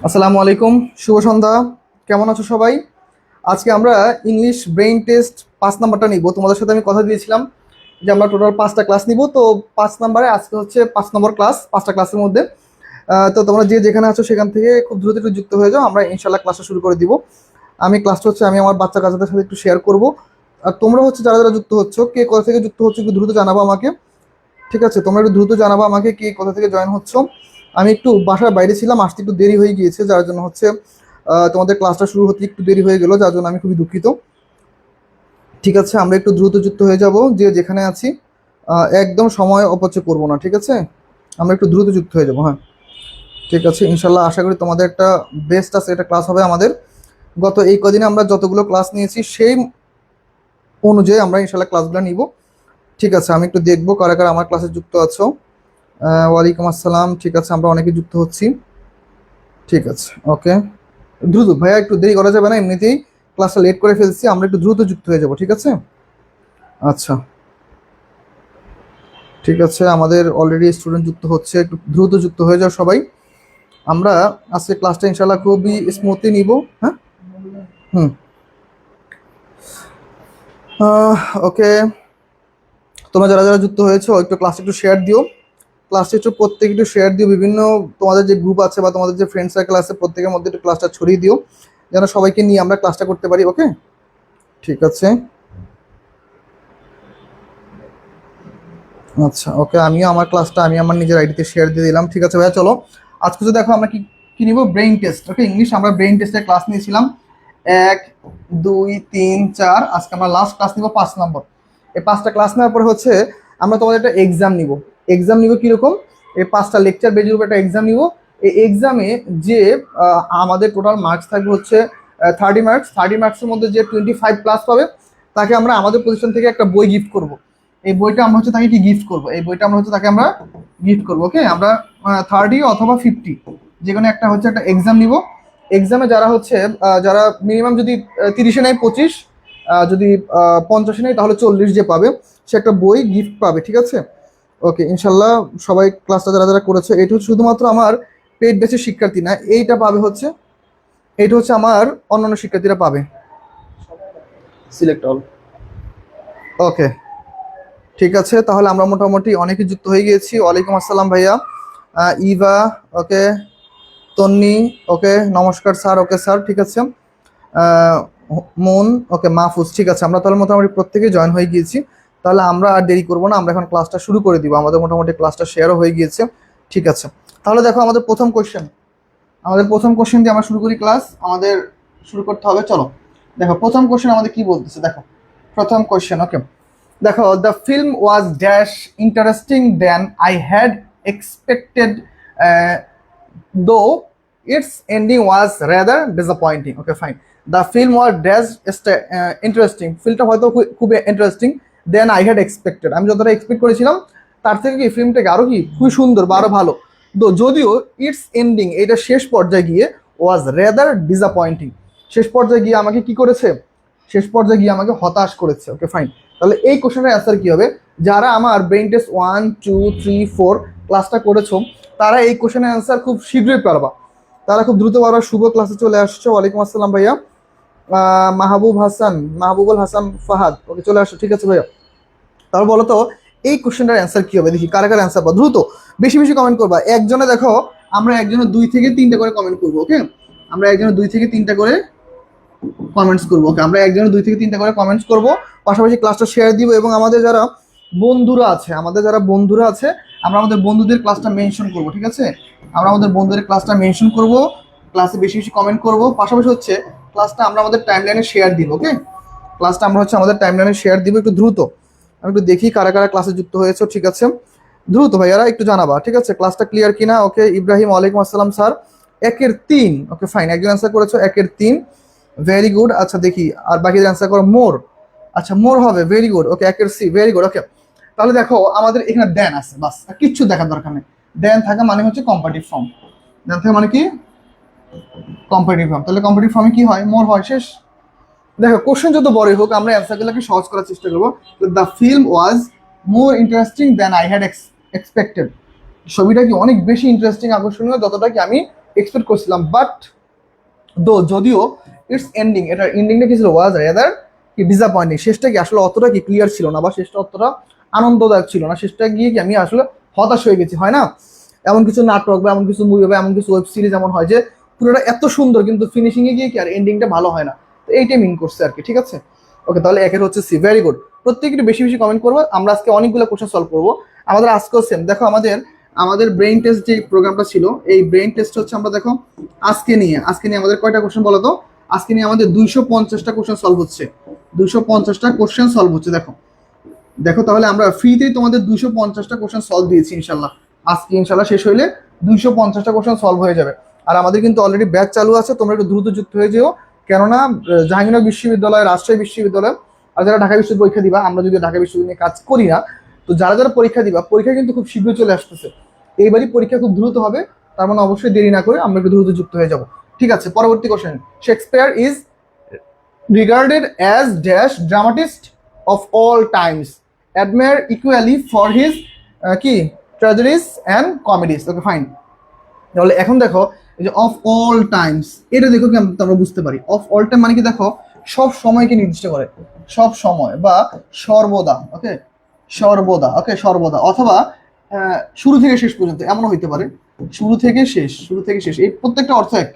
আসসালামু আলাইকুম, শুভ সন্ধ্যা। কেমন আছো সবাই? আজকে আমরা ইংলিশ ব্রেইন টেস্ট 5 নাম্বারটা নিব। তোমাদের সাথে আমি কথা দিয়েছিলাম যে আমরা টোটাল 5টা ক্লাস নিব। তো 5 নাম্বারে আজকে হচ্ছে 5 নম্বর ক্লাস, 5টা ক্লাসের মধ্যে। তো তোমরা যে যেখানে আছো সেখান থেকে খুব দ্রুত একটু যুক্ত হয়ে যাও, আমরা ইনশাল্লাহ ক্লাসটা শুরু করে দিব। ক্লাসটা হচ্ছে আমি আমার বাচ্চা কাচ্চাদের সাথে একটু শেয়ার করব। আর তোমরা হচ্ছে যারা যারা যুক্ত হচ্ছ, কে কোথা থেকে যুক্ত হচ্ছে একটু দ্রুত জানাবো আমাকে। ঠিক আছে, তোমরা একটু দ্রুত জানাবো আমাকে কে কোথা থেকে জয়েন হচ্ছ। আমি একটু বাসার বাইরে ছিলাম, আসতে একটু দেরি হয়ে গিয়েছে, যার জন্য হচ্ছে তোমাদের ক্লাসটা শুরু হতে একটু দেরি হয়ে গেল, যার জন্য আমি খুবই দুঃখিত। ঠিক আছে, আমরা একটু দ্রুত যুক্ত হয়ে যাব যে যেখানে আছি। একদম সময় অপচয় করব না, ঠিক আছে? আমরা একটু দ্রুত যুক্ত হয়ে যাব, হ্যাঁ। ঠিক আছে, ইনশাল্লাহ আশা করি তোমাদের একটা বেস্ট আছে, এটা ক্লাস হবে আমাদের। গত এই কদিনে আমরা যতগুলো ক্লাস নিয়েছি সেই অনুযায়ী আমরা ইনশাল্লাহ ক্লাসগুলো নিব। ঠিক আছে, আমি একটু দেখবো কারা কারা আমার ক্লাসে যুক্ত আছো। ওয়ালাইকুম আসসালাম। ঠিক আছে, আমরা অনেকে যুক্ত হচ্ছি। ঠিক আছে, ওকে। দ্রুত ভাইয়া, একটু দেরি করা যাবে না, এমনিতেই ক্লাসটা লেট করে ফেলছি, আমরা একটু দ্রুত যুক্ত হয়ে যাব, ঠিক আছে? আচ্ছা, ঠিক আছে, আমাদের অলরেডি স্টুডেন্ট যুক্ত হচ্ছে, একটু দ্রুত যুক্ত হয়ে যাও সবাই। আমরা আজকে ক্লাসটা ইনশাল্লাহ খুবই স্মুথলি নিব। হ্যাঁ, হুম, ওকে। তোমরা যারা যারা যুক্ত হয়েছো একটু ক্লাসটা একটু শেয়ার দিও। ক্লাসটা একটু প্রত্যেকে একটু শেয়ার দিও, বিভিন্ন তোমাদের যে গ্রুপ আছে বা তোমাদের যে ফ্রেন্ড সার্কেল আছে প্রত্যেকের মধ্যে একটু ক্লাসটা ছড়িয়ে দিও, যেন সবাইকে নিয়ে আমরা ক্লাসটা করতে পারি। ওকে, ঠিক আছে। আচ্ছা, ওকে, আমিও আমার ক্লাসটা আমি আমার নিজের আইডিতে শেয়ার দিয়ে দিলাম। ঠিক আছে ভাইয়া, চলো আজকে তো দেখো আমরা কি কি নিব, ব্রেইন টেস্ট। ওকে, ইংলিশ আমরা ব্রেইন টেস্টের ক্লাস নিয়েছিলাম 1, 2, 3, 4। আজকে আমরা লাস্ট ক্লাস নিব 5 নম্বর। এই 5টা ক্লাস নেওয়ার পরে হচ্ছে আমরা তোমাদের একটা এক্সাম নিব। এক্সাম নিব কিরকম, এই 5টা লেকচার বেজে উপর একটা এক্সাম নিব। এই এক্সামে যে আমাদের টোটাল মার্কস থাকবে হচ্ছে 30 মার্কস। 30 মার্কসের মধ্যে যে 25+ পাবে তাকে আমরা আমাদের পজিশন থেকে একটা বই গিফট করব। এই বইটা আমরা হচ্ছে তাকে কি গিফট করব, এই বইটা আমরা হচ্ছে তাকে আমরা গিফট করবো। ওকে, আমরা 30 অথবা 50 যে কোনো একটা হচ্ছে একটা এক্সাম নিব। এক্সামে যারা হচ্ছে যারা মিনিমাম যদি 30-এ নেয় 25, যদি 50-এ নেয় তাহলে 40 যে পাবে সে একটা বই গিফট পাবে। ঠিক আছে, ওকে, ইনশাল্লাহ সবাই ক্লাসটা যারা যারা করেছে, এটা হচ্ছে শুধুমাত্র আমার পেইড ব্যাচের শিক্ষার্থী না, এইটা হচ্ছে আমার অন্যান্য শিক্ষার্থীরা পাবে। Select all. ওকে, ঠিক আছে, তাহলে আমরা মোটামুটি অনেকে যুক্ত হয়ে গিয়েছি। ওয়ালাইকুম আসসালাম ভাইয়া। ইভা, ওকে। তন্নি, ওকে, নমস্কার স্যার, ওকে স্যার, ঠিক আছে। আহ, মন, ওকে, মাহফুজ, ঠিক আছে, আমরা তাহলে মোটামুটি প্রত্যেকে জয়েন হয়ে গিয়েছি। তাহলে আমরা আর দেরি করবো না, আমরা এখন ক্লাসটা শুরু করে দিব, আমাদের মোটামুটি ক্লাসটা শেয়ারও হয়ে গিয়েছে। ঠিক আছে, তাহলে দেখো আমাদের প্রথম কোশ্চেন দিয়ে আমরা শুরু করি ক্লাস। আমাদের শুরু করতে হবে, চলো। দেখো প্রথম কোশ্চেন আমাদের কি বলতেছে, দেখো প্রথম কোশ্চেন। ওকে, দেখো, the film was dash interesting then I had expected, though its ending was rather disappointing. Okay, fine. The film was dash interesting, ফিল্মটা হয়তো খুব interesting, then I had expected, আমি যতটা এক্সপেক্ট করেছিলাম তার থেকে কি ফিল্মটাকে আরো কি খুবই সুন্দর বা আরো ভালো। যদিও ইটস এন্ডিং, এটা শেষ পর্যায়ে গিয়ে ওয়াজ রেদার ডিসঅ্যাপয়েন্টিং, শেষ পর্যায়ে গিয়ে আমাকে কি করেছে, শেষ পর্যায়ে গিয়ে আমাকে হতাশ করেছে। ওকে, ফাইন। তাহলে এই কোশ্চেনের অ্যান্সার কি হবে? যারা আমার ব্রেইন টেস্ট 1, 2, 3, 4 ক্লাসটা করেছো তারা এই কোশ্চেনের অ্যান্সার খুব শীঘ্রই পারবা, তারা খুব দ্রুত পারবা। শুভ ক্লাসে চলে আসছো, ওয়ালাইকুম আসসালাম ভাইয়া। মাহবুবুল হাসান ফাহাদ, ওকে, চলে আসছো, ঠিক আছে ভাইয়া। তাহলে বলো তো এই কোশ্চেনটার অ্যান্সার কি হবে, দেখি কারা কারা অ্যান্সার পাবো। দ্রুত বেশি বেশি কমেন্ট করবা। একজনে দেখো, আমরা একজনে 2 থেকে 3টা করে কমেন্ট করবো। ওকে, আমরা একজনে 2 থেকে 3টা করে কমেন্টস করবো। ওকে, আমরা একজনে 2 থেকে 3টা করে কমেন্টস করবো, পাশাপাশি ক্লাসটা শেয়ার দিব। এবং আমাদের যারা বন্ধুরা আছে আমরা আমাদের বন্ধুদের ক্লাসটা মেনশন করবো। ঠিক আছে, আমরা আমাদের বন্ধুদের ক্লাসটা মেনশন করবো, ক্লাসে বেশি বেশি কমেন্ট করবো, পাশাপাশি হচ্ছে ক্লাসটা আমরা আমাদের টাইমলাইনে শেয়ার দিব। ওকে, ক্লাসটা আমরা হচ্ছে আমাদের টাইমলাইনে শেয়ার দিব। একটু দ্রুত আমি একটু দেখি কারা কারা ক্লাসে যুক্ত হয়েছে। ঠিক আছে, দ্রুত ভাইয়ারা একটু জানাবা, ঠিক আছে, ক্লাসটা ক্লিয়ার কিনা। ওকে, ইব্রাহিম, ওয়ালাইকুম আসসালাম স্যার। 1-এর 3, ওকে, ফাইন, একজন অ্যান্সার করেছো 1-এর 3, ভেরি গুড। আচ্ছা দেখি আর বাকিদের অ্যান্সার করো। মোর, আচ্ছা মোর হবে, ভেরি গুড। ওকে, 1-এর C, ভেরি গুড। ওকে, তাহলে দেখো আমাদের এখানে দেন আছে, বাস আর কিচ্ছু দেখার দরকার নেই। দেন থাকা মানে হচ্ছে কম্পারেটিভ ফর্ম, দেন থাকা মানে কি কম্পারেটিভ ফর্ম। তাহলে কম্পারেটিভ ফর্মে কি হয়, মোর হয়, শেষ। দেখো কোশ্চেন যত বড়ই হোক আমরা অ্যান্সারগুলোকে সহজ করার চেষ্টা করবো। The film was more interesting then I had expected, ছবিটা কি অনেক বেশি ইন্টারেস্টিং আকর্ষণীয় যতটা কি আমি এক্সপেক্ট করছিলাম, বাট যদিও ইটস এন্ডিং, এটার এন্ডিংটা কি ছিল, ওয়াজ রাদার কি ডিসঅ্যাপয়েন্টিং, শেষটা কি আসলে অতটা কি ক্লিয়ার ছিল না, বা শেষটা অতটা আনন্দদায়ক ছিল না, শেষটা গিয়ে কি আমি আসলে হতাশ হয়ে গেছি, হয় না? এমন কিছু নাটক বা এমন কিছু মুভি বা এমন কিছু ওয়েব সিরিজ এমন হয় যে পুরোটা এত সুন্দর কিন্তু ফিনিশিং এ গিয়ে কি আর এন্ডিংটা ভালো হয় না। তো এইটাই মিন করছে আর কি, ঠিক আছে? ওকে, তাহলে একের হচ্ছে সি। ভেরি গুড, প্রত্যেকে একটু বেশি বেশি কমেন্ট করবো। আমরা আজকে অনেকগুলো কোশ্চেন সলভ করবো। আমাদের আজকেও সেম, দেখো আমাদের ব্রেইন টেস্ট যে প্রোগ্রামটা ছিল, এই ব্রেইন টেস্ট হচ্ছে আমরা দেখো আজকে নিয়ে আমাদের কয়টা কোশ্চেন বলো তো? আজকে নিয়ে আমাদের 250টা কোশ্চেন সলভ হচ্ছে, 250টা কোশ্চেন সলভ হচ্ছে। দেখো দেখো তাহলে আমরা ফ্রিতেই তোমাদের 250টা কোশ্চেন সলভ দিয়েছি ইনশাল্লাহ। আজকে ইনশাল্লাহ শেষ হইলে 250টা কোশ্চেন সলভ হয়ে যাবে। আর আমাদের কিন্তু অলরেডি ব্যাচ চালু আছে, তোমরা একটু দ্রুত যুক্ত হয়ে যেও, কেননা জাহাঙ্গীরনগর বিশ্ববিদ্যালয়, রাজশাহী বিশ্ববিদ্যালয় আর যারা ঢাকা বিশ্ববিদ্যালয় পরীক্ষা দিবা, আমরা যদি ঢাকা বিশ্ববিদ্যালয় নিয়ে কাজ করি না, তো যারা যারা পরীক্ষা দিবা, পরীক্ষা কিন্তু খুব শীঘ্রই চলে আসতেছে। এইবারই পরীক্ষা খুব দ্রুত হবে, তার মানে অবশ্যই দেরি না করে আমরা একটু দ্রুত যুক্ত হয়ে যাব। ঠিক আছে, পরবর্তী question. Shakespeare is regarded as dash dramatist of all times, admired equally for his কি tragedies and comedies. Okay fine, তাহলে এখন দেখো এই যে অফ অল টাইমস, এটা দেখো কি আমরা বুঝতে পারি অফ অল টাইম মানে কি, দেখো সব সময়কে নির্দিষ্ট করে, সব সময় বা সর্বদা। ওকে, সর্বদা, ওকে সর্বদা, অথবা শুরু থেকে শেষ পর্যন্ত, এমনও হইতে পারে শুরু থেকে শেষ, শুরু থেকে শেষ, এই প্রত্যেকটা অর্থ এক,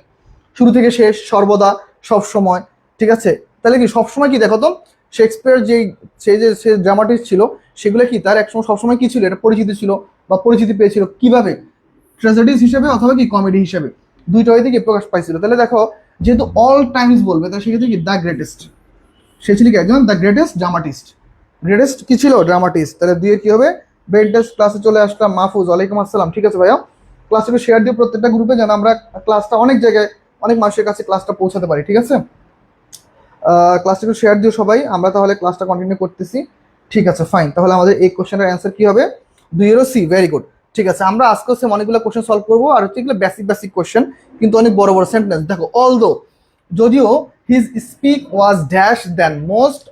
শুরু থেকে শেষ, সর্বদা, সব সময়। ঠিক আছে, তাহলে কি সবসময় কি, দেখো তো শেক্সপিয়ার সে ড্রামাটিস্ট ছিল, সেগুলো কি তার একসময় সবসময় কি ছিল, এটা পরিচিতি ছিল বা পরিচিতি পেয়েছিল কিভাবে, ট্র্যাজেডিস হিসেবে অথবা কি কমেডি হিসেবে, দুইটা হইতে কি প্রকাশ পাইছিল। তাহলে দেখো যেহেতু অল টাইমস বলবে, তাহলে সেক্ষেত্রে কি দ্য গ্রেটেস্ট, সে ছিল কি একজন দ্য গ্রেটেস্ট ড্রামাটিস্ট, গ্রেটেস্ট কি ছিল, ড্রামাটিস্ট। তাহলে দিয়ে কি হবে, ব্রেন টেস্ট ক্লাসে চলে আসলাম। মাহফুজ, ওয়ালাইকুম আসসালাম। ঠিক আছে ভাইয়া, ক্লাসটা শেয়ার দিও প্রত্যেকটা গ্রুপে, যেন আমরা ক্লাসটা অনেক জায়গায় অনেক মানুষের কাছে ক্লাসটা পৌঁছাতে পারি। ঠিক আছে, ক্লাসটা একটু শেয়ার দিও সবাই। আমরা তাহলে ক্লাসটা কন্টিনিউ করতেছি। ঠিক আছে ফাইন, তাহলে আমাদের এই কোশ্চেনের অ্যান্সার কি হবে, 2 ভেরি গুড। ঠিক আছে, আমরা আজকে হচ্ছে অনেকগুলো কোশ্চেন সলভ করবো, আর হচ্ছে এগুলো বেসিক কোশ্চেন, কিন্তু অনেক বড় বড় সেন্টেন্স। দেখো অলদো, যদিও his speak was dash then most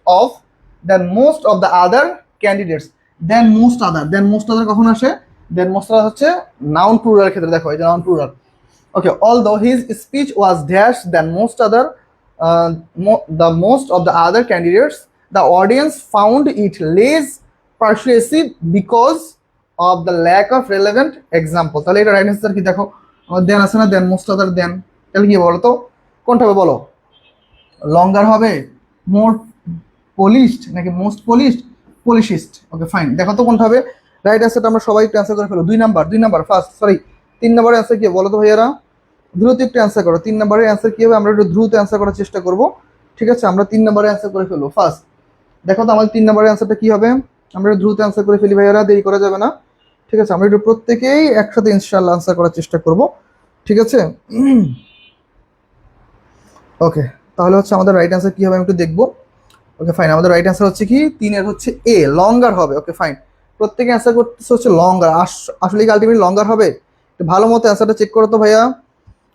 of the other candidates, then most other কখন আসে, দেন মোস্ট আদার হচ্ছে নাউন প্লুরাল ক্ষেত্রে। দেখো এই যে noun plural. Okay, although his speech was dash than the most of the other candidates, the audience found it less persuasive because of the lack of relevant example. তাহলে এটা right answer কি, দেখো দেন আছে না, দেন মোস্ট আদার দেন, তাহলে কি বলো তো কোনটা হবে বলো, লঙ্গার হবে, মোর পলিশড নাকি মোস্ট পলিশিস্ট? ওকে ফাইন, দেখো তো কোনটা হবে রাইট অ্যান্সারটা, আমরা সবাই একটু অ্যান্সার করে ফেলো। 2 নাম্বার ফার্স্ট, সরি 3 নম্বরের অ্যান্সার কি বলো তো ভাইয়ারা, দ্রুত একটু অ্যান্সার করো। 3 নম্বরের অ্যান্সার কি হবে, আমরা একটু দ্রুত অ্যান্সার করার চেষ্টা করব। ঠিক আছে, আমরা 3 নম্বরের অ্যান্সার করে ফেলবো ফার্স্ট। দেখো তো আমাদের 3 নম্বরের অ্যান্সারটা কি হবে, আমরা একটু দ্রুত অ্যান্সার করে ফেলি ভাইয়ারা, দেরি করা যাবে না। ঠিক আছে, আমরা একটু প্রত্যেকেই একসাথে ইনশাআল্লাহ অ্যান্সার করার চেষ্টা করব। ঠিক আছে, ওকে, তাহলে হচ্ছে আমাদের রাইট অ্যান্সার কি হবে আমি একটু দেখবো। ওকে ফাইন, আমাদের রাইট অ্যান্সার হচ্ছে কি 3-এর হচ্ছে এ, লঙ্গার হবে। ওকে ফাইন, প্রত্যেকে অ্যান্সার করতেছে হচ্ছে লঙ্গার, আসলে কি আলটিমেটলি লঙ্গার হবে? একটু ভালো মতো অ্যান্সারটা চেক করো তো ভাইয়া।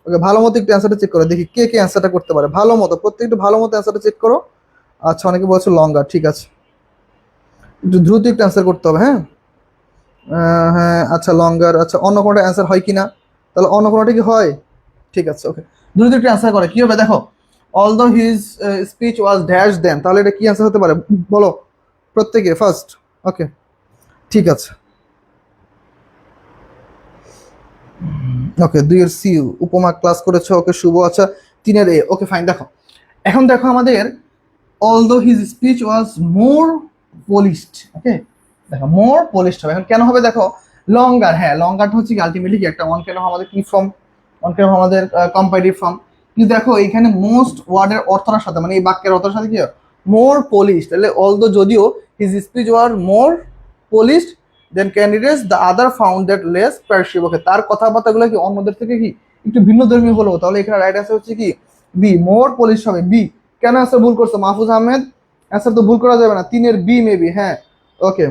ওকে, ভালো মতো একটু অ্যান্সারটা চেক করো, দেখি কে কে অ্যান্সারটা করতে পারে ভালো মতো, প্রত্যেক একটু ভালো মতো অ্যান্সারটা চেক করো। আচ্ছা, অনেকে বলছে লঙ্গার, ঠিক আছে, একটু দ্রুত একটু অ্যান্সার করতে হবে। হ্যাঁ হ্যাঁ, আচ্ছা লঙ্গার, আচ্ছা অন্য কোনোটা অ্যান্সার হয় কিনা, তাহলে অন্য কোনোটা কি হয়? ঠিক আছে, ওকে, দ্রুত একটু অ্যান্সার করে কি হবে দেখো, although his speech was dash than, তাহলে এটা কি অ্যান্সার হতে পারে বলো প্রত্যেকে ফার্স্ট। ওকে, ঠিক আছে, ওকে 2-এর সি, উপমা ক্লাস করেছো, ওকে শুভ, আচ্ছা 3-এর এ। ওকে ফাইন, দেখো এখন দেখো আমাদের although his speech was more polished, okay দেখো মোর পলিশড হবে। এখন কেন হবে দেখো, লঙ্গার, হ্যাঁ লঙ্গারটা হচ্ছে কি আলটিমেটলি কি একটা ওয়ান কেন আমাদের কি ফর্ম, ওয়ান কেন আমাদের কম্পারেটিভ ফর্ম। কিন্তু দেখো এখানে মোস্ট ওয়ার্ডের অর্থটার সাথে, মানে এই বাক্যের অর্থের সাথে কি মোর পলিশড, তাহলে অলদো যদিও his speech were more polished than candidates the other found that less perceive. Okay, তার কথাবার্তাগুলো কি অন্যদের থেকে কি একটু ভিন্ন ধর্মী হলো, তাহলে এখানে রাইট অ্যান্সার হচ্ছে কি বি, মোর পলিশ হবে বি। কেন অ্যান্সার ভুল করছো মাহফুজ আহমেদ, অ্যান্সার তো ভুল করা যাবে না, 3-এর বি মেবি। হ্যাঁ ওকে,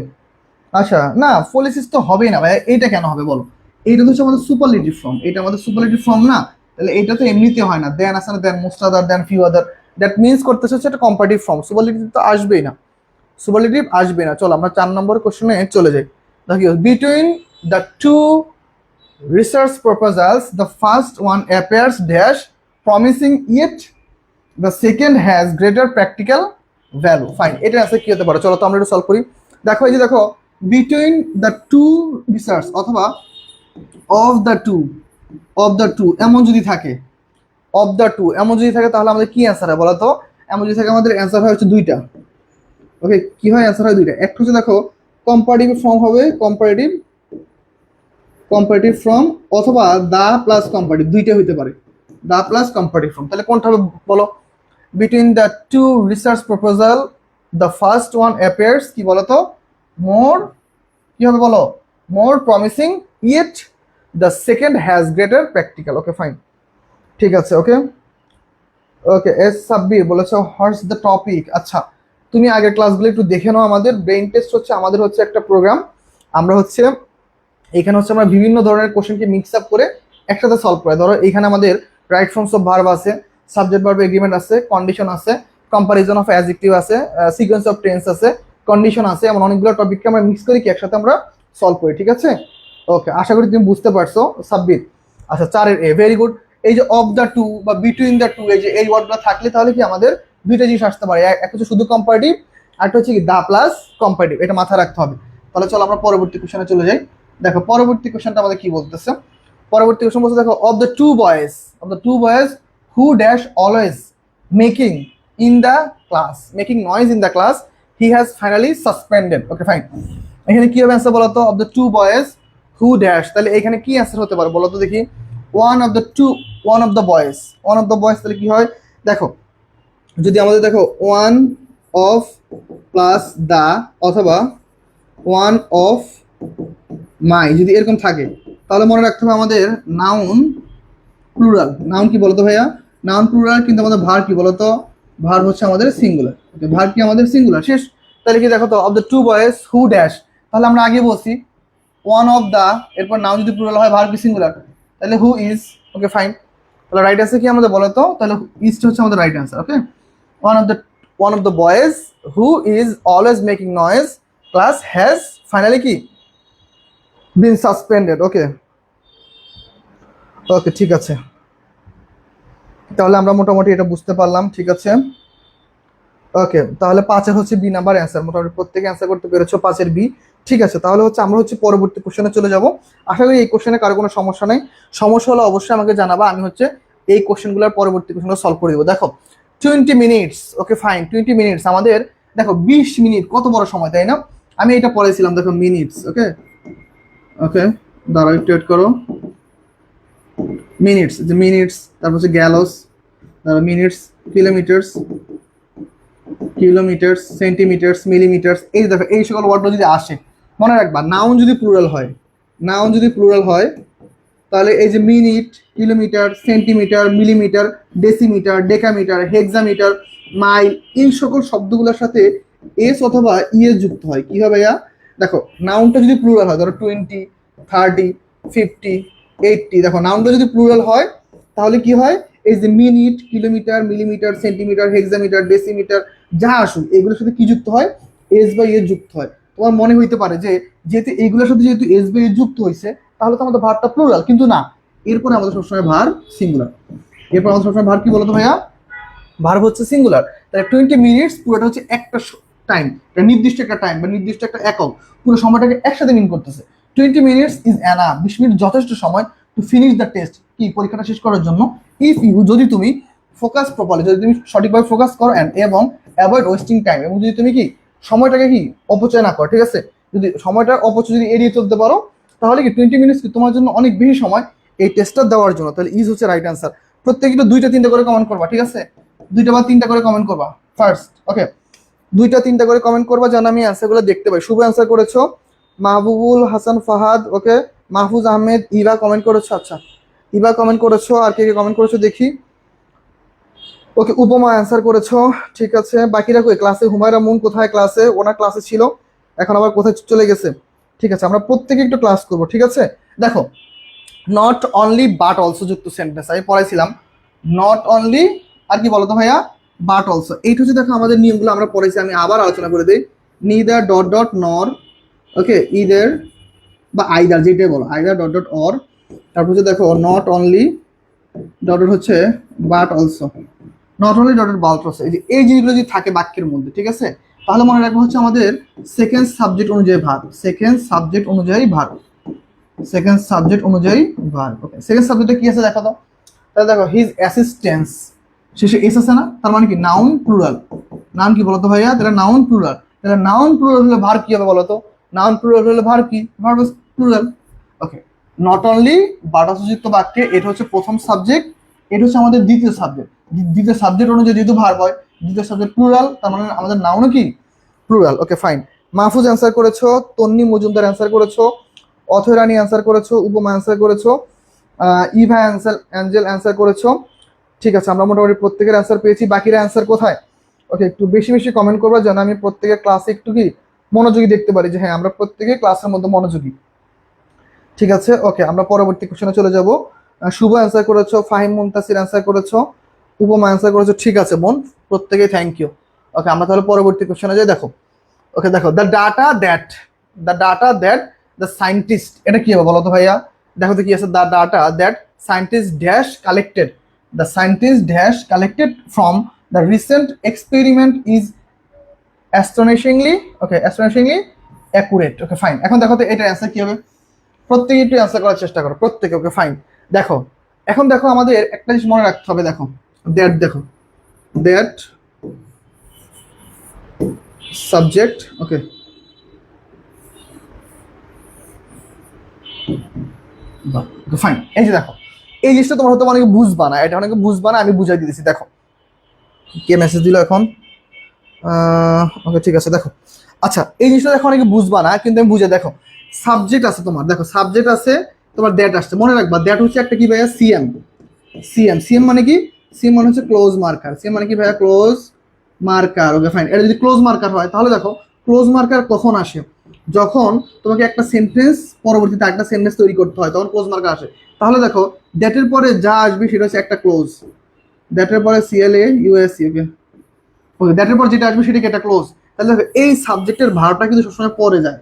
আচ্ছা না পলিসিস তো হবেই না ভাই, এইটা কেন হবে বলো, এইটা তো হচ্ছে আমাদের সুপারলেটিভ ফর্ম, এটা আমাদের সুপারলেটিভ ফর্ম না, তাহলে এটা তো এমনিতে হয় না, দেন আসে না, than most other, than few other, that means করতেছে হচ্ছে একটা কম্পারেটিভ ফর্ম, সুপারলেটিভ তো আসবেই না, সুপারলেটিভ আসবে না। চলো আমরা 4 নম্বর কোশ্চেনে চলে যাই। দেখো between the two research proposals, the first one appears dash promising, yet the second has greater practical value. Fine, এটা আছে কি হতে পারে, চলো তো আমরা এটা সলভ করি। দেখো এই যে দেখো, between the two research অথবা of the two এমন যদি থাকে, of the two এমন যদি থাকে, তাহলে আমাদের কি অ্যান্সার হয় বলো তো? এমন যদি থাকে আমাদের অ্যান্সার হয় হচ্ছে দুইটা। ওকে, কি হয় অ্যান্সার হয় দুইটা। একটা হচ্ছে দেখো কম্পারেটিভ ফর্ম হবে, কম্পারেটিভ ফর্ম অথবা দা প্লাস কম্পারেটিভ, দুইটা হইতে পারে, দা প্লাস কম্পারেটিভ ফর্ম। তাহলে কোনটা হবে বলো? Between the two research proposal the first one appears কি বলো তো মোর, কি হবে বলো? More promising, yet the second has greater practical. Okay fine, ঠিক আছে। ওকে ওকে, এস সাব্বির বলেছো হোয়াটস দ্য টপিক। আচ্ছা, তুমি আগের ক্লাসগুলো একটু দেখে নাও। আমাদের ব্রেইন টেস্ট হচ্ছে, আমাদের হচ্ছে একটা প্রোগ্রাম, আমরা হচ্ছে এখানে হচ্ছে আমরা বিভিন্ন ধরনের কোশ্চেনকে মিক্স আপ করে একসাথে সলভ করে। ধরো এখানে আমাদের রাইট ফর্মস অফ ভার্ব আছে, সাবজেক্ট ভার্ব এগ্রিমেন্ট আছে, কন্ডিশন আছে, কম্পারিজন অফ অ্যাডজেক্টিভ আছে, সিকোয়েন্স অফ টেন্স আছে, কন্ডিশন আছে, এমন অনেকগুলো টপিককে আমরা মিক্স করি কি একসাথে আমরা সলভ করি, ঠিক আছে? ওকে, আশা করি তুমি বুঝতে পারছো সাব্বির। আচ্ছা, 4-এর এ, ভেরি গুড। এই যে অফ দ্য টু বা বিটুইন দ্য টু, এই যে এই ওয়ার্ডগুলো থাকলে তাহলে কি আমাদের দুইটা জিনিস আসতে পারে, এক হচ্ছে শুধু কম্পারেটিভ, আর একটা হচ্ছে কি দা প্লাস কম্পারেটিভ, এটা মাথায় রাখতে হবে। তাহলে চলো আমরা পরবর্তী কোশ্চেনে চলে যাই। দেখো পরবর্তী কোশ্চেনটা আমাদের কি বলতেছে। পরবর্তী কোশ্চেন বলছে দেখো, of the two boys who dash always making in the class, making noise in the class, he has finally suspended. Okay fine, এখানে কি হবে অ্যান্সার বলো তো? Of the two boys who dash, তাহলে এখানে কি অ্যান্সার হতে পারে বলো তো দেখি? ওয়ান অফ দ্য বয়েজ, তাহলে কি হয় দেখো, যদি আমাদের দেখো ওয়ান অফ প্লাস দা অথবা ওয়ান অফ মাই যদি এরকম থাকে, তাহলে মনে রাখতে হবে আমাদের নাউন প্লুরাল। নাউন কি বলতো ভাইয়া? নাউন প্লুরাল, কিন্তু আমাদের ভার কি বলতো? ভার হচ্ছে আমাদের সিঙ্গুলার। ভার কি আমাদের সিঙ্গুলার, শেষ। তাহলে কি দেখো তো, of the two boys who dash, তাহলে আমরা আগে বলছি ওয়ান অফ দা, এরপর নাউন যদি প্লুরাল হয় ভার কি সিঙ্গুলার, তাহলে হু ইজ। ওকে ফাইন, তাহলে রাইট আনসার কি আমাদের বলতো? তাহলে ইজটা হচ্ছে আমাদের right answer. Okay, one of the boys who is always making noise class has finally কি বিন সাসপেন্ডেড। ওকে ওকে, ঠিক আছে, তাহলে আমরা মোটামুটি এটা বুঝতে পারলাম, ঠিক আছে। ওকে, তাহলে 5-এর হচ্ছে বি নাম্বার অ্যান্সার, মোটামুটি প্রত্যেকে অ্যান্সার করতে পেরেছো 5-এর বি। ঠিক আছে, তাহলে হচ্ছে আমরা হচ্ছে পরবর্তী কোশ্চেনে চলে যাব। আশা করি এই কোশ্চেনে কারো কোনো সমস্যা নেই। সমস্যা হলে অবশ্যই আমাকে জানাবা, আমি হচ্ছে এই কোশ্চেনগুলোর পরবর্তী কোশ্চেনগুলো সলভ করে দেবো। দেখো 20 মিনিটস, ওকে ফাইন, 20 মিনিটস আমাদের দেখো 20 মিনিট কত বড় সময়, তাই না? আমি এটা পড়েছিলাম, দেখো মিনিটস। ওকে ওকে, দাঁড়াও একটু ওয়েট করো। মিনিটস, যে মিনিটস, তারপর হচ্ছে গ্যালোস, মিনিটস, কিলোমিটার্স, সেন্টিমিটার্স, মিলিমিটার্স, এই দেখো এই সকল ওয়ার্ডগুলো যদি আসে, মনে রাখবা নাউন যদি প্লুরাল হয়, তাহলে এই যে minute, kilometre, centimetre, millimetre, decimetre, decametre, hexameter, mile, এই সকল শব্দগুলোর সাথে এস অথবা ইএস যুক্ত হয়। কি হবে ভাইয়া? দেখো নাউনটা যদি প্লুরাল হয়, ধরো 20, 30, 50, 80, দেখো নাউনটা যদি প্লুরাল হয় তাহলে কি হয়? এই যে minute, kilometre, millimetre, centimetre, hexameter, decimetre, যা আসুক এগুলোর সাথে কি যুক্ত হয়? এস বা ইএস যুক্ত হয়। তোমার মনে হইতে পারে যে যেহেতু এইগুলোর সাথে যেহেতু এস বা ইএস যুক্ত হয়েছে, তাহলে তো আমাদের ভারটা প্লুরাল, কিন্তু না, এরপরে আমাদের সবসময় ভার সিঙ্গুলার। এরপর আমাদের সবসময় ভার কি বলতো ভাইয়া? ভার হচ্ছে সিঙ্গুলার। তাহলে 20 মিনিটস পুরোটা হচ্ছে একটা টাইম, নির্দিষ্ট একটা টাইম বা নির্দিষ্ট একটা একক, পুরো সময়টাকে একসাথে মিন করতেছে। 20 মিনিটস ইজ এনাফ, 20 মিনিট যথেষ্ট সময় টু ফিনিশ দ্য টেস্ট, কি পরীক্ষাটা শেষ করার জন্য। ইফ ইউ, যদি তুমি ফোকাস প্রপারলি, যদি তুমি সঠিকভাবে ফোকাস করো এবং অ্যাভয়েড ওয়েস্টিং টাইম, এবং যদি তুমি কি সময়টাকে কি অপচয় না করো, ঠিক আছে? যদি সময়টার অপচয় যদি এড়িয়ে চলতে পারো, তাহলে কি 20 মিনিটস কি তোমার জন্য অনেক বেশি সময় এই টেস্টটা দেওয়ার জন্য। তাহলে ইজ হচ্ছে রাইট অ্যান্সার। প্রত্যেকে 2টা-3টা করে কমেন্ট করবা, ঠিক আছে? 2টা বা 3টা করে কমেন্ট করবা ফার্স্ট। ওকে, 2টা-3টা করে কমেন্ট করবা যেন আমি অ্যান্সারগুলো দেখতে পাই। শুভ অ্যান্সার করেছো, মাহবুবুল হাসান ফাহাদ, ওকে, মাহফুজ আহমেদ, ইভা কমেন্ট করেছো। আচ্ছা, ইভা কমেন্ট করেছো, আর কে কে কমেন্ট করেছো দেখি। ওকে, উপমা অ্যান্সার করেছো, ঠিক আছে। বাকিরা কই ক্লাসে? হুমায়রা মুন কোথায়? ক্লাসে, ওনার ক্লাসে ছিল, এখন আবার কোথায় চলে গেছে? ঠিক আছে, আমরা প্রত্যেকে একটু ক্লাস করবো, ঠিক আছে? দেখো নট অনলি বাট অলসো যুক্ত সেন্টেন্স আমি পড়াইছিলাম। নট অনলি, আর কি বলতো ভাইয়া? But also. এইটা হচ্ছে দেখো আমাদের নিয়মগুলো আমরা পড়েছি, আমি আবার আলোচনা করে দিই। নিদার ডট ডট নর, ওকে, ইদার বা আইদার, যেটাই বলো, আইদার ডট ডট অর, তারপর হচ্ছে দেখো নট অনলি ডটেড হচ্ছে but also, not only dotted but also, এই জিনিসগুলো যদি থাকে বাক্যের মধ্যে, ঠিক আছে, তাহলে মনে রাখবো হচ্ছে আমাদের সেকেন্ড সাবজেক্ট অনুযায়ী ভার্ব, সেকেন্ড সাবজেক্ট অনুযায়ী ভার্ব, সেকেন্ড সাবজেক্ট অনুযায়ী ভার্ব। ওকে, সেকেন্ড সাবজেক্টে কি আছে দেখো তো, তাহলে দেখো হিজ অ্যাসিস্ট্যান্স, শেষে এস আছে না, তার মানে কি নাউন প্লুরাল, নাম কি বলতো ভাইয়া, তাহলে নাউন প্লুরাল, তাহলে নাউন প্লুরাল হলে ভার্ব কি হবে বলতো, নাউন প্লুরাল হলে ভার্ব কি, verb plural. Okay, not only বাটাসযুক্ত বাক্যে এটা হচ্ছে প্রথম সাবজেক্ট, এটা হচ্ছে আমাদের দ্বিতীয় সাবজেক্ট, দ্বিতীয় সাবজেক্ট অনুযায়ী যেহেতু ভার্ব হয়, দ্বিতীয় সাবজেক্ট প্লুরাল, তার মানে আমাদের নাউনও কি plural. Okay fine, Mahfuz answer করেছো, তন্নি মজুমদার অ্যান্সার করেছো, অথয় রানী অ্যান্সার করেছো, উপমা অ্যান্সার করেছো, ইভা অ্যাঞ্জেল অ্যান্সার করেছো। ঠিক আছে, আমরা মোটামুটি প্রত্যেকের অ্যান্সার পেয়েছি, বাকিরা অ্যান্সার কোথায়? ওকে, একটু বেশি বেশি কমেন্ট করবো যেন আমি প্রত্যেকের ক্লাসে একটু কি মনোযোগী দেখতে পারি, যে হ্যাঁ আমরা প্রত্যেকে ক্লাসের মধ্যে মনোযোগী। ঠিক আছে, ওকে আমরা পরবর্তী কোশ্চেনে চলে যাব। শুভ অ্যান্সার করেছো, ফাহিম মুনতাসির অ্যান্সার করেছো, উপমা অ্যান্সার করেছো, ঠিক আছে বোন, প্রত্যেকে থ্যাংক ইউ। ওকে, আমরা তাহলে পরবর্তী কোশ্চেনে যাই। দেখো, ওকে দেখো, the data that the scientist, এটা কি হবে বলো তো ভাইয়া, দেখো তো কি আছে, the data that scientist dash collected, the scientist dash collected from the recent experiment is astonishingly, okay astonishingly accurate. Okay fine, এখন দেখো তো এটার অ্যান্সার কি হবে, প্রত্যেকে একটু অ্যান্সার করার চেষ্টা করো প্রত্যেকে। ওকে ফাইন, দেখো এখন দেখো আমাদের একটা জিনিস মনে রাখতে হবে, দেখো দ্যাট, দেখো দ্যাট সাবজেক্ট, ওকে ফাইন, এই যে দেখো এই জিনিসটা তোমার হয়তো অনেকে বুঝবা না, এটা অনেকে বুঝবা না, আমি বুঝাই দিয়েছি। দেখো কে মেসেজ দিল এখন, ওকে ঠিক আছে, দেখো আচ্ছা এই জিনিসটা দেখো অনেকে বুঝবা না, কিন্তু আমি বুঝে, দেখো সাবজেক্ট আছে তোমার, দেখো সাবজেক্ট আছে তোমার, দ্যাট আসছে, মনে রাখবা দ্যাট হচ্ছে একটা কি ভাইয়া, সিএম, সিএম, সিএম মানে কি, সিএম মানে হচ্ছে ক্লোজ মার্কার, সিএম মানে কি ভাইয়া, ক্লোজ মার্কার। ওকে ফাইন, এটা যদি ক্লোজ মার্কার হয় তাহলে দেখো ক্লোজ মার্কার কখন আসে, যখন তোমাকে একটা সেন্টেন্স পরবর্তীতে একটা সেন্টেন্স তৈরি করতে হয়, তখন ক্লোজ মার্কার আসে। তাহলে দেখো দ্যাটের পরে যা আসবে সেটা হচ্ছে একটা ক্লোজ, দ্যাটের পরে সিএলএ ইউএসসি, ওকে ওকে, দ্যাটের পর যেটা আসবে সেটাকে একটা ক্লোজ। তাহলে দেখো এই সাবজেক্টের ভার্বটা কিন্তু সবসময় পরে যায়,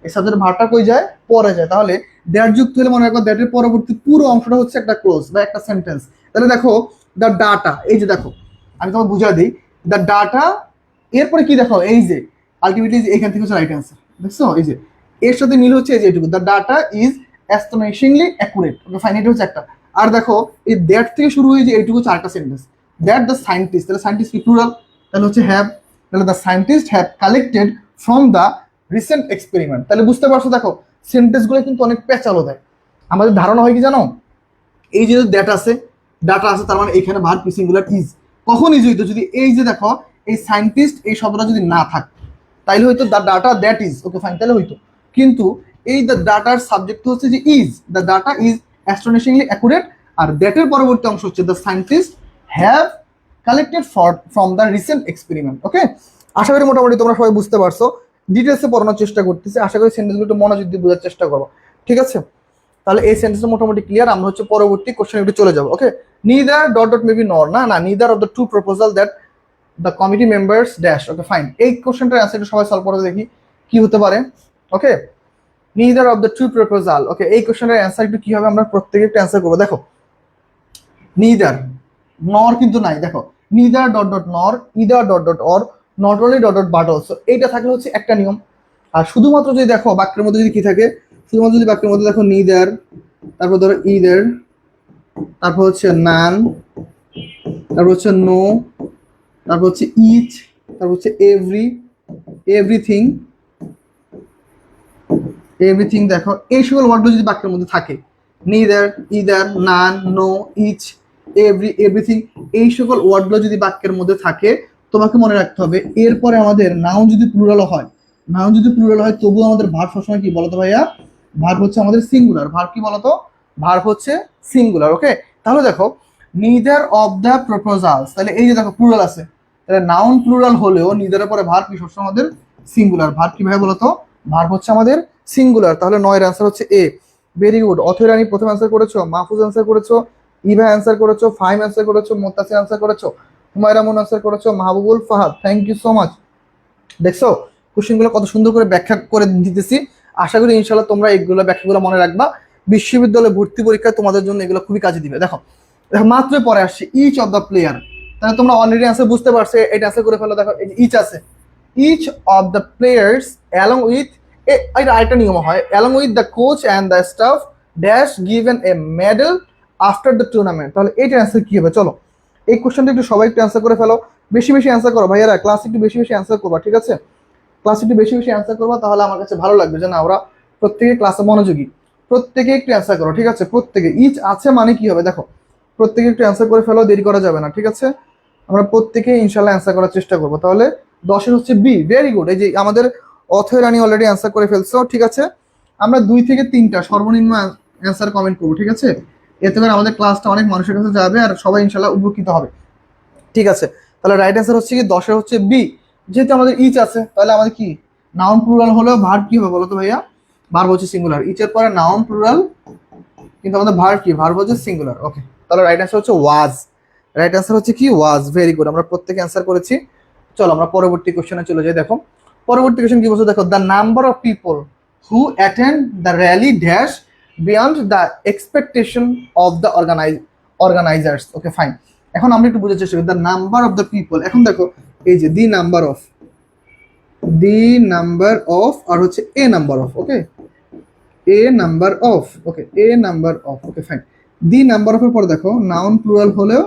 এই সাবজেক্টের ভার্বটা কই যায়, পরে যায়। তাহলে দ্যাট যুক্ত হলে মনে রাখো দ্যাটের পরবর্তী পুরো অংশটা হচ্ছে একটা ক্লোজ বা একটা সেন্টেন্স। তাহলে দেখো দ্য ডাটা, এই যে দেখো আমি তোমাকে বুঝা দিই, দ্য ডাটা এরপরে কি দেখো, এই যে আলটিমেটলি এখান থেকে হচ্ছে রাইট অ্যান্সার, দেখছো এই যে এর সাথে মিল হচ্ছে এই যে এইটুকু, the data is astonishingly accurate. Okay fine, এটা হচ্ছে একটা। আর দেখো এই দ্যাট থেকে শুরু হয়ে যে এইটুকু চারটা সেন্টেন্স, দ্যাট দ্য সায়েন্টিস্ট, তাহলে সায়েন্টিস্ট কি প্লুরাল, তাহলে হচ্ছে হ্যাভ, তাহলে the scientist have collected from the recent experiment. তাহলে বুঝতে পারছো, দেখো সেন্টেন্সগুলো কিন্তু অনেক পেঁচালো দেয়। আমাদের ধারণা হয় কি জানো, এই যে ডাটা আছে, ডাটা আছে তার মানে এখানে ভার্ব সিঙ্গুলার ইজ, কখন ইজ হইতো, যদি এই যে দেখো এই সায়েন্টিস্ট এই শব্দটা যদি না থাকতো তাইলে হয়তো the data that is, okay fine তাহলে হইতো। কিন্তু এই দ্য ডাটার সাবজেক্ট হচ্ছে যে is, the data is astonishingly accurate, আর দ্যাটের পরবর্তী অংশ হচ্ছে the scientist have collected from the recent experiment. Okay, আশা করি মোটামুটি তোমরা সবাই বুঝতে পারছো, ডিটেলসে পড়ানোর চেষ্টা করতেছি, আশা করি সেন্টেন্সগুলো একটু মনোযোগ দিয়ে বোঝার চেষ্টা করবো, ঠিক আছে। তাহলে এই সেন্টেন্সটা মোটামুটি ক্লিয়ার, আমরা হচ্ছে পরবর্তী কোশ্চেনে একটু চলে যাবো। Okay, neither dot dot maybe nor, না না, neither of the two proposal that the committee members dash. Okay fine, এই কোশ্চেনটার অ্যান্সার সবাই সলভ করে দেখি কি হতে পারে। Okay, neither of the two proposal, okay এই কোশ্চেনের অ্যান্সার একটু কি হবে, আমরা প্রত্যেকে একটু অ্যান্সার করবো। দেখো নিদার, নর কিন্তু নাই, দেখো নিদার ডট ডট নর, either dot dot or, not only dot dot but also, এইটা থাকলে হচ্ছে একটা নিয়ম। আর শুধুমাত্র যদি দেখো বাক্যের মধ্যে যদি কি থাকে, শুধুমাত্র যদি বাক্যের মধ্যে দেখো নিদার, তারপর ধরো ইদার, তারপর হচ্ছে নান, তারপর হচ্ছে নো, তারপর হচ্ছে ইচ, তারপর হচ্ছে এভরিথিং, এভরিথিং, দেখো এই সকল ওয়ার্ডগুলো যদি বাক্যের মধ্যে থাকে, নিদার, ইদার, নান, নো, ইচ, এভরিথিং, এই সকল ওয়ার্ডগুলো যদি বাক্যের মধ্যে থাকে, তোমাকে মনে রাখতে হবে এরপরে আমাদের নাউন যদি প্লুরাল হয়, নাউন যদি প্লুরাল হয় তবুও আমাদের ভার্ব সবসময় কি বলতো ভাইয়া, ভার্ব হচ্ছে আমাদের সিঙ্গুলার, ভার্ব কি বলতো, ভার্ব হচ্ছে সিঙ্গুলার। ওকে, তাহলে দেখো নিদার অফ দ্য প্রপোজালস, তাহলে এই যে দেখো প্লুরাল আছে, তাহলে নাউন প্লুরাল হলেও নিদারের পরে ভার্ব কি সবসময় আমাদের সিঙ্গুলার, ভার্ব কি ভাই বলতো, ভার্ব হচ্ছে আমাদের সিঙ্গুলার। তাহলে 9 এর অ্যান্সার হচ্ছে এ। ভেরি গুড, অথয় রানী প্রথম অ্যান্সার করেছো, মাহফুজ অ্যান্সার করেছো, ইভা অ্যান্সার করেছো, ফাহিম অ্যান্সার করেছো, মুত্তাসির অ্যান্সার করেছো, হুমায়রা মুন অ্যান্সার করেছো, Mahbubul Fahad, thank you so much. দেখছো কোশ্চেনগুলো কত সুন্দর করে ব্যাখ্যা করে দিতেছি, আশা করি ইনশাল্লাহ তোমরা এইগুলো ব্যাখ্যাগুলো মনে রাখবা বিশ্ববিদ্যালয়ে ভর্তি পরীক্ষায় তোমাদের জন্য এগুলো খুবই কাজে দিবে। দেখো দেখো মাত্রই পরে আসছে ইচ অফ দ্য প্লেয়ার, তাহলে তোমরা অলরেডি অ্যান্সার বুঝতে পারছো, এটা অ্যান্সার করে ফেলো। দেখো এই যে ইচ আছে, each of the players along with, এটা আরেকটা নিয়ম হয়, along with the coach and the staff dash given a medal after the tournament. তাহলে এইটার অ্যান্সার কি হবে? চলো এই কোশ্চেনটা একটু সবাই একটু অ্যান্সার করে ফেলো, বেশি বেশি অ্যান্সার করো ভাইয়ারা, ক্লাস একটু বেশি বেশি অ্যান্সার করবা, ঠিক আছে? ক্লাস একটু বেশি বেশি অ্যান্সার করবা, তাহলে আমার কাছে ভালো লাগবে যে না ওরা প্রত্যেকে ক্লাসে মনোযোগী। প্রত্যেকে একটু অ্যান্সার করো, ঠিক আছে? প্রত্যেকে, ইচ আছে মানে কি হবে দেখো, প্রত্যেকে একটু অ্যান্সার করে ফেলো, দেরি করা যাবে না, ঠিক আছে? আমরা প্রত্যেকে ইনশাল্লাহ অ্যান্সার করার চেষ্টা করবো। তাহলে 10-এর হচ্ছে বি, ভেরি গুড। এই যে আমাদের অথয় রানী অলরেডি অ্যান্সার করে ফেলছো, ঠিক আছে? আমরা 2 থেকে 3টা সর্বনিম্ন অ্যান্সার কমেন্ট করবো, ঠিক আছে? এতে করে আমাদের ক্লাসটা অনেক মানুষের কাছে যাবে আর সবাই ইনশাল্লাহ উপকৃত হবে, ঠিক আছে? তাহলে রাইট অ্যান্সার হচ্ছে কি 10-এর হচ্ছে বি। যেহেতু আমাদের ইচ আছে তাহলে আমাদের কি নাউন প্লুরাল হলেও ভার্ব কি হবে বলো তো ভাইয়া? ভার্ব হচ্ছে সিঙ্গুলার, ইচের পরে নাউন প্লুরাল, কিন্তু আমাদের ভার্ব কি? ভার্ব হচ্ছে সিঙ্গুলার। ওকে, তাহলে রাইট অ্যান্সার হচ্ছে ওয়াজ। রাইট অ্যান্সার হচ্ছে কি? ওয়াজ। ভেরি গুড, আমরা প্রত্যেকে অ্যান্সার করেছি। চলো আমরা পরবর্তী কোশ্চেনে চলে যাই। দেখো পরবর্তী কোশ্চেন কি বলছে, দেখো the number of people who attend the rally dash beyond the expectation of the organisers. Okay fine, এখন আমরা একটু বুঝার চেষ্টা করি the number of the people. এখন দেখো এই যে দি নাম্বার অফ আর হচ্ছে a number of, okay a number of, okay a number of, okay fine. The number অফের পর দেখো নাউন প্লুরাল হলেও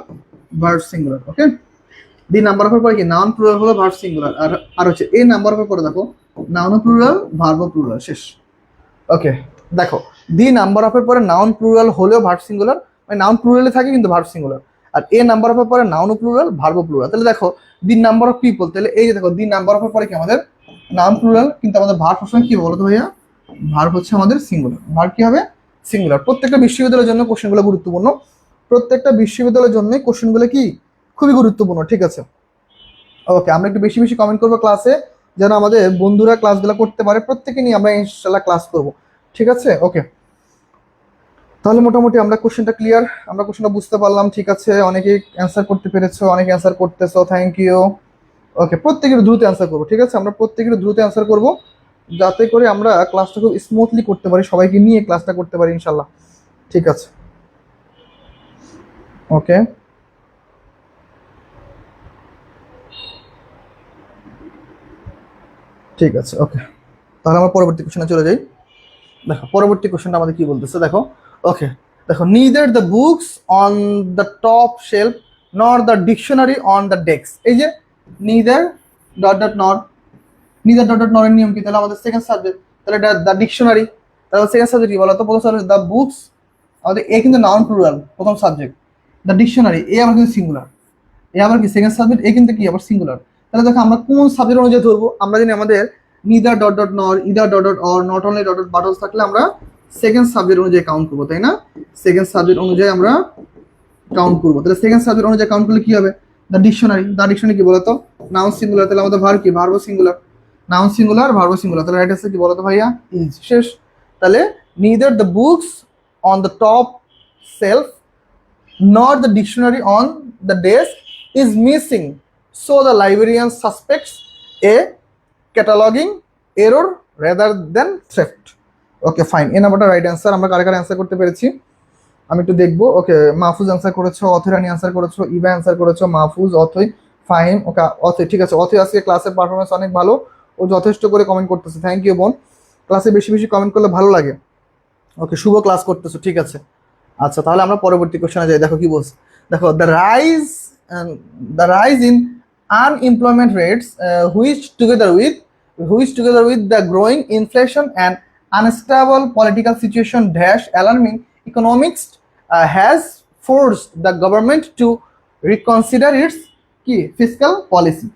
verb singular, okay the number অফের পরে কি নাউন প্লুরাল হলো ভার্ব সিঙ্গুলার, আর হচ্ছে এ নাম্বার অফের পরে দেখো নাউন প্লুরাল ভার্ব প্লুরাল, শেষ। ওকে দেখো দি নাম্বার অফের পরে নাউন প্লুরাল হলেও ভার্ব সিঙ্গুলার, মানে নাউন প্লুরালে থাকে কিন্তু ভার্ব সিঙ্গুলার, আর এ নাম্বার অফের পরে নাউন প্লুরাল ভার্ব প্লুরাল। তাহলে দেখো দি নাম্বার অফ পিপল, তাহলে এই যে দেখো দি নাম্বার অফের পরে কি আমাদের নাউন প্লুরাল, কিন্তু আমাদের ভার্ব সবসময় কি বলতো ভাইয়া? ভার্ব হচ্ছে আমাদের সিঙ্গুলার, ভার্ব কি হবে? সিঙ্গুলার। প্রত্যেকটা বিশ্ববিদ্যালয়ের জন্য কোশ্চেনগুলো গুরুত্বপূর্ণ, প্রত্যেকটা বিশ্ববিদ্যালয়ের জন্য কোশ্চেনগুলো কি খুবই গুরুত্বপূর্ণ, ঠিক আছে? ওকে, আমরা একটু বেশি বেশি কমেন্ট করবো ক্লাসে, যেন আমাদের বন্ধুরা ক্লাসগুলো করতে পারে, প্রত্যেকে নিয়ে আমরা ইনশাল্লাহ ক্লাস করব, ঠিক আছে? ওকে, তাহলে মোটামুটি আমরা কোশ্চেনটা ক্লিয়ার, আমরা কোশ্চেনটা বুঝতে পারলাম, ঠিক আছে? অনেকে অ্যান্সার করতে পেরেছো, অনেকে অ্যান্সার করতেছো, থ্যাংক ইউ। ওকে, প্রত্যেকের দ্রুত অ্যান্সার করবো, ঠিক আছে? আমরা প্রত্যেকের দ্রুত অ্যান্সার করবো, যাতে করে আমরা ক্লাসটা খুব স্মুথলি করতে পারি, সবাইকে নিয়ে ক্লাসটা করতে পারি ইনশাল্লাহ, ঠিক আছে? ওকে, ঠিক আছে। ওকে, তাহলে আমরা পরবর্তী কোশ্চেনে চলে যাই। দেখো পরবর্তী কোশ্চেনটা আমাদের কি বলতেছে, দেখো ওকে দেখো neither the books on the top shelf নর the dictionary on the desk. এই যে নিদার ডট ডট নর, নিদার ডট ডট নরের নিয়ম কি? তাহলে আমাদের সেকেন্ড সাবজেক্ট, তাহলে দ্য ডিকশনারি, তাহলে সেকেন্ড সাবজেক্ট কি বলতো? প্রথম সাবজেক্ট দ্য বুকস, আমাদের এ কিন্তু নাউন প্লুরাল প্রথম সাবজেক্ট, দ্য ডিকশনারি এ আবার কিন্তু সিঙ্গুলার, এ আবার কি সেকেন্ড সাবজেক্ট, এ কিন্তু কি আবার সিঙ্গুলার। তাহলে দেখো আমরা কোন সাবজেক্ট অনুযায়ী ধরবো? আমরা জানি আমাদের নিদার ডট ডট নর, either dot dot or, not only dot dot বাটলস থাকলে আমরা সেকেন্ড সাবজেক্ট অনুযায়ী কাউন্ট করবো, তাই না? সেকেন্ড সাবজেক্ট অনুযায়ী আমরা কাউন্ট করবো। তাহলে সেকেন্ড সাবজেক্ট অনুযায়ী কাউন্ট করলে কি হবে? দ্য ডিকশনারি, দ্য ডিকশনারি কি বলতো? নাউন সিঙ্গুলার, তাহলে আমাদের ভার্ব কি? Verb singular, noun singular verb singular, তাহলে রাইট আনসার কি বলতো ভাইয়া? ইজ, শেষ। তাহলে neither the books on the top self nor the dictionary on the desk is missing, so the librarian suspects a cataloging error rather than theft. Okay fine, a নাম্বারটা right answer. আমরা কারে কারে answer করতে পেরেছি আমি একটু দেখবো। ওকে, Mahfuz answer করেছো, অথয় রানী অ্যান্সার করেছো, ইভা অ্যান্সার করেছো, মাহফুজ, অথয়, ফাহিম। ওকে অথয়, ঠিক আছে। অথয় আজকে ক্লাসের পারফরমেন্স অনেক ভালো, ও যথেষ্ট করে কমেন্ট করতেছে, থ্যাংক ইউ বোন। ক্লাসে বেশি বেশি কমেন্ট করলে ভালো লাগে। ওকে, শুভ ক্লাস করতেছো, ঠিক আছে। আচ্ছা, তাহলে আমরা পরবর্তী কোশ্চেনে যাই। দেখো কি বলছে, দেখো the rise in unemployment rates which together with the growing inflation and unstable political situation dash alarming economics has forced the government to reconsider it's কি ফিসক্যাল পলিসি।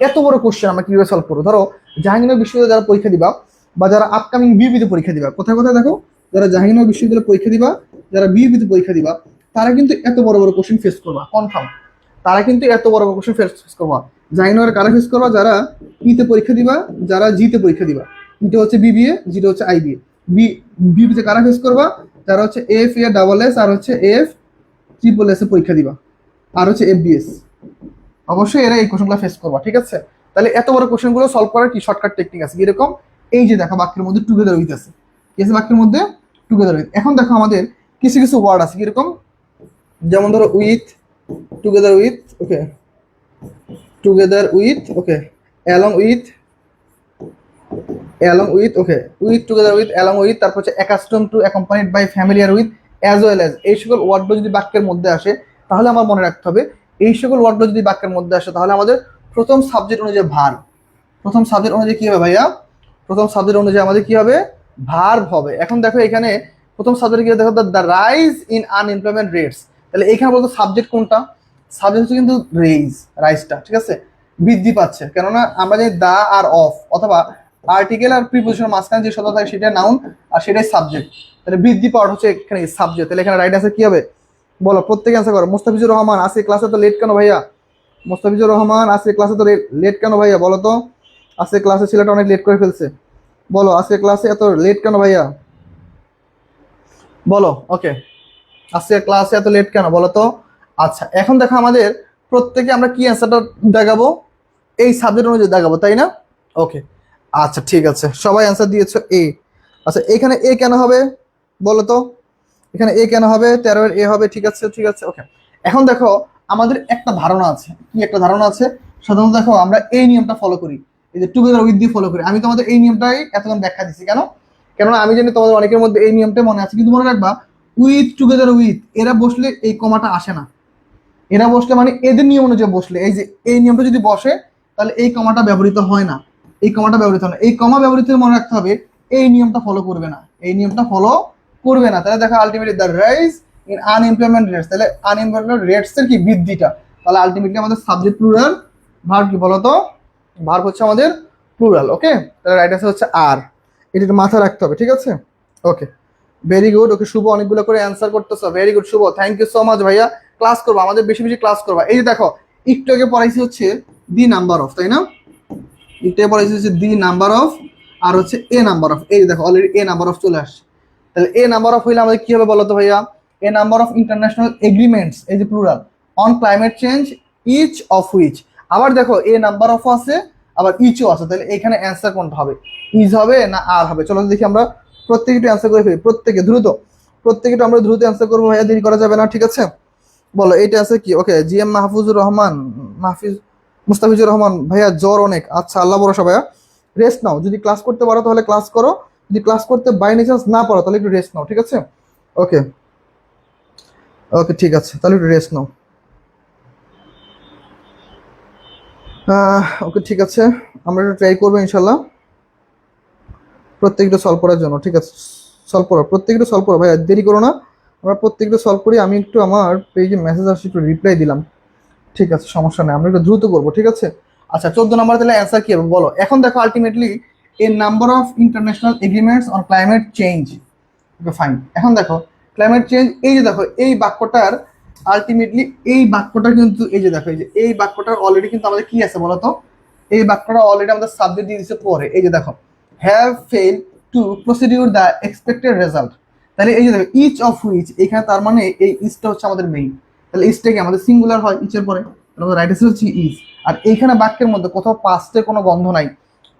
এত বড় কোশ্চেন আমরা কিভাবে সলভ করবো? ধরো জাহাঙ্গীরনগর বিশ্ববিদ্যালয়ে যারা পরীক্ষা দিবা বা যারা আপকামিং বিউপিতে পরীক্ষা দিবা, কোথায় কোথায় দেখো, যারা জাহাঙ্গীরনগর বিশ্ববিদ্যালয়ে পরীক্ষা দিবা, যারা বিউপিতে পরীক্ষা দিবা, তারা কিন্তু এত বড় বড় কোশ্চেন ফেস করবা কনফার্ম। তারা কিন্তু এত বড় বড় কোশ্চেন ফেস করবা। জাহাঙ্গীরনগরে কারা ফেস করবা? যারা ইতে পরীক্ষা দিবা, যারা জিতে পরীক্ষা দিবা। ইতে হচ্ছে বিবিএ, জিতে হচ্ছে আইবিএ। বিবিতে কারা ফেস করবা? যারা হচ্ছে এফ এ ডাবল এস আর হচ্ছে এফ ট্রিপল এস এ পরীক্ষা দিবা, আর হচ্ছে এফবিএস। অবশ্যই এরা এই কোশ্চেনগুলো ফেস করবা, ঠিক আছে? তাহলে এত বড় কোশ্চেনগুলো সলভ করার কি শর্টকাট টেকনিক আছে? এরকম এই যে দেখো বাক্যের মধ্যে টুগেদার উইথ আছে, কি আছে বাক্যের মধ্যে? Together with. এখন দেখো আমাদের কিছু কিছু ওয়ার্ড আছে কিরকম, যেমন ধরো with, together with, okay, together with, okay, along with, along with, okay, with together with, along with, তারপর হচ্ছে accustom to, accompanied by, familiar with, as well as. এই সকল ওয়ার্ডগুলো যদি বাক্যের মধ্যে আসে তাহলে আমার মনে রাখতে হবে এই সকল ওয়ার্ডগুলো যদি বাক্যের মধ্যে আসে তাহলে আমাদের প্রথম সাবজেক্ট অনুযায়ী ভার্ব, প্রথম সাবজেক্ট অনুযায়ী কি হবে ভাইয়া, প্রথম সাবজেক্ট অনুযায়ী আমাদের কি হবে, ভার্ব হবে। এখন দেখো এখানে প্রথম সাবজেক্ট কি দেখো, the rise in unemployment rates, তাহলে এখানে বলতো সাবজেক্ট কোনটা, সাবজেক্ট হচ্ছে কিন্তু রাইজটা, ঠিক আছে, বৃদ্ধি পাচ্ছে, কেননা আমরা জানি দা আর অফ অথবা আর্টিকেল আর প্রিপোজিশনের মাঝখানে যে শব্দ থাকে সেটা নাউন আর সেটাই সাবজেক্ট, তাহলে বৃদ্ধি পাওয়ার হচ্ছে এখানে সাবজেক্ট, তাহলে এখানে রাইট অ্যান্সার কি হবে বলো, প্রত্যেকে অ্যান্সার করো। মোস্তাফিজুর রহমান, আজকে ক্লাসে তো লেট কেন ভাইয়া, মোস্তাফিজুর রহমান আজকে ক্লাসে তো লেট কেন ভাইয়া বলো তো, আজকে ক্লাসে ছেলেটা অনেক লেট করে ফেলছে, বলো আজকে ক্লাসে এত লেট কেন ভাইয়া, বলো। ওকে, আজকে ক্লাসে এত লেট কেন বলো তো। আচ্ছা এখন দেখো আমাদের প্রত্যেকে আমরা কি অ্যান্সারটা দেখাবো, এই সাবজেক্ট অনুযায়ী দেখাবো, তাই না? ওকে, আচ্ছা ঠিক আছে, সবাই অ্যান্সার দিয়েছো এ। আচ্ছা এখানে এ কেন হবে বলো তো, এখানে এ কেন হবে, 13 এর এ হবে, ঠিক আছে ঠিক আছে। ওকে, এখন দেখো আমাদের একটা ধারণা আছে, কি একটা ধারণা আছে, সাধারণত দেখো আমরা এই নিয়মটা ফলো করি, এই যে টুগেদার উইথ দিয়ে ফলো করি। আমি তোমাদের এই নিয়মটাই এতক্ষণ ব্যাখ্যা দিচ্ছি কেন, কেননা আমি জানি তোমাদের অনেকের মধ্যে এই নিয়মটাই মনে আছে, কিন্তু মনে রাখবা উইথ টুগেদার উইথ এরা বসলে এই কমাটা আসে না, এরা বসলে মানে এদের নিয়ম অনুযায়ী বসলে, এই যে এই নিয়মটা যদি বসে তাহলে এই কমাটা ব্যবহৃত হয় না, এই কমাটা ব্যবহৃত হয় না, এই কমা ব্যবহৃত মনে রাখতে হবে এই নিয়মটা ফলো করবে না, এই নিয়মটা ফলো করবে না, তাহলে দেখো ultimately the rise in unemployment rates, তাহলে আনএমপ্লয়মেন্ট রেটস এর কি বৃদ্ধিটা, তাহলে আলটিমেটলি আমাদের সাবজেক্ট প্লুরাল, ভার্ব কি বলতো, ভার্ব হচ্ছে আমাদের প্লুরাল। ওকে, তাহলে রাইট আনসার হচ্ছে আর, এটা একটু মাথায় রাখতে হবে, ঠিক আছে। ওকে, ভেরি গুড। ওকে শুভ অনেকগুলো করে অ্যান্সার করতেছো, very good Shuvo, thank you so much ভাইয়া। ক্লাস করবো, আমাদের বেশি বেশি ক্লাস করবা। এই যে দেখো একটু আগে পড়াইছি হচ্ছে দি নাম্বার অফ, তাই না, একটু আগে পড়াইছি হচ্ছে দি নাম্বার অফ আর হচ্ছে এ নাম্বার অফ, এই যে দেখো অলরেডি এ নাম্বার অফ চলে আসছে, তাহলে এ নাম্বার অফ হইলে আমাদের কি হবে বলতো ভাইয়া, a number of international agreements, এই যে plural, on climate change, each of which, আবার দেখো এ নাম্বার অফ আছে আবার ইচও আছে, তাহলে এখানে অ্যান্সার কোনটা হবে, ইজ হবে না আর হবে, চলো দেখি আমরা প্রত্যেকে একটু অ্যান্সার করে ফেলি, প্রত্যেকে দ্রুত, প্রত্যেকে আমরা দ্রুত অ্যান্সার করবো ভাইয়া, দেরি করা যাবে না, ঠিক আছে। বলো এইটা আছে কি, ওকে, জি এম মাহফুজুর রহমান, মাহফিজ, মুস্তাফিজুর রহমান ভাইয়া জ্বর অনেক, আচ্ছা আল্লাহ ভরসা ভাইয়া, রেস্ট নাও, যদি ক্লাস করতে পারো তাহলে ক্লাস করো, যদি ক্লাস করতে বাই চান্স না পারো তাহলে একটু রেস্ট নাও, ঠিক আছে। ওকে, ওকে ঠিক আছে, তাহলে একটু রেস্ট নাও। ওকে ঠিক আছে, আমরা একটু ট্রাই করবো ইনশাল্লাহ প্রত্যেকটা সলভ করার জন্য, ঠিক আছে, সলভ করো, প্রত্যেকটা সলভ করো ভাইয়া, দেরি করো না, আমরা প্রত্যেকটা সলভ করি। আমি একটু আমার পেজে মেসেজ আসছে একটু রিপ্লাই দিলাম, ঠিক আছে সমস্যা নেই, আমরা একটু দ্রুত করবো, ঠিক আছে। আচ্ছা 14 নম্বর তাহলে অ্যান্সার কি হবে বলো। এখন দেখো ultimately A number of international agreements on climate change, okay fine. এখন দেখো ক্লাইমেট চেঞ্জ, এই যে দেখো এই বাক্যটার আলটিমেটলি এই বাক্যটা কিন্তু এই যে দেখো এই যে এই বাক্যটার অলরেডি কিন্তু আমাদের কি আছে বলতো, এই বাক্যটা অলরেডি আমাদের সাবজেক্ট দিয়ে দিচ্ছে পরে, এই যে দেখো have fail to procedure the expected result, তাহলে এই যে দেখো ইচ অফ হুইচ, এখানে তার মানে এই ইচটা হচ্ছে আমাদের মেইন, তাহলে ইচটা কি আমাদের সিঙ্গুলার হয় ইচের পরে, তাহলে রাইট আনসার হচ্ছে ইজ। আর এইখানে বাক্যের মধ্যে কোথাও পাস্টে কোনো গন্ধ নাই,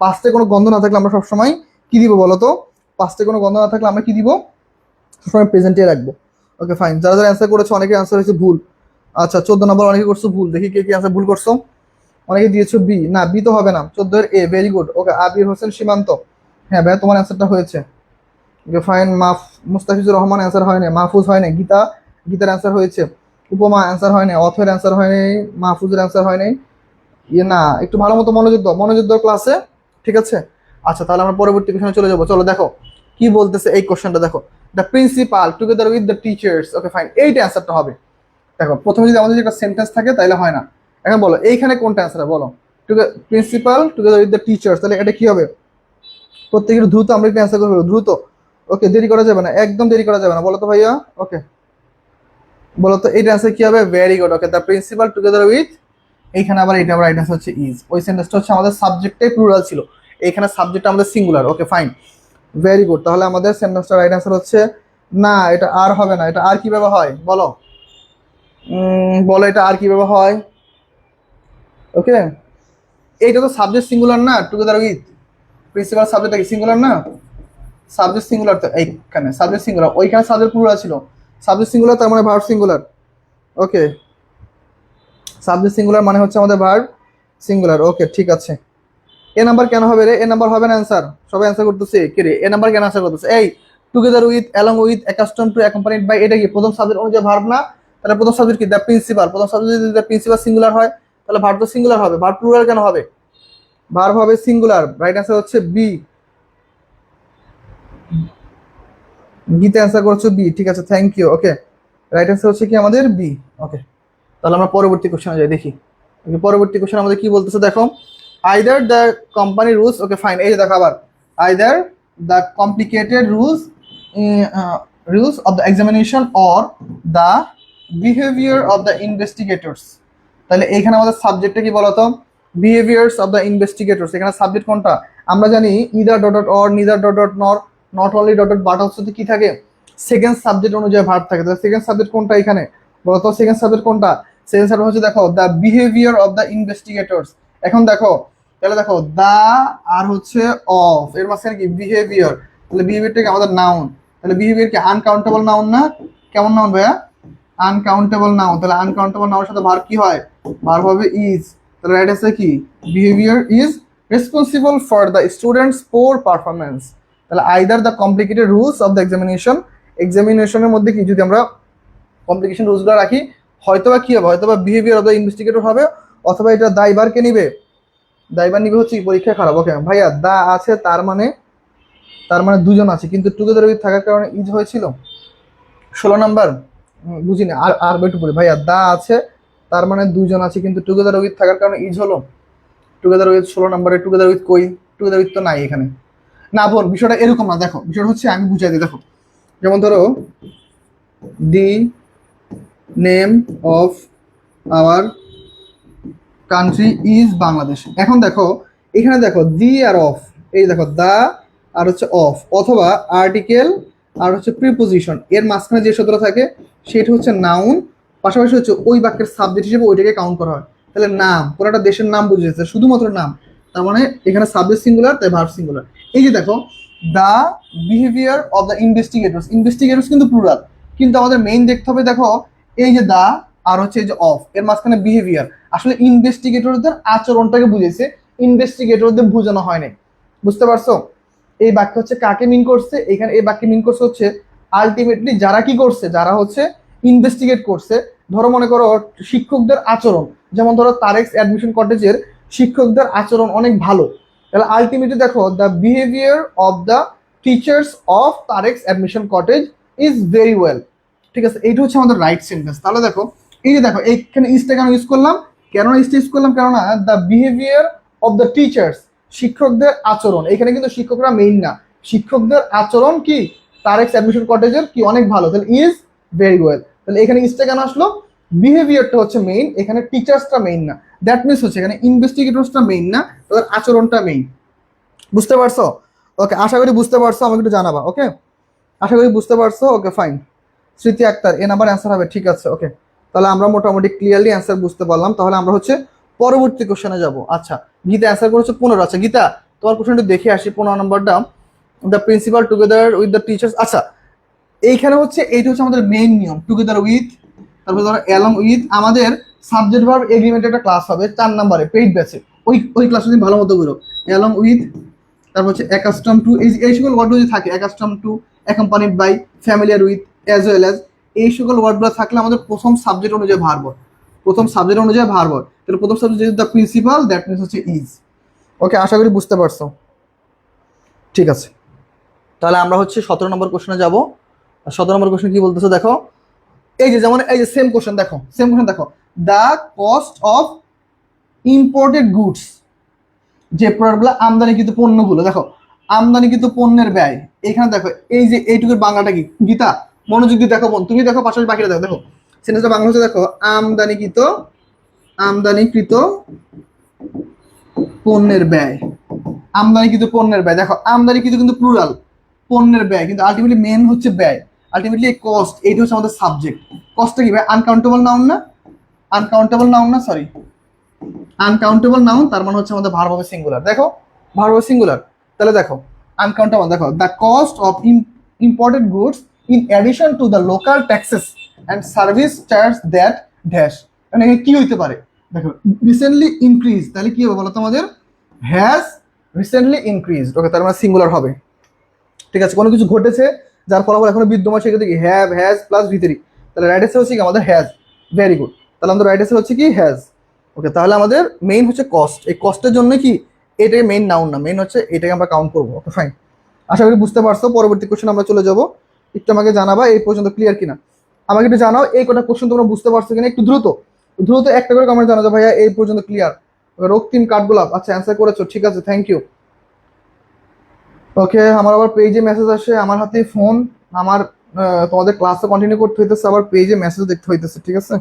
পাস্টে কোনো গন্ধ না থাকলে আমরা সবসময় কি দিব বলতো, পাস্টে কোনো গন্ধ না থাকলে আমরা কি দিব, সবসময় প্রেজেন্টে রাখবো। ওকে ফাইন, যারা যারা অ্যান্সার করেছো অনেকে অ্যান্সার হয়েছে ভুল। আচ্ছা 14 নম্বর অনেকে করছো ভুল, দেখি কে কি অ্যান্সার ভুল করছো। অনেকে দিয়েছো বি, না বি তো হবে না, 14 এর এ, ভেরি গুড। ওকে আবির হোসেন সীমান্ত, হ্যাঁ ভাই তোমার অ্যান্সারটা হয়েছে। Okay fine, Mustafizur Rahman answer হয়নি, মাহফুজ হয়নি, গীতা, গীতার অ্যান্সার হয়েছে, উপমা অ্যান্সার হয়নি, অথয়ের অ্যান্সার হয়নি, মাহফুজের অ্যান্সার হয়নি, ইয়ে না, একটু ভালো মতো মনোযোগ দাও, মনোযোগ দাও ক্লাসে, ঠিক আছে। আচ্ছা তাহলে আমরা পরবর্তী কোশ্চেনে চলে যাবো, চলো দেখো কি বলতেছে এই কোশ্চেনটা, দেখো the principal together with the teachers, okay fine, এইটা অ্যান্সারটা হবে। দেখো প্রথমে যদি আমাদের একটা সেন্টেন্স থাকে তাহলে হয় না, এখন বলো এইখানে কোনটা অ্যান্সার বলো, principal together with the teachers, তাহলে এটা কি হবে, প্রত্যেকের দ্রুত আমরা একটু অ্যান্সার করবো দ্রুত। ওকে দেরি করা যাবে না, একদম দেরি করা যাবে না, বলো তো ভাইয়া। ওকে বলো তো এইটা অ্যান্সার কি হবে, very good. Okay the principal together with, এইখানে আবার এটা আবার রাইট আনসার হচ্ছে ইজ, ওই সেন্টেন্সটা হচ্ছে আমাদের সাবজেক্টে প্লুরাল ছিল, এইখানে সাবজেক্ট আমাদের singular. Okay fine, very good, তাহলে আমাদের সেন্টেন্সটা রাইট আনসার হচ্ছে না, এটা আর হবে না, এটা আর কিভাবে হয় বলো, বলো এটা আর কিভাবে হয়। ওকে এইটা তো সাবজেক্ট সিঙ্গুলার না, টুগেদার উইথ প্রিন্সিপাল সাবজেক্টটা কি সিঙ্গুলার না, সাবজেক্ট সিঙ্গুলার, তো এইখানে সাবজেক্ট সিঙ্গুলার, ওইখানে সাবজেক্ট প্লুরাল ছিল, সাবজেক্ট সিঙ্গুলার তার মানে ভার্ব সিঙ্গুলার। ওকে, সাবজেক্ট সিঙ্গুলার মানে হচ্ছে আমাদের ভার্ব সিঙ্গুলার। ওকে ঠিক আছে, এ নাম্বার কেন হবে রে? এ নাম্বার হবে না অ্যান্সার, সবাই অ্যান্সার করতেছে কি রে? এ নাম্বার কেন অ্যান্সার করতেছে? এই together with, along with, accustom to, accompanied by, এটা কি প্রথম সাবজেক্ট অনুযায়ী ভার্ব না? তাহলে প্রথম সাবজেক্ট কি? The principal. প্রথম সাবজেক্ট যদি দ্য প্রিন্সিপাল সিঙ্গুলার হয় তাহলে ভার্ব তো সিঙ্গুলার হবে, ভার্ব প্লুরাল কেন হবে? ভার্ব হবে সিঙ্গুলার। রাইট অ্যান্সার হচ্ছে বি। বিতে অ্যান্সার করছো বি, ঠিক আছে, thank you. Okay, right answer হচ্ছে কি আমাদের বি। ওকে, তাহলে আমরা পরবর্তী কোশ্চেনে যাই, দেখি। Okay, পরবর্তী কোশ্চেন আমাদের কি বলতেছে দেখো, either the company rules, okay fine, এই যে দেখো আবার, either the complicated rules of the examination or the behaviour of the investigators. তাহলে এখানে আমাদের সাবজেক্টটা কি বলতো? Behaviours of the investigators. এখানে সাবজেক্ট কোনটা? আমরা জানি either dot dot or, neither dot dot nor, not only dot dot but অপশনে কি থাকে? সেকেন্ড সাবজেক্ট অনুযায়ী ভার্ব থাকে। তাহলে সেকেন্ড সাবজেক্ট কোনটা এখানে বলতো? সেকেন্ড সাবজেক্ট কোনটা? সেকেন্ড সাবজেক্ট হচ্ছে দেখো দ্য বিহেভিয়ার অফ দ্য ইনভেস্টিগেটরস। এখন দেখো, তাহলে দেখো দা আর হচ্ছে অফ, এর মাঝখানে কি? বিহেভিয়ার। তাহলে বিহেভিয়ারটা কি আমাদের নাউন? তাহলে বিহেভিয়ার কি আনকাউন্টেবল নাউন না? কেমন নাউন ভাইয়া? Uncountable noun. তাহলে আনকাউন্টেবল নাউনের সাথে ভার্ব কি হয়? ভার্ব হবে ইজ। তাহলে রাইট আছে কি? Behaviour is responsible for the students poor performance. তাহলে either the complicated rules of the examination, এক্সামিনেশনের মধ্যে কি যদি আমরা কমপ্লিকেশন রুলসগুলো রাখি, হয়তোবা কি হবে? হয়তোবা বিহেভিয়ার অফ দ্য ইনভেস্টিগেটর হবে, অথবা এটা দায়ভার কে নিবে? দায়ভার নিবে হচ্ছে পরীক্ষা খারাপ। ওকে ভাইয়া, দা আছে তার মানে দুজন আছে, কিন্তু টুগেদার উইথ থাকার কারণে ইজ হয়েছিল 16 নাম্বার। বুঝিনি, আর আর একটু বলি ভাইয়া, দা আছে তার মানে দুজন আছে, কিন্তু টুগেদার উইথ থাকার কারণে ইজ হলো। টুগেদার উইথ 16 নাম্বারে, টুগেদার উইথ কই? টুগেদার উইথ তো নাই এখানে। না বোন, বিষয়টা এরকম না, দেখো বিষয়টা হচ্ছে আমি বুঝাই দিই। দেখো, যেমন ধরো the name of our country is Bangladesh. এখন দেখো এখানে দেখো দি আর অফ, এই দেখো দা আর হচ্ছে অফ, অথবা আর্টিকেল আর হচ্ছে প্রিপোজিশন, এর মাঝখানে যে শব্দটা থাকে সেটা হচ্ছে নাউন, পাশাপাশি হচ্ছে ওই বাক্যের সাবজেক্ট হিসেবে ওইটাকে কাউন্ট করা হয়। তাহলে নাম, কোনো একটা দেশের নাম বুঝেছে, শুধুমাত্র নাম, তার মানে এখানে সাবজেক্ট সিঙ্গুলার, তাই ভার্ব সিঙ্গুলার। এই যে দেখো দা বিহেভিয়ার অফ দ্য ইনভেস্টিগেটরস, ইনভেস্টিগেটরস কিন্তু প্লুরাল, কিন্তু আমাদের মেইন দেখতে হবে দেখো এই যে দা আর হচ্ছে এই যে অফ, এর মাঝখানে বিহেভিয়ার, আসলে ইনভেস্টিগেটরদের আচরণটাকে বুঝেছে, ইনভেস্টিগেটরদের বোঝানো হয়নি। বুঝতে পারছো? এই বাক্য হচ্ছে কাকে মিন করছে? এখানে এই বাক্যে মিন করছে হচ্ছে আলটিমেটলি যারা কি করছে, যারা হচ্ছে ইনভেস্টিগেট করছে। ধরো মনে করো শিক্ষকদের আচরণ, যেমন ধরো তারেক্স অ্যাডমিশন কটেজের শিক্ষকদের আচরণ অনেক ভালো, তাহলে আলটিমেটলি দেখো the behaviour of the teachers of তারেক্স admission cottage is very well. ঠিক আছে, এইটা হচ্ছে আমাদের রাইট সেন্টেন্স। তাহলে দেখো এই যে দেখো এইখানে ইজটা কেন ইউজ করলাম? কেননা ইজটা ইউজ করলাম কেননা the behaviour of the teachers, শিক্ষকদের আচরণ, এখানে কিন্তু শিক্ষকরা মেইন না, শিক্ষকদের আচরণ কি তারেক্স অ্যাডমিশন কটেজের কি অনেক ভালো, তাহলে ইজ ভেরি ওয়েল। তাহলে এখানে ইজটা কেন আসলো? বিহেভিয়ারটা হচ্ছে মেইন, এখানে টিচার্সটা মেইন না, দ্যাট মিনস হচ্ছে এখানে ইনভেস্টিগেটরসটা মেইন না, তাদের আচরণটা মেইন। বুঝতে পারছো? ওকে, আশা করি বুঝতে পারছো, আমাকে একটু জানাবা। ওকে, আশা করি বুঝতে পারছো। ওকে ফাইন, স্মৃতি আক্তার এ নাম্বার অ্যান্সার হবে, ঠিক আছে। ওকে, তাহলে আমরা মোটামুটি ক্লিয়ারলি অ্যান্সার বুঝতে পারলাম। তাহলে আমরা হচ্ছে পরবর্তী কোশ্চেনে যাব। আচ্ছা, গীতা অ্যান্সার করেছে 15। আচ্ছা গীতা, তোমার কোশ্চেনটা দেখে আসি, 15 নাম্বারটা, the principal together with the teachers. আচ্ছা, এইখানে হচ্ছে এইটা হচ্ছে আমাদের মেইন নিয়ম, টুগেদার উইথ, তারপর ধরো অ্যালং উইথ, আমাদের সাবজেক্ট ভার্ব এগ্রিমেন্ট একটা ক্লাস হবে 4 নাম্বারে পেইড ব্যাচে, ওই ক্লাসটা তুমি ভালো মতো করো। অ্যালং উইথ, তারপর হচ্ছে অ্যাকাস্টম টু, এই সকল ওয়ার্ডগুলো যদি থাকে, accustom to, accompanied by, familiar with, as well as, এই সকল ওয়ার্ডগুলো থাকলে আমাদের প্রথম সাবজেক্ট অনুযায়ী ভার্ব হয়, প্রথম সাবজেক্ট অনুযায়ী ভার্ব হয়। তাহলে প্রথম সাবজেক্ট যেহেতু দ্য প্রিন্সিপাল, দ্যাট মিনস হচ্ছে ইজ। ওকে, আশা করি বুঝতে পারছো। ঠিক আছে, তাহলে আমরা হচ্ছে 17 নম্বর কোশ্চেনে যাবো। 17 নম্বর কোশ্চেন কি বলতেছে দেখো, এই যে যেমন এই যে সেম কোশ্চেন দেখো, সেম কোশ্চেন দেখো, the cost of imported goods, যে প্রোডাক্টগুলো আমদানিকৃত পণ্যগুলো, দেখো আমদানিকৃত পণ্যের ব্যয়, এখানে দেখো এই যে এইটুকুর বাংলাটা কি? গীতা মনোযোগ দিয়ে দেখো বোন, তুমি দেখো পাশাপাশি বাকিটা দেখো। দেখো সেন্টেন্সটা বাংলা হচ্ছে দেখো আমদানিকৃত পণ্যের ব্যয়, আমদানিকৃত পণ্যের ব্যয়। দেখো আমদানিকৃত কিন্তু প্লুরাল, পণ্যের ব্যয় কিন্তু আলটিমেটলি মেন হচ্ছে ব্যয়, আলটিমেটলি এই কস্ট, এইটা হচ্ছে আমাদের সাবজেক্ট। কস্টটা কি ভাই? আনকাউন্টেবল নাউন না? সরি, আনকাউন্টেবল নাউন, তার মানে হচ্ছে আমাদের ভার্ব হবে সিঙ্গুলার। দেখো ভার্ব হবে সিঙ্গুলার, তাহলে দেখো আনকাউন্টেবল। দেখো the cost of imported goods in addition to the local taxes and service charge that dash, মানে কি হইতে পারে, দেখো রিসেন্টলি ইনক্রিজ, তাহলে কি হবে বলো তোমাদের, হ্যাজ রিসেন্টলি ইনক্রিজ। ওকে, তার মানে সিঙ্গুলার হবে। ঠিক আছে, কোনো কিছু ঘটেছে যার ফলাফল এখনো বিদ্যমান, সেক্ষেত্রে কি হ্যাভ, হ্যাজ প্লাস ভিতরি, তাহলে রাইট অ্যান্সার হচ্ছে কি আমাদের হ্যাজ। ভেরি গুড, তাহলে আমাদের রাইট অ্যান্সার হচ্ছে কি হ্যাজ। ওকে, তাহলে আমাদের মেইন হচ্ছে কস্ট, এই কস্টের জন্য কি এটাই মেইন নাউন না, মেইন হচ্ছে এটাকে আমরা কাউন্ট করবো। ওকে ফাইন, আশা করি বুঝতে পারছো। পরবর্তী কোশ্চেন আমরা চলে যাব, একটু আমাকে জানাবা এই পর্যন্ত ক্লিয়ার কিনা, আমাকে একটু জানাও এই কটা কোশ্চেন তোমরা বুঝতে পারছো কিনা, একটু দ্রুত দ্রুত একটা করে কমেন্ট জানাও ভাইয়া এই পর্যন্ত ক্লিয়ার। রক্তিম কাঠগোলাপ, আচ্ছা অ্যান্সার করেছো, ঠিক আছে, থ্যাংক ইউ। ওকে, আমার আবার পেজে মেসেজ আসে, আমার হাতে ফোন, আমার তোমাদের ক্লাসে কন্টিনিউ করতে হইতেছে, আবার পেজে মেসেজ দেখতে হইতেছে, ঠিক আছে,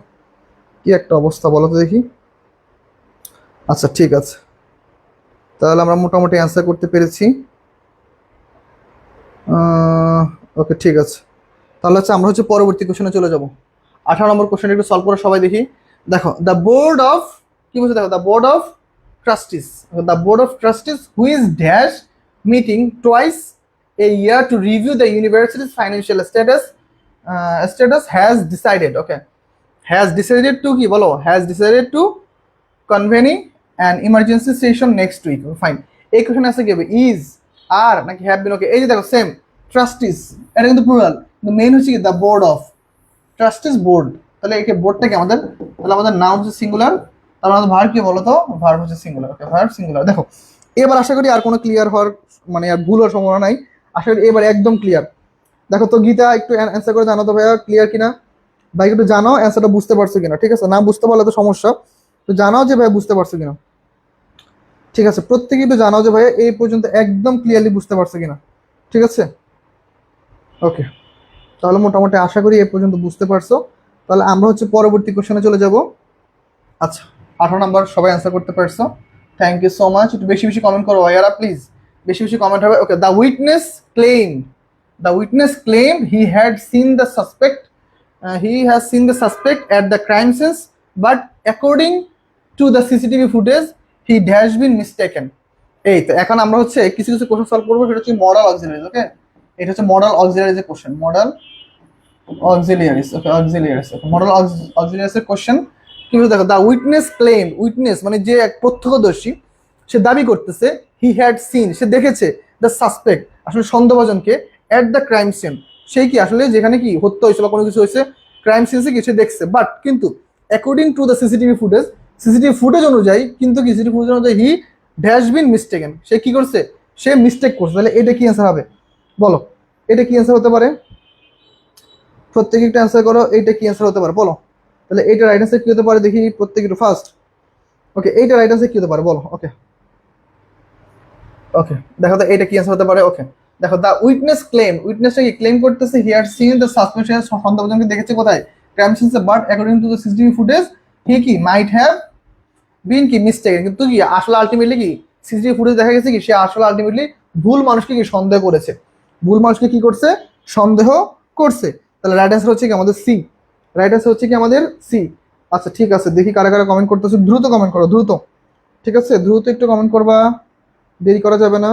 কি একটা অবস্থা বলো তো দেখি। আচ্ছা ঠিক আছে, তাহলে আমরা মোটামুটি অ্যান্সার করতে পেরেছি। ওকে ঠিক আছে, তাহলে হচ্ছে আমরা হচ্ছে পরবর্তী কোশ্চেনে চলে যাব। 18 নম্বর কোশ্চেন একটু সলভ করে সবাই দেখি। দেখো দ্য বোর্ড অফ, কি বলছে দেখো, the board of trustees, the board of trustees whose dash meeting twice a year to review the university's financial status has decided, okay has decided to কি বলো, has decided to convening an emergency session next week. Fine, এই question আছে কি হবে, is, আর নাকি have been. ওকে, এই যে দেখো সেম ট্রাস্টিস, এটা কিন্তু প্লুরাল, কিন্তু মেইন হচ্ছে কি দ্য বোর্ড অফ ট্রাস্টিস বোর্ড, তাহলে একে বোর্ডটা কি আমাদের, তাহলে আমাদের নাউন হচ্ছে সিঙ্গুলার, তাহলে আমাদের ভার্ব কি বলো তো, ভার্ব হচ্ছে সিঙ্গুলার। ওকে, ভার্ব সিঙ্গুলার। দেখো এবার আশা করি আর কোনো ক্লিয়ার হওয়ার মানে আর ভুল হওয়ার সম্ভাবনা নাই, আশা করি এবার একদম ক্লিয়ার। দেখো তো গীতা একটু অ্যান্সার করে জানো তো ভাইয়া ক্লিয়ার কিনা, ভাই একটু জানাও অ্যান্সারটা বুঝতে পারছো কিনা, ঠিক আছে, না বুঝতে পারলে তো সমস্যা, তো জানাও যে ভাই বুঝতে পারছো কিনা। ঠিক আছে, প্রত্যেকে একটু জানাও যে ভাইয়া এই পর্যন্ত একদম ক্লিয়ারলি বুঝতে পারছো কিনা, ঠিক আছে। ওকে, তাহলে মোটামুটি আশা করি এই পর্যন্ত বুঝতে পারছো, তাহলে আমরা হচ্ছে পরবর্তী কোশ্চেনে চলে যাব। আচ্ছা, 18 নম্বর সবাই অ্যান্সার করতে পারছো, থ্যাংক ইউ সো মাচ। একটু বেশি বেশি কমেন্ট করো ভাইয়ারা প্লিজ, বেশি বেশি কমেন্ট হবে। Okay, the witness claim he had seen the suspect, he has seen the suspect at the crime scenes, but according to the CCTV footage, he has been mistaken. এই তো এখন আমরা হচ্ছে কিছু কিছু কোশ্চেন সলভ করবো, সেটা হচ্ছে মডেল অক্সিলারিজ। ওকে, এটা হচ্ছে মডেল অক্সিলারিজ এর কোশ্চেন, মডেল অক্সিলারিজ। ওকে, অক্সিলারিজ, ওকে মডেল অক্সিলারিজ এর কোশ্চেন কি বলছে দেখো, দ্য উইটনেস ক্লেম, উইটনেস মানে যে এক প্রত্যক্ষদর্শী, সে দাবি করতেছে, হি হ্যাড সিন সে দেখেছে, দ্য সাসপেক্ট আসলে সন্দেহভাজনকে, এট দ্য ক্রাইম সিন সেই কি আসলে যেখানে কি হত্যা হয়েছে বা কোনো কিছু হয়েছে ক্রাইম সিনসে কি সে দেখছে, বাট কিন্তু according to the CCTV footage অনুযায়ী, কিন্তু কি সিসিটিভি ফুটেজ অনুযায়ী হি ড্যাশ বিন মিস্টেকেন, সে কি করছে, সে মিস্টেক করছে। তাহলে এটা কি অ্যান্সার হবে বলো, এটা কি অ্যান্সার হতে পারে, প্রত্যেকে একটু অ্যান্সার করো, এইটা কি অ্যান্সার হতে পারে বলো। তাহলে এইটা রাইট অ্যান্সার কি হতে পারে দেখি প্রত্যেকে একটু ফার্স্ট। ওকে, এইটা রাইট অ্যান্সার কি হতে পারে বলো। ওকে ওকে, দেখো তো এইটা কি অ্যান্সার হতে পারে। ওকে দেখো, দ্য উইটনেস ক্লেম, উইটনেসটা কি ক্লেম করতেছে, he had seen the suspection, সন্দেহভাজনকে দেখেছে কোথায়, ক্রাইম সিনসে, but according to the CCTV footage he কি মাইট হ্যাভ বিন কি মিস্টেক, কিন্তু কি আসলে আলটিমেটলি কি সিসিটিভি ফুটেজ দেখা গেছে কি সে আসলে আলটিমেটলি ভুল মানুষকে কি সন্দেহ করেছে, ভুল মানুষকে কি করছে, সন্দেহ করছে। তাহলে রাইট অ্যান্সার হচ্ছে কি আমাদের সি, রাইট অ্যান্সার হচ্ছে কি আমাদের সি। আচ্ছা ঠিক আছে, দেখি কারা কারা কমেন্ট করতেছে, দ্রুত কমেন্ট করো দ্রুত, ঠিক আছে দ্রুত একটু কমেন্ট করবা, দেরি করা যাবে না।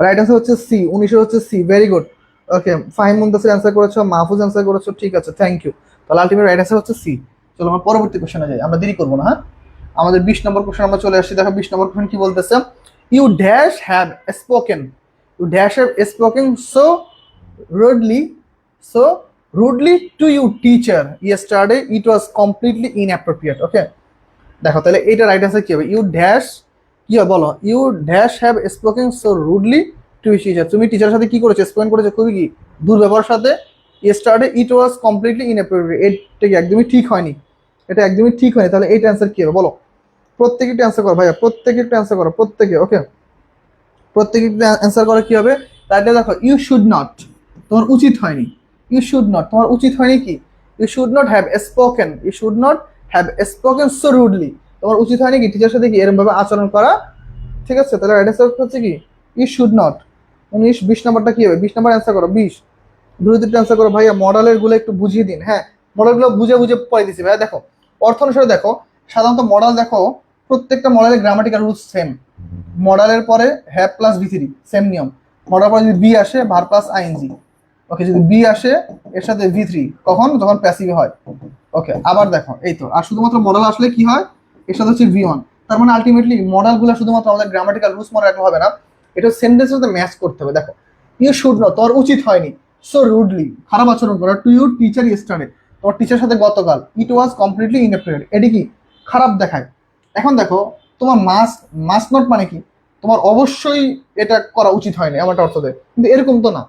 রাইট অ্যান্সার হচ্ছে সি, 19 হচ্ছে সি, ভেরি গুড। ওকে, ফাহিম মুনতাসির অ্যান্সার করেছো, মাহফুজ অ্যান্সার করেছো, ঠিক আছে থ্যাংক ইউ। তাহলে আলটিমেট রাইট অ্যান্সার হচ্ছে সি। চলো আমরা পরবর্তী কোশ্চেনে যাই, আমরা দেরি করবো না। হ্যাঁ, আমাদের 20 নম্বর কোশ্চেন আমরা চলে আসছি। দেখো 20 নম্বর কোশ্চেন কি বলতেছে, you dash have spoken, you dash have spoken so rudely, so rudely to you teacher yesterday, it was completely inappropriate. Okay দেখো, তাহলে এইটা রাইট অ্যান্সার কি হবে, ইউ ড্যাশ কি হবে বলো, you dash have spoken so rudely to teacher, তুমি টিচারের সাথে কি করেছো, স্পোকেন করেছো খুবই কি দুর্ব্যবহারের সাথে, yesterday it was completely inappropriate, এটা কি একদমই ঠিক হয়নি, এটা একদমই ঠিক হয়নি। তাহলে এইটা অ্যান্সার কি হবে বলো, প্রত্যেকে একটু অ্যান্সার করো ভাইয়া, প্রত্যেকে একটু অ্যান্সার করো প্রত্যেকে। ওকে, প্রত্যেকে একটু অ্যান্সার করে কি হবে, তাহলে দেখো ইউ শুড নট, তোমার উচিত হয়নি, ইউ শুড নট তোমার উচিত হয়নি কি, you should not have spoken, you should not have spoken so rudely, তোমার উচিত হয়নি কি টিচার সাথে কি এরকম ভাবে আচরণ করা, ঠিক আছে। তাহলে রাইট অ্যান্সার হচ্ছে কি ইউ শুড নট। 20 নম্বরটা কি হবে, 20 নম্বর অ্যান্সার করো, 20 দ্রুত একটু অ্যান্সার করো ভাইয়া, মডেলের গুলো একটু বুঝিয়ে দিন। হ্যাঁ, মডেলগুলো বুঝে বুঝে পড়ে দিচ্ছি ভাইয়া। দেখো অর্থ অনুসারে দেখো, সাধারণত মডেল দেখো প্রত্যেকটা মডেলের গ্রামাটিক্যাল রুলস সেম। মডেলের পরে have plus V three, same নিয়ম। মডেল পরে যদি বি আসে ভার প্লাস আইএনজি। ওকে, যদি বি আসে এর সাথে ভি থ্রি, কখন? যখন প্যাসিভ হয়। ওকে, আবার দেখো এই তো, আর শুধুমাত্র মডেল আসলে কি হয়, এর সাথে হচ্ছে ভি ওয়ান। তার মানে আলটিমেটলি মডেলগুলো শুধুমাত্র আমাদের গ্রামাটিক্যাল রুলস মনে রাখলে হবে না, এটা সেন্টেন্সের সাথে ম্যাচ করতে হবে। দেখো, ইউ শুড নট, তোমার উচিত হয়নি, সো রুডলি, খারাপ আচরণ করা, টু ইউর টিচার ইয়েস্টারডে, তোমার টিচারের সাথে গতকাল, ইট ওয়াজ কমপ্লিটলি ইনঅ্যাপ্রোপ্রিয়েট, এটি কি খারাপ দেখায়। এখন দেখো, তোমার মাস্ট নট মানে কি, তোমার অবশ্যই এটা করা উচিত হয়নি এমনটা অর্থ দেয়, কিন্তু এরকম তো না।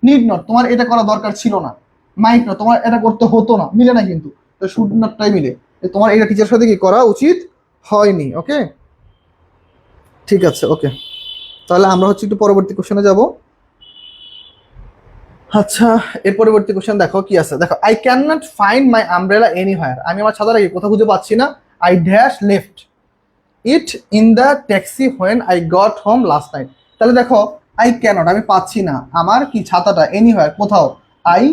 নিড নট, তোমার এটা করা দরকার ছিল না। মাইট নট, তোমার এটা করতে হতো না, মিলে না কিন্তু। তো শুড নটটাই মিলে, তোমার এটা টিচারের সাথে কি করা উচিত হয়নি। ওকে, ঠিক আছে। ওকে, তাহলে আমরা হচ্ছে একটু পরবর্তী কোশ্চেনে যাব। আচ্ছা, এর পরবর্তী কোশ্চেন দেখো কি আছে। দেখো, I can not find my umbrella anywhere, আমি আমার ছাতাটাকে কোথাও খুঁজে পাচ্ছি না। I dash left it in the taxi when I got home last night. তাহলে দেখো, আই ক্যানট, আমি পাচ্ছি না আমার কি ছাতাটা, এনিহোয়ার, কোথাও। আই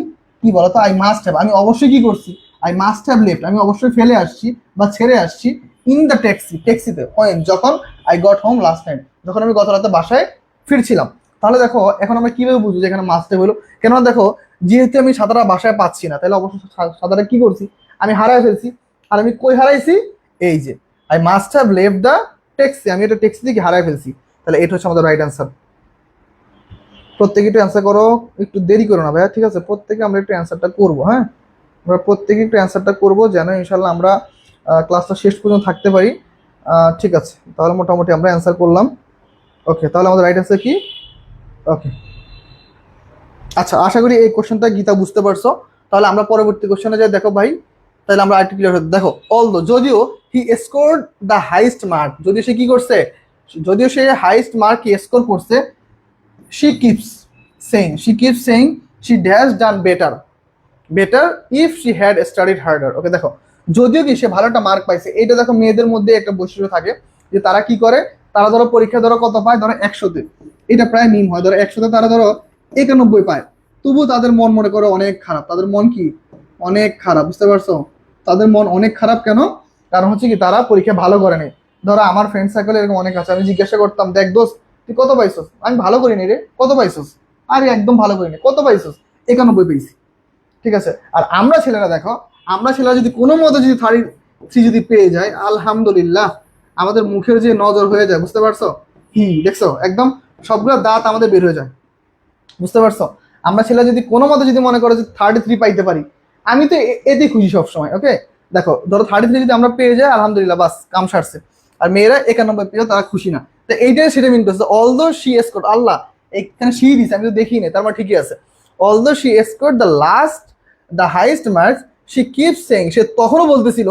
কি বলতো, আই মাস্ট হ্যাভ, আমি অবশ্যই কি করছি, আই মাস্ট হ্যাভ লেফট, আমি অবশ্যই ফেলে আসছি বা ছেড়ে আসছি, ইন দ্য ট্যাক্সি, ট্যাক্সিতে, হোয়েন, যখন, I got home last night, যখন আমি গত রাতে বাসায় ফিরছিলাম। তাহলে দেখো, এখন আমরা কিভাবে বুঝবো যে এখানে মাস্ট হ্যাভ হলো? কেন দেখো, যেহেতু আমি ছাতাটা বাসায় পাচ্ছি না, তাহলে অবশ্যই ছাতাটা কি করছি, আমি হারাই ফেলছি। আর আমি কই হারাইছি, এই যে I must have left the taxi, আমি এটা ট্যাক্সি থেকে হারাই ফেলছি। তাহলে এটা হচ্ছে আমাদের রাইট অ্যান্সার। প্রত্যেকে একটু অ্যান্সার করো, একটু দেরি করো না ভাইয়া, ঠিক আছে? প্রত্যেকে আমরা একটু অ্যান্সারটা করবো, হ্যাঁ, আমরা প্রত্যেকে একটু অ্যান্সারটা করবো, যেন ইনশাল্লাহ আমরা ক্লাসটা শেষ পর্যন্ত থাকতে পারি। ঠিক আছে, তাহলে মোটামুটি আমরা অ্যান্সার করলাম। ওকে, তাহলে আমাদের রাইট অ্যান্সার কি? ওকে, আচ্ছা, আশা করি এই কোশ্চেনটা গীতা বুঝতে পারছো। তাহলে আমরা পরবর্তী কোশ্চেনে যাই। দেখো ভাই, তাহলে আমরা আরেকটু ক্লিয়ার হতে, দেখো, অলদো, যদিও হি স্কোরড দ্য হাইস্ট মার্ক, যদিও সে কি করছে, যদিও সে হাইস্ট মার্ক স্কোর করছে, she keeps saying she has done better if she had studied harder. ওকে, দেখো, যদিও কি সে ভালো একটা মার্ক পাইছে, এইটা দেখো মেয়েদের মধ্যে একটা বৈশিষ্ট্য থাকে যে তারা কি করে, তারা ধরো পরীক্ষা ধরো কত পায়, ধরো 100-তে, এটা প্রায় মিম হয়, ধরো 100-তে তারা ধরো 91 পায়, তবুও তাদের মন মনে করো অনেক খারাপ, তাদের মন কি অনেক খারাপ, বুঝতে পারছো? তাদের মন অনেক খারাপ কেন? কারণ হচ্ছে কি, তারা পরীক্ষা ভালো করে নেই। ধরো আমার ফ্রেন্ড সার্কেল এরকম অনেক আছে, আমি জিজ্ঞাসা করতাম, দেখ দোস্ত, তুই কত পাইছস? আমি ভালো করিনি রে। কত পাইছস? আরে একদম ভালো করিনি। কত পাইছস? 91 পেয়েছি। ঠিক আছে, আর আমরা ছেলেরা দেখো, আমরা ছেলেরা যদি কোনো মতে যদি 33 যদি পেয়ে যায়, আলহামদুলিল্লাহ, আমাদের মুখের যে নজর হয়ে যায়, বুঝতে পারছো? দেখছো, একদম সবগুলো দাঁত আমাদের বের হয়ে যায়, বুঝতে পারছো? আমরা ছেলে যদি কোনো মতে যদি মনে করো যে 33 পাইতে পারি, আমি তো এতেই খুশি সবসময়। ওকে, দেখো, ধরো 33 যদি আমরা পেয়ে যাই, আলহামদুলিল্লাহ, বাস কাম সারছে। আর মেয়েরা 91 পেয়ে, তারা খুশি না। তো এইটাই সেটা মিন করছে, অলদো শি স্কোর, আল্লাহ এখানে শি দিছে, আমি তো দেখি না, তার মানে ঠিকই আছে। Although she score the highest marks, she keeps saying, সে তখনও বলতেছিল,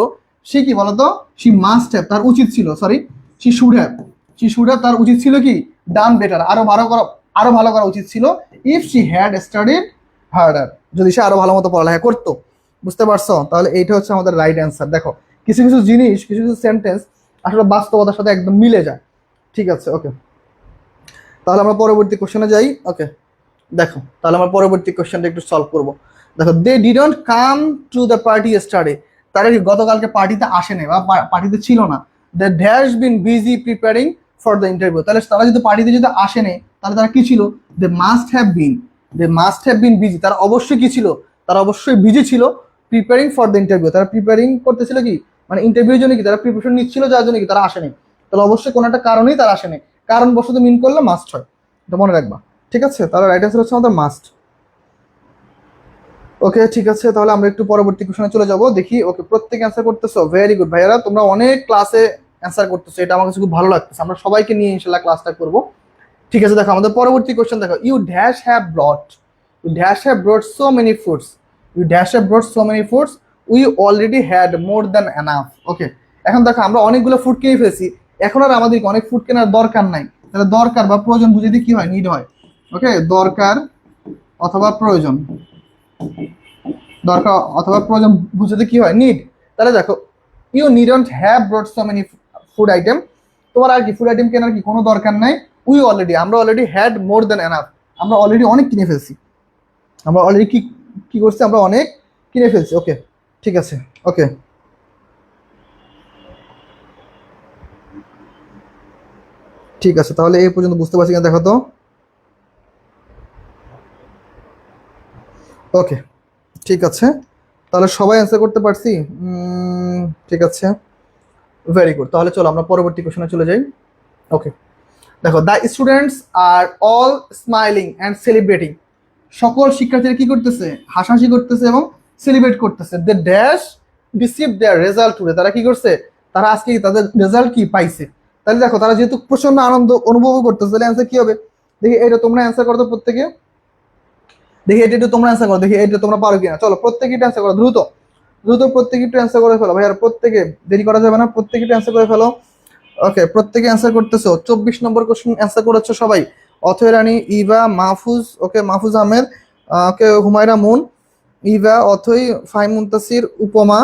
সে কি বলতো, শি মাস্ট হ্যাভ, তার উচিত ছিল, সরি, শি শুড হ্যাভ, তার উচিত ছিল কি, ডান বেটার, আরো ভালো করা উচিত ছিল, if she had studied harder, যদি সে আরো ভালো মতো পড়ালেখা করতো। বুঝতে পারছো? তাহলে এইটা হচ্ছে আমাদের রাইট অ্যান্সার। দেখো, কিছু কিছু জিনিস, কিছু কিছু সেন্টেন্স আসলে বাস্তবতার সাথে একদম মিলে যায়। ঠিক আছে, ওকে, তাহলে আমরা পরবর্তী কোশ্চেনে যাই। ওকে, দেখো, তাহলে আমরা পরবর্তী কোশ্চেনটা একটু সলভ করবো। দেখো, they didn't come to the party study, তারা গতকালকে পার্টিতে আসে নাই বা পার্টিতে ছিল না। They has been busy preparing for the interview, তাহলে তারা যদি পার্টিতে যদি আসে নাই, তাহলে তারা কি ছিল, they must have been busy, তারা অবশ্যই কি ছিল, তারা অবশ্যই বিজি ছিল, প্রিপেয়ারিং ফর দ্য ইন্টারভিউ, তারা প্রিপেয়ারিং করতেছিল কি, মানে ইন্টারভিউর জন্য কি তারা প্রিপারেশন নিচ্ছিল, যার জন্য কি তারা আসেনি। তাহলে অবশ্যই কোনো একটা কারণেই তারা আসেনি, কারণ বশত মিন করলে মাস্ট হয়, এটা মনে রাখবা। ঠিক আছে, তাহলে রাইট অ্যান্সার হচ্ছে আমাদের মাস্ট। ওকে, ঠিক আছে, তাহলে আমরা একটু পরবর্তী কোশ্চেনে চলে যাব, দেখি। ওকে, প্রত্যেকে অ্যান্সার করতেছো, ভেরি গুড ভাইয়ারা, তোমরা অনেক ক্লাসে অ্যান্সার করতেছো, এটা আমার কাছে খুব ভালো লাগতেছে। আমরা সবাইকে নিয়ে ইনশাল্লাহ ক্লাসটা করব। ঠিক আছে, দেখো, আমাদের পরবর্তী কোশ্চেন দেখো, you dash have brought so many foods, we already had more than enough. Okay, এখন দেখো, আমরা অনেকগুলো ফুড কিনে ফেলেছি, এখন আর আমাদেরকে অনেক ফুড কেনার দরকার নাই। তাহলে দরকার বা প্রয়োজন বুঝে দিয়ে কি হয়, নিড হয়। ওকে, দরকার অথবা প্রয়োজন, বুঝতে কি হয়, নিড। তাহলে দেখো, you needn't have brought so many food item, তোমার আর কি ফুড আইটেম কেনার কি কোনো দরকার নাই। আমরা already had more than enough, আমরা অলরেডি অনেক কিনে ফেলছি, আমরা অলরেডি কি কি করছি, আমরা অনেক কিনে ফেলছি। ওকে, ঠিক আছে, ওকে, ঠিক আছে, তাহলে এই পর্যন্ত বুঝতে পারছি কিনা দেখো তো। ওকে, ঠিক আছে, তাহলে সবাই অ্যান্সার করতে পারছি। ঠিক আছে, ভেরি গুড। তাহলে চলো আমরা পরবর্তী কোশ্চেনে চলে যাই। ওকে, দেখো, the students are all smiling and celebrating, সকল শিক্ষার্থীরা কি করতেছে, হাসাহাসি করতেছে এবং সেলিব্রেট করতেছে। They dash receive their result today, তারা কি করছে, তারা আজকে তাদের রেজাল্ট কি পাইছে। তাহলে দেখো, তারা যেহেতু প্রচন্ড আনন্দ অনুভব করতেছে, তাহলে অ্যান্সার কি হবে, দেখি এটা তোমরা অ্যান্সার করো তো প্রত্যেকে। দেখি এটা একটু তোমরা অ্যান্সার করো, দেখি এটা তোমরা পারো কিনা। চলো প্রত্যেকে একটু অ্যান্সার করো, দ্রুত দ্রুত প্রত্যেকে একটু অ্যান্সার করে ফেলো ভাইয়ার, প্রত্যেকে, দেরি করা যাবে না, প্রত্যেকে একটু অ্যান্সার করে ফেলো। ওকে, প্রত্যেকে অ্যান্সার করতেছো। 24 নম্বর কোশ্চেন অ্যান্সার করেছো সবাই। অথয় রানী, ইভা, মাহফুজ, ওকে মাহফুজ আহমেদ, ওকে হুমায়রা মুন, ইভা, অথই, ফাহিম মুনতাসির, উপমা,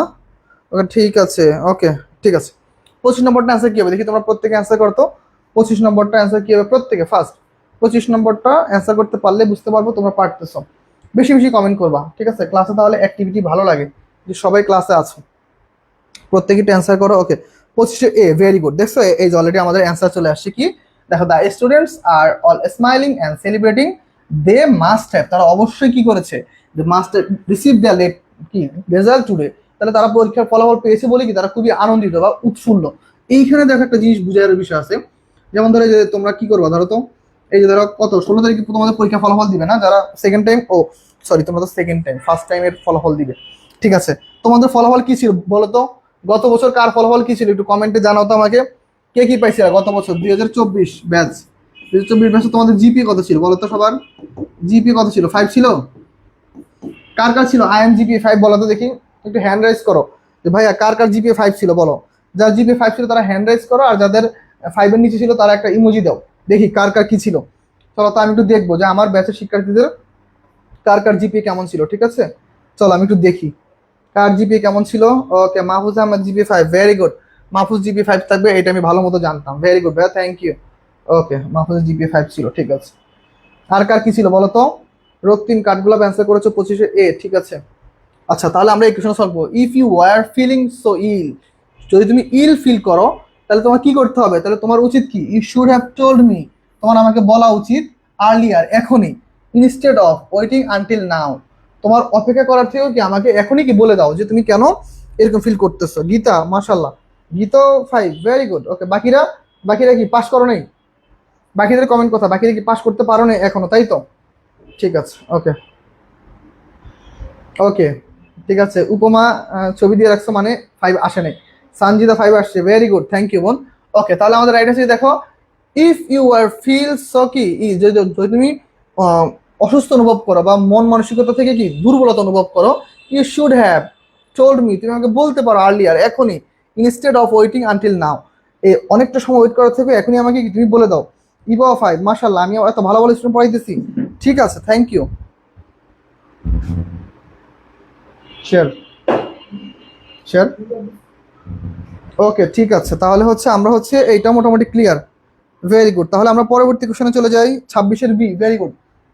ওকে ঠিক আছে। ওকে, ঠিক আছে, 25 নম্বরটা অ্যান্সার কি হবে দেখি, তোমরা প্রত্যেকে অ্যান্সার করতো। 25 নম্বরটা অ্যান্সার কি হবে প্রত্যেকে, ফার্স্ট 25 নম্বরটা অ্যান্সার করতে পারলে বুঝতে পারবো তোমরা পারতেছো। বেশি বেশি কমেন্ট করবা, ঠিক আছে, ক্লাসে তাহলে অ্যাক্টিভিটি ভালো লাগে যে সবাই ক্লাসে আছো। প্রত্যেকে অ্যান্সার করো। ওকে, 25 এ, ভেরি গুড। দেখছো এই যে অলরেডি আমাদের অ্যান্সার চলে আসছে কি, দেখো, the students are all smiling and celebrating, they must have, তারা অবশ্যই কি করেছে, they must receive the late কি রেজাল্ট টুডে, তাহলে তারা পরীক্ষার ফলাফল পেয়েছে বলে কি তারা খুবই আনন্দিত বা উৎফুল্ল। এইখানে দেখো একটা জিনিস বুঝার বিষয় আছে, যেমন ধরো যে তোমরা কি করবা, ধরো তো এই যে ধরো কত 16 তারিখে তোমাদের পরীক্ষা ফলাফল দিবে না, যারা সেকেন্ড টাইম, ও সরি তোমরা তো সেকেন্ড টাইম, ফার্স্ট টাইমের ফলাফল দিবে, ঠিক আছে। তোমাদের ফলাফল কি ছিল বলো তো, গত বছর কার ফলাফল কি ছিল একটু কমেন্টে জানাও তো আমাকে, কে কি পাইছিল গত বছর 2024 ব্যাচ, 2024 ব্যাচে তোমাদের জিপি কত ছিল বলো তো, সবার জিপি কত ছিল, 5 ছিল? কার কার ছিল IMGPA 5 বলো তো দেখি, একটু হ্যান্ড রাইজ করো যে ভাইয়া কার কার জিপিএ 5 ছিল বলো। যার জিপিএ 5 ছিল তারা হ্যান্ড রাইজ করো, আর যাদের 5 এর নিচে ছিল তারা একটা ইমোজি দাও, দেখি কার কার কি ছিল। চলো তো আমি একটু দেখবো যে আমার ব্যাচের শিক্ষার্থীদের কার কার জিপিএ কেমন ছিল, ঠিক আছে। চলো আমি একটু দেখি কার জিপিএ কেমন ছিল। Okay, Mahfuz Ahmed GPA 5, very good. Mahfuz GPA 5 থাকবে এটা আমি ভালো মতো জানতাম, ভেরি গুড ভাইয়া, thank you. Okay, Mahfuz GPA 5 ছিল, ঠিক আছে। আর কার কি ছিল বলো তো, রক্তিম কাঠগোলাপ অ্যান্সার করেছো 25 এ, ঠিক আছে। আচ্ছা, তাহলে আমরা এই কোশ্চেন সলভ করবো। If you were feeling so ill, যদি তুমি ইল ফিল করো তাহলে তোমার কি করতে হবে, তাহলে তোমার উচিত কি, you should have told me, তোমার আমাকে বলা উচিত, আর্লিয়ার, এখনই, instead of waiting until now, তোমার অপেক্ষা করার থেকেও কি আমাকে এখনই কি বলে দাও যে তুমি কেন এরকম ফিল করতেছো। গীতা, মাশাল্লাহ, গীতা 5, ভেরি গুড। ওকে, বাকিরা, বাকিরা কি পাস করো নাই, বাকিদের কমেন্ট কথা, বাকিরা কি পাস করতে পারো না এখনো, তাই তো, ঠিক আছে। ওকে, ওকে, ঠিক আছে। উপমা ছবি দিয়ে রাখছো মানে 5 আসে নাই, সানজিদা 5 আসছে, ভেরি গুড, থ্যাংক ইউ বোন। ওকে, তাহলে আমাদের রাইট আছে, দেখো, if you are feel so কি, যদি তুমি আহ, অসুস্থ অনুভব করো বা মন মানসিকতা থেকে কি দুর্বলতা অনুভব করো, you should have told me, তুমি আমাকে বলতে পারো আর্লিয়ার, এখনই, instead of waiting until now, এই অনেকটা সময় ওয়েট করার থেকে এখনই আমাকে কি তুমি বলে দাও। ইভা 5, মাশাল্লাহ, আমি এত ভালো ভালো স্টুডেন্ট পড়াইতেছি, ঠিক আছে, থ্যাংক ইউ। শেয়ার, শেয়ার, ওকে, ঠিক আছে, তাহলে হচ্ছে আমরা হচ্ছে এইটা মোটামুটি ক্লিয়ার, ভেরি গুড। তাহলে আমরা পরবর্তী কোশ্চেনে চলে যাই, 26-এর বি, ভেরি গুড।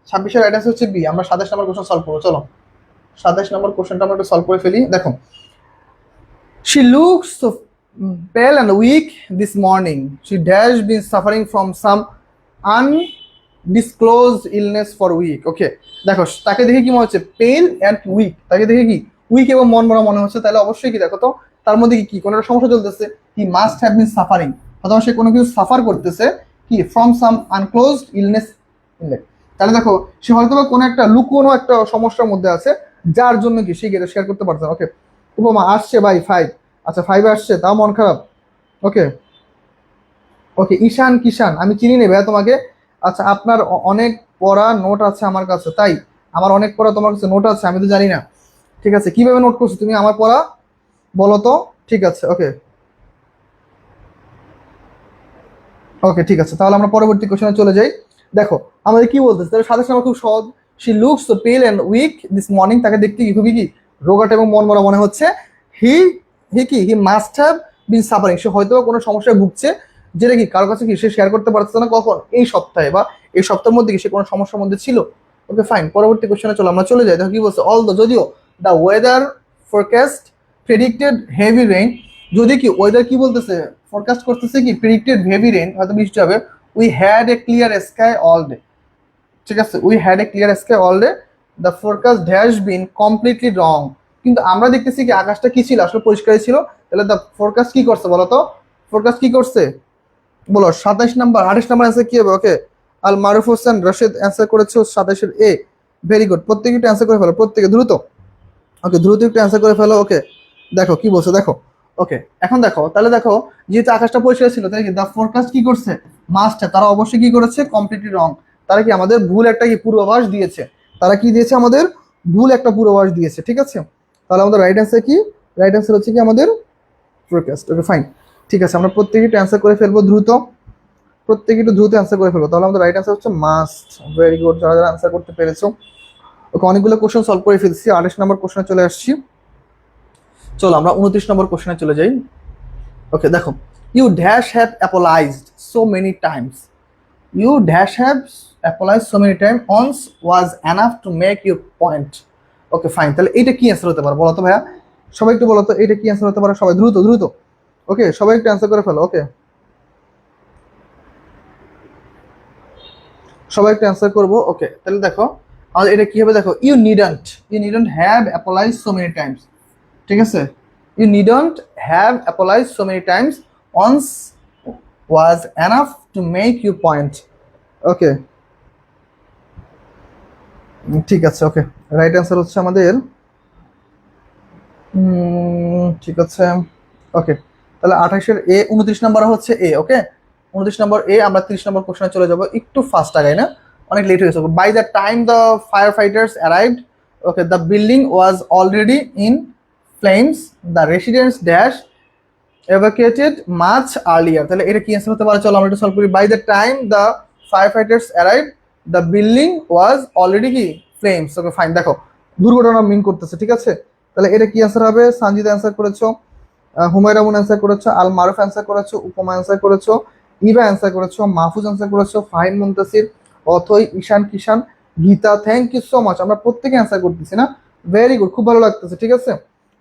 26-এর অ্যাড্রেস হচ্ছে বি, আমরা 27 নম্বর কোশ্চেন সলভ করবো, চলো 27 নম্বর কোশ্চেনটা আমরা একটু সলভ করে ফেলি। দেখো, she looks so pale and weak this morning, she dash been suffering from some undisclosed illness for week. Okay, দেখো তাকে দেখে কি মনে হচ্ছে, পেল অ্যান্ড উইক, তাকে দেখে কি উইক এবং মন মরা মনে হচ্ছে, তাহলে অবশ্যই কি দেখো তো তার মধ্যে কি কোনো একটা সমস্যা চলতেছে, হি মাস্ট হ্যাভ বিন সাফারিং, অথবা সে কোনো কিছু সাফার করতেছে কি ফ্রম সাম আনক্লোজড ইলনেস, তাহলে দেখো সে হয়তো বা কোনো একটা লুকোনো একটা সমস্যার মধ্যে আছে, যার জন্য কি সে গেলে শেয়ার করতে পারছে না। ওকে, উপমা আসছে ভাই 5, আচ্ছা 5 আসছে, তাও মন খারাপ। ওকে, ওকে, ঈশান কিষান, আমি চিনি নেই ভাইয়া তোমাকে। আচ্ছা, আপনার অনেক পড়া নোট আছে আমার কাছে, তাই আমার অনেক পড়া তোমার কাছে নোট আছে, আমি তো জানি না, ঠিক আছে, কিভাবে নোট করছো তুমি আমার পড়া বলো তো, ঠিক আছে। ওকে, ওকে, ঠিক আছে, তাহলে আমরা পরবর্তী কোশ্চেনে চলে যাই। দেখো আমাদের কি বলতেছে, তাহলে সাথে সাথে খুব সহজ, she looks so pale and weak this morning, তাকে দেখতে কি খুবই কি রোগাট এবং মন মরা মনে হচ্ছে। হি হি কি he must have been suffering, সে হয়তো কোনো সমস্যায় ভুগছে, যেটা কি কারোর কাছে কি সে শেয়ার করতে পারছে না, কখন, এই সপ্তাহে বা এই সপ্তাহের মধ্যে কি সে কোনো সমস্যার মধ্যে ছিল। ওকে, ফাইন, পরবর্তী কোশ্চেনে চলো আমরা চলে যাই। দেখো কি বলছে, অল দ্য, যদিও the weather forecast predicted heavy rain, যদি কি ওয়েদার কি বলতেছে, ফোরকাস্ট করতেছে কি প্রেডিক্টেড হেভি রেইন, হয়তো বৃষ্টি হবে, we had a clear sky all day, ঠিক আছে, we had a clear sky all day, the forecast has been completely রং। কিন্তু আমরা দেখতেছি কি আকাশটা কি ছিল, আসলে পরিষ্কারই ছিল। তাহলে দ্য ফোরকাস্ট কি করছে বলো তো, ফোরকাস্ট কি করছে বলো। 27 নাম্বার 28 নাম্বার অ্যান্সার কি হবে? ওকে, আল মারুফ হোসেন রশিদ অ্যান্সার করেছে 27-এর এ। ভেরি গুড, প্রত্যেকে একটু অ্যান্সার করে ফেলো, প্রত্যেকে দ্রুত। ওকে, দ্রুত একটু অ্যান্সার করে ফেলো। ওকে, দেখো কি বলছে দেখো। ওকে, এখন দেখো, তাহলে দেখো যেহেতু আকাশটা পরিষ্কার ছিল, তাই কি দ্য ফোরকাস্ট কি করছে, মাস্ট, তারা অবশ্যই কি করেছে, কমপ্লিটলি রং। তারা কি আমাদের ভুল একটা কি পূর্বাভাস দিয়েছে, তারা কি দিয়েছে আমাদের ভুল একটা পূর্বাভাস দিয়েছে, ঠিক আছে। তাহলে আমাদের রাইট অ্যান্সার কি, রাইট অ্যান্সার হচ্ছে কি আমাদের ফোরকাস্ট। ওকে ফাইন, ঠিক আছে, আমরা প্রত্যেকে একটু অ্যান্সার করে ফেলবো দ্রুত, প্রত্যেকে একটু দ্রুত অ্যান্সার করে ফেলবো। তাহলে আমাদের রাইট অ্যান্সার হচ্ছে মাস্ট। ভেরি গুড, যারা যারা অ্যান্সার করতে পেরেছো। ওকে, অনেকগুলো কোশ্চেন সলভ করে ফেলছি, 28 নম্বর কোশ্চেনে চলে আসছি। চলো আমরা 29 নম্বর কোশ্চেনে চলে যাই। ওকে দেখো, you dash have apologised so many times, you dash have apologised so many time once was enough to make your point. Okay fine, তাহলে এইটা কি অ্যান্সার হতে পারে বলো তো ভাইয়া, সবাই একটু বলো তো এটা কি অ্যান্সার হতে পারে, সবাই দ্রুত দ্রুত। ওকে, সবাই একটু অ্যান্সার করে ফেলো। ওকে, সবাই একটু অ্যান্সার করবো। ওকে, তাহলে দেখো আমাদের এটা কি হবে, দেখো you needn't have apologise so many times, ঠিক আছে, you needn't have apologise so many times once was enough to make you point. Okay, ঠিক আছে। ওকে, রাইট অ্যান্সার হচ্ছে আমাদের ঠিক আছে। ওকে, তাহলে 28-এর এ, 29 নাম্বার হচ্ছে এ। ওকে, 29 নম্বর এ, আমরা 30 নম্বর কোশ্চেনে চলে যাব, একটু ফাস্ট আগাই না, অনেক লেট হয়েছে। By the time the fire fighters arrived, okay, the building was already in flames, the residents dash evacuated much earlier। তাহলে এটা কি অ্যান্সার হতে পারে, চলো আমরা একটু সলভ করি। By the time the fire fighters arrive the building was already কি ফ্লেমস। ওকে ফাইন, দেখো দুর্ঘটনা মিন করতেছে, ঠিক আছে। তাহলে এটা কি অ্যান্সার হবে, সানজিদা অ্যান্সার করেছো, হুমায়রা মুন অ্যান্সার করেছো, আল মারুফ অ্যান্সার করেছো, উপমা অ্যান্সার করেছো, ইভা অ্যান্সার করেছো, মাহফুজ অ্যান্সার করেছো, Fahim Muntasir, Athoi, Ishan, Kishan, Gita, thank you so much. আমরা প্রত্যেকে অ্যান্সার করতেছি না, ভেরি গুড, খুব ভালো লাগতেছে, ঠিক আছে।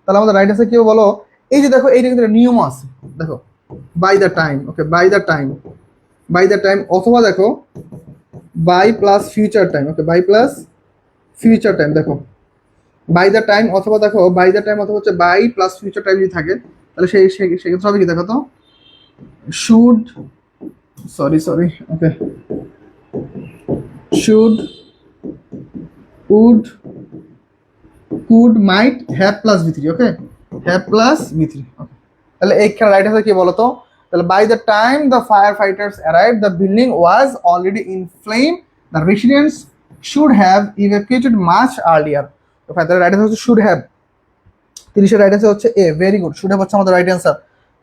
তাহলে আমাদের রাইট অ্যান্সার কি হবে বলো। এই যে দেখো, এইটা কিন্তু নিয়ম আছে, দেখো by the time. Okay, by the time, by the time, অথবা দেখো by plus future time. Okay, by plus future time, দেখো বাই দ্য টাইম, অথবা দেখো বাই দ্য টাইম, অথবা হচ্ছে বাই প্লাস ফিউচার টাইম যদি থাকে, তাহলে সেক্ষেত্রে হবে কি, দেখো তো should, sorry sorry, okay, should, would, could, might, have plus V three. Okay, have plus V three. Okay, তাহলে এইখানে রাইট আছে কি বলতো, তাহলে by the time the fire fighters arrive the building was already in flame, the residents should have evacuated much earlier. তাহলে right answer হচ্ছে should have. 30-এর right answer হচ্ছে A. Very good, should have হচ্ছে আমাদের right answer,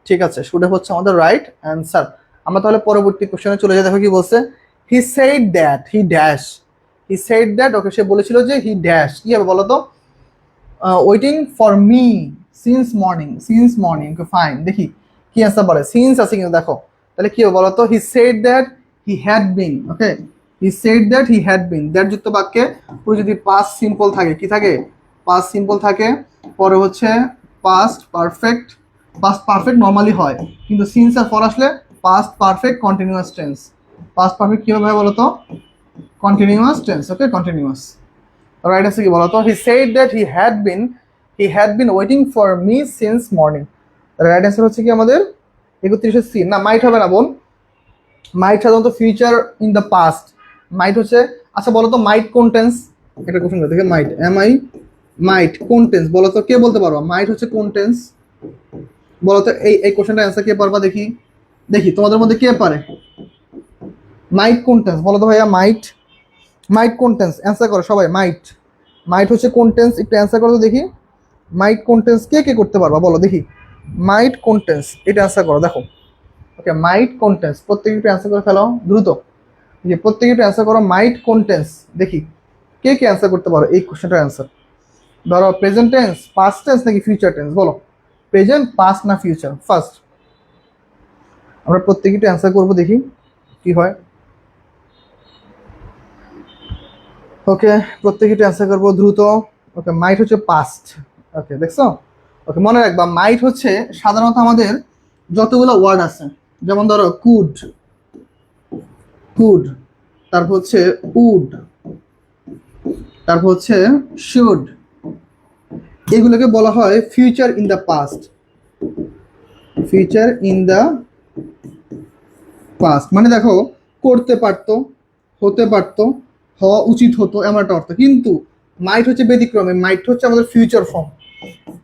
ঠিক আছে, should have হচ্ছে আমাদের রাইট অ্যান্সার। আমরা তাহলে পরবর্তী কোশ্চেনে চলে যাই। দেখো কি বলছে, he said that he dash, he said that, okay, সে বলেছিল যে হি ড্যাশ, কি হবে বলো তো, waiting for me since morning, since morning. Okay fine, দেখি কি অ্যান্সার বলে, সিন্স আছে কিন্তু দেখো, তাহলে কি হবে বলো তো, হি said that he had been. Okay, he said that he had been, that যুক্ত বাক্যে পুরো যদি পাস্ট সিম্পল থাকে, কি থাকে, পাস্ট সিম্পল থাকে, পরে হচ্ছে past perfect, past perfect normally হয়, কিন্তু সিন্স আর ফর আসলে past perfect continuous tense. Past perfect কি হবে বলো তো, কন্টিনিউয়াস টেন্স। ওকে, কন্টিনিউয়াস। রাইট আছে কি বলতো, হি said that he had been waiting for me since morning. Right answer হচ্ছে কি আমাদের 31-এর সি। না, মাইট হবে না বোন, মাইট সাধারণত ফিউচার ইন দ্য পাস্ট, মাইট হচ্ছে, আচ্ছা বলো তো মাইট কোন টেন্স, এটা কোশ্চেন দেখে, মাইট এম আই, মাইট কোন টেন্স বলো তো, কে বলতে পারবা মাইট হচ্ছে কোন টেন্স বলো তো, এই কোশ্চেনটা অ্যান্সার কে পারবা, দেখি দেখি তোমাদের মধ্যে কে পারে, মাইট কোন টেন্স বলো তো ভাইয়া, মাইট, মাইট কোন টেন্স, অ্যান্সার করো সবাই, মাইট, মাইট হচ্ছে কোন টেন্স, একটু অ্যান্সার করো তো দেখি, মাইট কোন টেন্স কে কে করতে পারবা বলো দেখি, মাইট কোন টেন্স, এটা অ্যান্সার করো দেখো। ওকে, মাইট কোন টেন্স, প্রত্যেকে একটু অ্যান্সার করে ফেলো দ্রুত, যে প্রত্যেকে একটু অ্যান্সার করো, মাইট কোন টেন্স, দেখি কে কে অ্যান্সার করতে পারো এই কোশ্চেনটার অ্যান্সার। ধরো প্রেজেন্ট টেন্স, পাস্ট টেন্স নাকি ফিউচার টেন্স, বলো প্রেজেন্ট, পাস্ট না ফিউচার, ফার্স্ট আমরা প্রত্যেকে একটু অ্যান্সার করবো, দেখি কি হয়। ওকে, প্রত্যেকে একটু অ্যান্সার করবো দ্রুত। ওকে, মাইট হচ্ছে পাস্ট। ওকে, দেখছো, ওকে, মনে রাখবা মাইট হচ্ছে সাধারণত আমাদের যতগুলো ওয়ার্ড আছে, যেমন ধরো কুড, কুড, তারপর হচ্ছে উড, তারপর হচ্ছে শুড, এগুলোকে বলা হয় future in the past. Future in the past মানে দেখো করতে পারতো, হতে পারতো, হওয়া উচিত হতো এমন একটা অর্থ। কিন্তু মাইট হচ্ছে ব্যতিক্রমে, মাইট হচ্ছে আমাদের ফিউচার ফর্ম,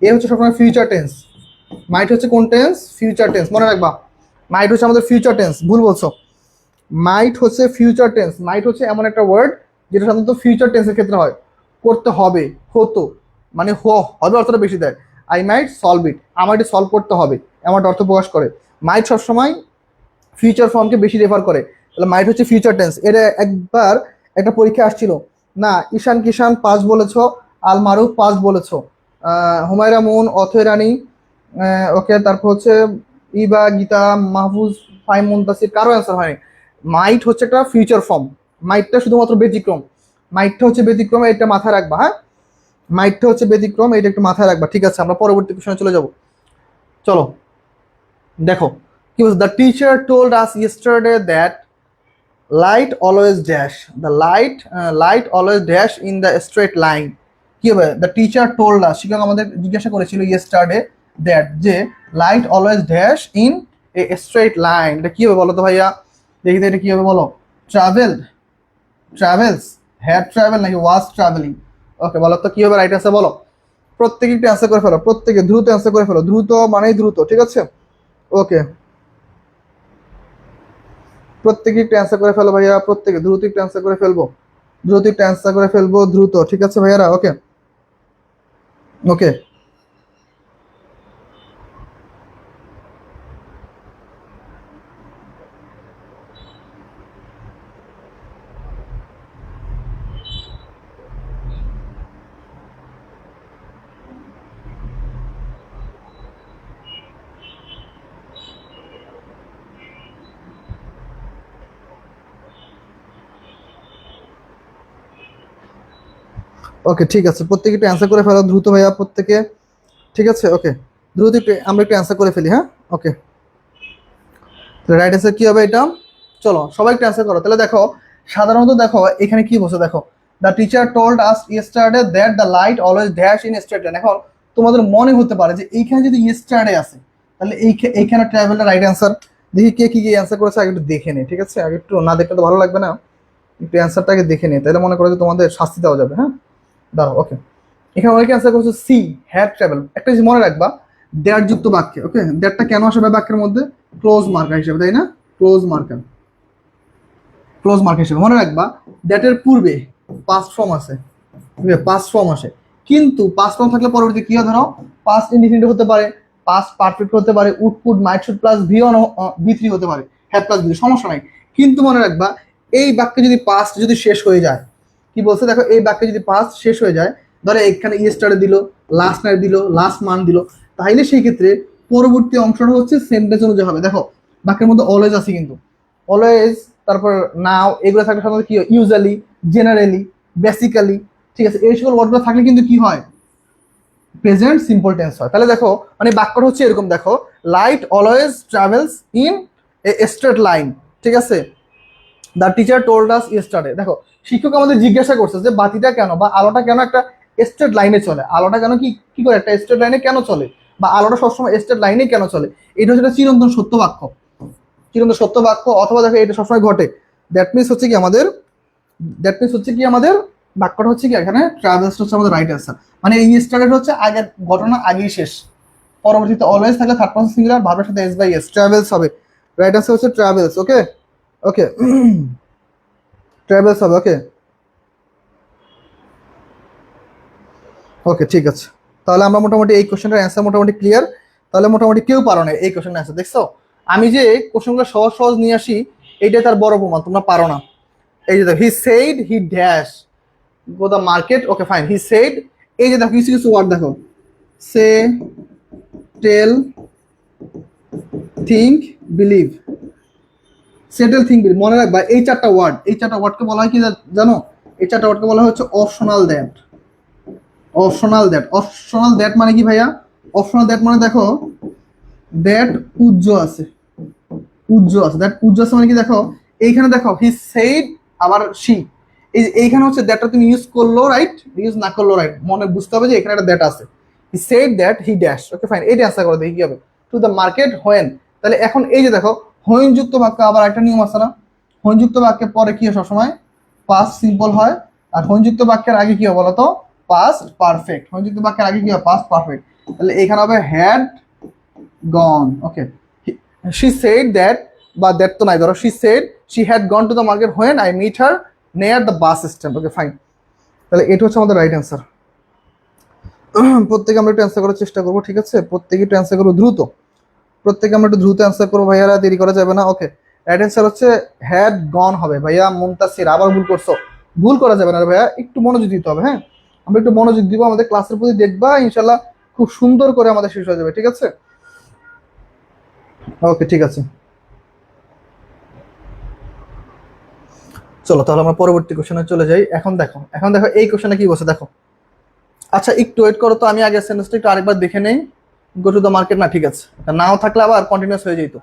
এ হচ্ছে সবসময় ফিউচার টেন্স। মাইট হচ্ছে কোন টেন্স? ফিউচার টেন্স, মনে রাখবা। মাইট হচ্ছে আমাদের ফিউচার টেন্স, ভুল বলছো। মাইট হচ্ছে ফিউচার টেন্স। মাইট হচ্ছে এমন একটা ওয়ার্ড যেটা সাধারণত ফিউচার টেন্সের ক্ষেত্রে হয়। করতে হবে, হতো, মানে হবে অর্থটা বেশি দেয়। আই মাইট সলভ ইট, আমার এটি সলভ করতে হবে এমন একটা অর্থ প্রকাশ করে। মাইট সবসময় ফিউচার ফর্মকে বেশি রেফার করে। তাহলে মাইট হচ্ছে ফিউচার টেন্স। এটা একবার একটা পরীক্ষা আসছিল না, ঈশান কিষান পাস বলেছো, আল মারুফ পাস বলেছো, হুমায়রা মুন, অথৈ রানী, ওকে, তারপর হচ্ছে ইবা, গীতা, মাহফুজ, ফাইম, মুনতাসির, কারো অ্যান্সার হয়নি। মাইট হচ্ছে একটা ফিউচার ফর্ম, মাইটটা শুধুমাত্র ব্যতিক্রম। মাইটটা হচ্ছে ব্যতিক্রম, এটা মাথায় রাখবা। হ্যাঁ, মাইটটা হচ্ছে ব্যতিক্রম, এটা একটু মাথায় রাখবা। ঠিক আছে, আমরা পরবর্তী প্রশ্নে চলে যাব। চলো দেখো কি বলছে, the teacher told us yesterday that light always dash, the light always dash in the straight line. কি হবে? দ্য টিচার টোল্ড আস, শিক্ষক আমাদের জিজ্ঞাসা করেছিল ইয়েস্টারডে দ্যাট, যে light always dash in a straight line. এটা কি হবে বলো তো ভাইয়া, দেখি তো এটা কি হবে বলো। ট্রাভেল, ট্রাভেলস, হ্যাড ট্রাভেল নাকি ওয়াজ ট্রাভেলিং? ওকে, বলো তো কি হবে রাইট অ্যান্সার বলো। প্রত্যেকে একটু অ্যান্সার করে ফেলো, প্রত্যেকে দ্রুত অ্যান্সার করে ফেলো, দ্রুত মানেই দ্রুত, ঠিক আছে? ওকে, প্রত্যেকে একটু অ্যান্সার করে ফেলো ভাইয়া, প্রত্যেকে দ্রুত একটু অ্যান্সার করে ফেলবো, দ্রুত একটু অ্যান্সার করে ফেলবো, দ্রুত, ঠিক আছে ভাইয়ারা? ওকে, ওকে, ওকে, ঠিক আছে, প্রত্যেকে একটু অ্যান্সার করে ফেলো দ্রুত ভাইয়া, প্রত্যেকে, ঠিক আছে? ওকে, দ্রুত একটু আমরা একটু অ্যান্সার করে ফেলি। হ্যাঁ, ওকে, রাইট অ্যান্সার কি হবে এটা? চলো সবাই একটু অ্যান্সার করো। তাহলে দেখো, সাধারণত দেখো এখানে কি বলছে, দেখো the teacher told us yesterday that the light always dash in straight line. এখন তোমাদের মনে হতে পারে যে এইখানে যদি ইয়েস্টারডে আছে, তাহলে এইখানে ট্রাভেলটা রাইট অ্যান্সার। দেখি কে কি কি অ্যান্সার করেছে, আগে একটু দেখে নে, ঠিক আছে? আগে একটু না দেখলে তো ভালো লাগবে না, একটু অ্যান্সারটাকে দেখে নে, তাহলে মনে করো যে তোমাদের শাস্তি দেওয়া যাবে। হ্যাঁ, দাঁড়াও, ওকে, এখানে অনেকে অ্যান্সার করছে সি, হ্যাড ট্রাভেল। একটা জিনিস মনে রাখবা, দ্যাট যুক্ত বাক্যে, ওকে, দ্যাটটা কেন আসবে বাক্যের মধ্যে? ক্লোজ মার্কার হিসেবে, তাই না? ক্লোজ মার্কার, ক্লোজ মার্ক হিসেবে মনে রাখবা। দ্যাটের পূর্বে পাস্ট ফর্ম আছে, পাস্ট ফর্ম আসে, কিন্তু পাস্ট ফর্ম থাকলে পরবর্তী কি হয়, ধরো পাস্ট ইনডিফিনিটিভ হতে পারে, পাস্ট পারফেক্ট হতে পারে, would could might should plus V one V three হতে পারে, হ্যাভ প্লাস ভি, সমস্যা নাই। কিন্তু মনে রাখবা, এই বাক্যে যদি পাস্ট যদি শেষ হয়ে যায়, কি বলছে দেখো, এই বাক্যে যদি পাস্ট শেষ হয়ে যায়, ধরো এখানে ইয়েস্টারডে দিল, লাস্ট নাইট দিল, লাস্ট মান্থ দিল, তাহলে সেই ক্ষেত্রে পরবর্তী অংশটা হচ্ছে সেন্টেন্স অনুযায়ী হবে। দেখো বাক্যের মধ্যে অলওয়েজ আছে, কিন্তু অলওয়েজ, তারপর নাও, এগুলো থাকলে সাধারণত কি হয়, ইউজুয়ালি, জেনারেলি, বেসিক্যালি, ঠিক আছে? এই সকল ওয়ার্ডগুলো থাকলে কিন্তু কি হয়, প্রেজেন্ট সিম্পল টেন্স হয়। তাহলে দেখো মানে বাক্যটা হচ্ছে এরকম, দেখো light always travels in a straight line, ঠিক আছে? The teacher told us yesterday. দেখো শিক্ষক আমাদের জিজ্ঞাসা করছে যে বাতিটা কেন বা আলোটা কেন একটা স্ট্রেট লাইনে চলে, আলোটা কেন কি কি করে একটা স্ট্রেট লাইনে কেন চলে, বা আলোটা সবসময় স্ট্রেট লাইনে কেন চলে। এটা হচ্ছে একটা চিরন্তন সত্য বাক্য, চিরন্তন সত্য বাক্য, অথবা দেখো এটা সবসময় ঘটে। দ্যাট মিনস হচ্ছে কি আমাদের, দ্যাট মিনস হচ্ছে কি আমাদের বাক্যটা হচ্ছে কি এখানে ট্রাভেলস হচ্ছে আমাদের রাইট অ্যান্সার। মানে এই স্টার্টেড হচ্ছে আগের ঘটনা আগেই শেষ, পরবর্তীতে অলওয়েজ থাকলে থার্ড পারসন সিঙ্গুলার ভার্বের সাথে এস বাই এস, ট্রাভেলস হবে। রাইট অ্যান্সার হচ্ছে ট্রাভেলস। ওকে, ওকে, ট্রাভেলস হবে। ওকে, ওকে, ঠিক আছে, তাহলে আমরা মোটামুটি এই কোশ্চেনটার অ্যান্সার মোটামুটি ক্লিয়ার। তাহলে মোটামুটি কেউ পারো না এই কোশ্চেনের অ্যান্সার, দেখছো? আমি যে কোশ্চেনগুলো সহজ সহজ নিয়ে আসি, এইটাই তার বড় প্রমাণ তোমরা পারো না। এই যে দেখো, he said he dash go the market, okay fine, he said, এই যে দেখো কিছু কিছু ওয়ার্ড দেখো, say, tell, think, believe, settle, think, believe, মনে রাখবা এই চারটা ওয়ার্ড, এই চারটা ওয়ার্ডকে বলা হয় কি জানো? এই চারটা ওয়ার্ডকে বলা হচ্ছে optional that. Optional that, optional that মানে কি ভাইয়া? অপশনাল দ্যাট মানে দেখো, দ্যাট উজ্জ আছে, উজ্জ আছে, দ্যাট উজ্জ আছে মানে কি দেখো, এইখানে দেখো হি সেইড, আবার শি, এইখানে হচ্ছে দ্যাটটা তুমি ইউজ করলো রাইট, ইউজ না করলো রাইট, মনে বুঝতে হবে যে এখানে একটা দ্যাট আছে। He said that he dash, okay fine, এইটা অ্যান্সার করে দেখি কি হবে। টু দ্য মার্কেট হোয়েন, তাহলে এখন এই যে দেখো হোয়েন যুক্ত বাক্য আবার একটা নিয়ম আছে না, হোয়েন যুক্ত বাক্যের পরে কি হয় সবসময় পাস্ট সিম্পল হয়, আর হোয়েন যুক্ত বাক্যের আগে কি হয় বলতো পাস্ট পারফেক্ট, হোয়েন যুক্ত বাক্যের আগে কি হয় পাস্ট পারফেক্ট। তাহলে এখানে হবে had gone, okay, she said that, বা দ্যাট তো নাই ধরো, she said she had gone to the market when I meet her near the bus stand, okay fine. তাহলে এটা হচ্ছে আমাদের রাইট অ্যান্সার। প্রত্যেকে আমরা একটু অ্যান্সার করার চেষ্টা করবো, ঠিক আছে, প্রত্যেকে একটু অ্যান্সার করবো দ্রুত, প্রত্যেকে আমরা একটু দ্রুত অ্যান্সার করবো ভাইয়ারা, দেরি করা যাবে না। ওকে, রাইট অ্যান্সার হচ্ছে হ্যাড গন হবে। ভাইয়া মুনতাসির আবার ভুল করছো, ভুল করা যাবে না ভাইয়া, একটু মনোযোগ দিতে হবে। হ্যাঁ, আমরা একটু মনোযোগ দিব, আমাদের ক্লাসের প্রতি দেখবা, ইনশাল্লাহ খুব সুন্দর করে আমাদের শেষ হয়ে যাবে, ঠিক আছে। ওকে ঠিক আছে, চলো তাহলে আমরা পরবর্তী কোশ্চেনে চলে যাই। এখন দেখো, এখন দেখো এই কোশ্চেনে কি বলছে দেখো। আচ্ছা একটু ওয়েট করো তো, আমি আগে সেন্টেন্সটা একটু আরেকবার দেখে নেই। গো টু দ্য মার্কেট, না ঠিক আছে, নাও থাকলে আবার কন্টিনিউয়াস হয়ে যেত।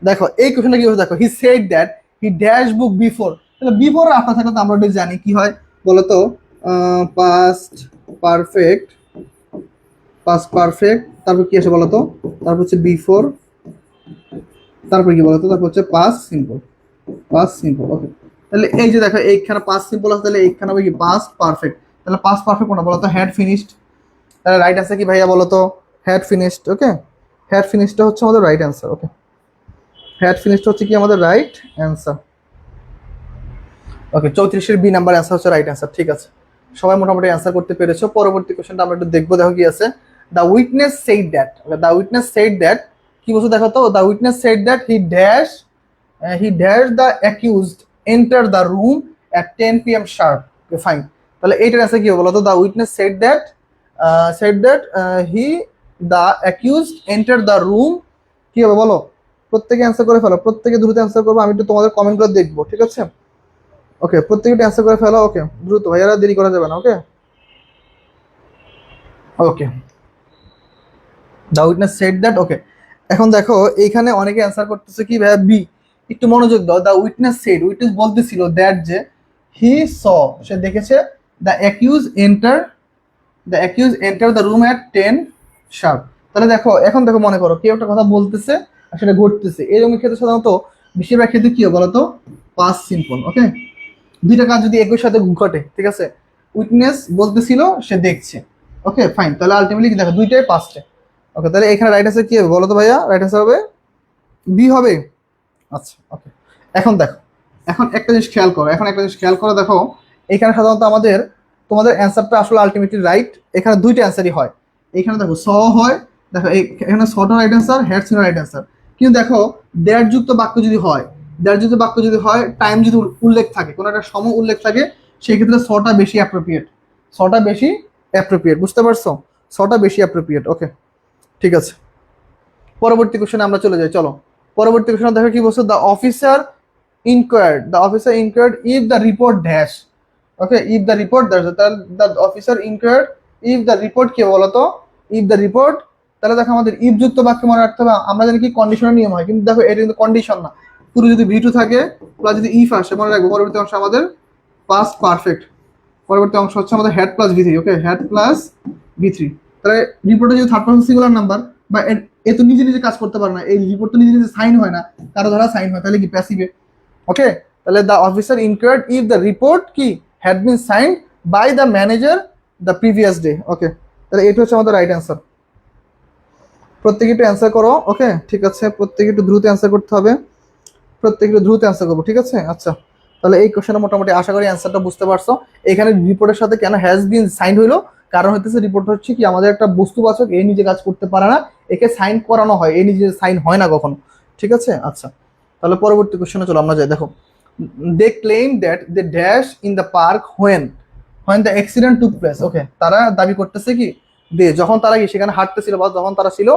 দেখো এই কোশ্চেনে কি বলছে দেখো, হি said that he dash book before, তাহলে বিফোর আফটার থাকলে তো আমরা ওটা জানি কি হয় বলতো, পাস্ট পারফেক্ট, পাস্ট পারফেক্ট, তারপর কি আসে বলতো, তারপর হচ্ছে বিফোর, তারপর কি বলতো, তারপর হচ্ছে পাস্ট সিম্পল, পাস্ট সিম্পল, ওকে। তাহলে এই যে দেখো এইখানে পাস্ট সিম্পল আছে, তাহলে এইখানে হবে কি পাস্ট পারফেক্ট, তাহলে পাস্ট পারফেক্ট কোনটা বলতো, হ্যাড ফিনিশড, তাহলে রাইট আছে কি ভাইয়া বলতো, হ্যাড ফিনিশড, ওকে, হ্যাড ফিনিশডটা হচ্ছে আমাদের right answer, okay, had finished হচ্ছে কি আমাদের রাইট অ্যান্সার। ওকে, 34-এর বি নাম্বার অ্যান্সার হচ্ছে রাইট অ্যান্সার, ঠিক আছে, সবাই মোটামুটি অ্যান্সার করতে পেরেছো। পরবর্তী কোশ্চেনটা আমরা একটু দেখবো, দেখো কি আছে। The witness said that, the witness said that, কি বলছো দেখো তো, the witness said that he dash the accused enter the room at 10 PM sharp, okay fine. তাহলে এইটার অ্যান্সার কি হবে বলো তো, the witness said that he the accused enter the room, কি হবে বলো, প্রত্যেকে অ্যান্সার করে ফেলো, প্রত্যেকে দ্রুত অ্যান্সার করবো, আমি একটু তোমাদের কমেন্টগুলো দেখবো, ঠিক আছে। ওকে, প্রত্যেকটা অ্যান্সার করে ফেলো, ওকে দ্রুত ভাইয়ারা, দেরি করা যাবে না, ওকে। ওকে, দ্য উইটনেস সেড দ্যাট, ওকে। এখন দেখো এইখানে অনেকে অ্যান্সার করতেছে কি ভাইয়া বি, একটু মনোযোগ দাও। দ্য উইটনেস সেড, উইটনেস বলতেছিল দ্যাট যে হি স, সে দেখেছে, the accused enter, the accused enter the room at 10 sharp. তাহলে দেখো এখন দেখো, মনে করো কেউ একটা কথা বলতেছে আর সেটা ঘটতেছে, এরকম ক্ষেত্রে সাধারণত বেশিরভাগ ক্ষেত্রে কি হবে বলতো, পাস্ট সিম্পল, ওকে। দুইটা কাজ যদি একই সাথে ঘটে, ঠিক আছে, উইটনেস বলতেছিল সে দেখছে, ওকে ফাইন, তাহলে আলটিমেটলি কি দেখো দুইটাই পাস্টে, ওকে। তাহলে এখানে রাইট অ্যান্সার কি হবে বলো তো ভাইয়া, রাইট অ্যান্সার হবে বি হবে। আচ্ছা ওকে, এখন দেখো, এখন একটা জিনিস খেয়াল করো, এখন একটা জিনিস খেয়াল করো, দেখো এখানে সাধারণত আমাদের, তোমাদের অ্যান্সারটা আসলে আলটিমেটলি রাইট, এখানে দুইটা অ্যান্সারই হয়। এখানে দেখো স হয়, দেখো এখানে সটা right answer, had seen right answer. কিন্তু দেখো দেড় যুক্ত বাক্য যদি হয়, দেড় যুক্ত বাক্য যদি হয়, টাইম যদি উল্লেখ থাকে, কোনো একটা সময় উল্লেখ থাকে, সেই ক্ষেত্রে সটা বেশি অ্যাপ্রোপ্রিয়েট, সটা বেশি অ্যাপ্রোপ্রিয়েট, বুঝতে পারছো, সটা বেশি অ্যাপ্রোপ্রিয়েট, ওকে ঠিক আছে। পরবর্তী কোশ্চেনে আমরা চলে যাই, চলো পরবর্তী কোশ্চেনে দেখো কি বলছে, the officer inquired, the officer inquired if the report dash, okay, if the report dash, the officer inquired if the report, কি বলতো, ইফ দ্য রিপোর্ট, তাহলে দেখো আমাদের ইফ যুক্ত বাক্য মনে রাখতে হবে, আমরা জানি কি কন্ডিশনের নিয়ম হয়, কিন্তু দেখো এটা কিন্তু কন্ডিশন না, পুরো যদি ভি টু থাকে প্লাস যদি ইফ আসে, মনে রাখবো পরবর্তী অংশ আমাদের পাস্ট পারফেক্ট, পরবর্তী অংশ হচ্ছে আমাদের had plus V three, okay, had plus V three. তাহলে রিপোর্টে যদি থার্ড পারসন সিঙ্গুলার নাম্বার, বা এ তো নিজে নিজে কাজ করতে পারে না, এই রিপোর্ট তো নিজে নিজে সাইন হয় না, কারো দ্বারা সাইন হয়, তাহলে কি প্যাসিভে, ওকে। তাহলে the officer inquired if the report কি had been signed by the manager the previous day, okay. তাহলে এটা হচ্ছে আমাদের রাইট অ্যান্সার। প্রত্যেকে একটু অ্যান্সার করো, ওকে ঠিক আছে, প্রত্যেকে একটু দ্রুত অ্যান্সার করতে হবে, প্রত্যেকে একটু দ্রুত অ্যান্সার করবো, ঠিক আছে। আচ্ছা তাহলে এই কোশ্চেনে মোটামুটি আশা করি অ্যান্সারটা বুঝতে পারছো। এখানে রিপোর্টের সাথে কেন হ্যাজ বিন সাইন হইলো, কারণ হইতেছে রিপোর্ট হচ্ছে কি আমাদের একটা বস্তুবাচক, এই নিজে কাজ করতে পারে না, একে সাইন করানো হয়, এই নিজে সাইন হয় না কখনো, ঠিক আছে। আচ্ছা তাহলে পরবর্তী কোশ্চেনে চলো আমরা যাই। দেখো they claim that they dash in the park when the accident took place, okay. তারা দাবি করতেছে কি, দে যখন তারা কি সেখানে হাঁটতেছিল বা যখন তারা ছিল,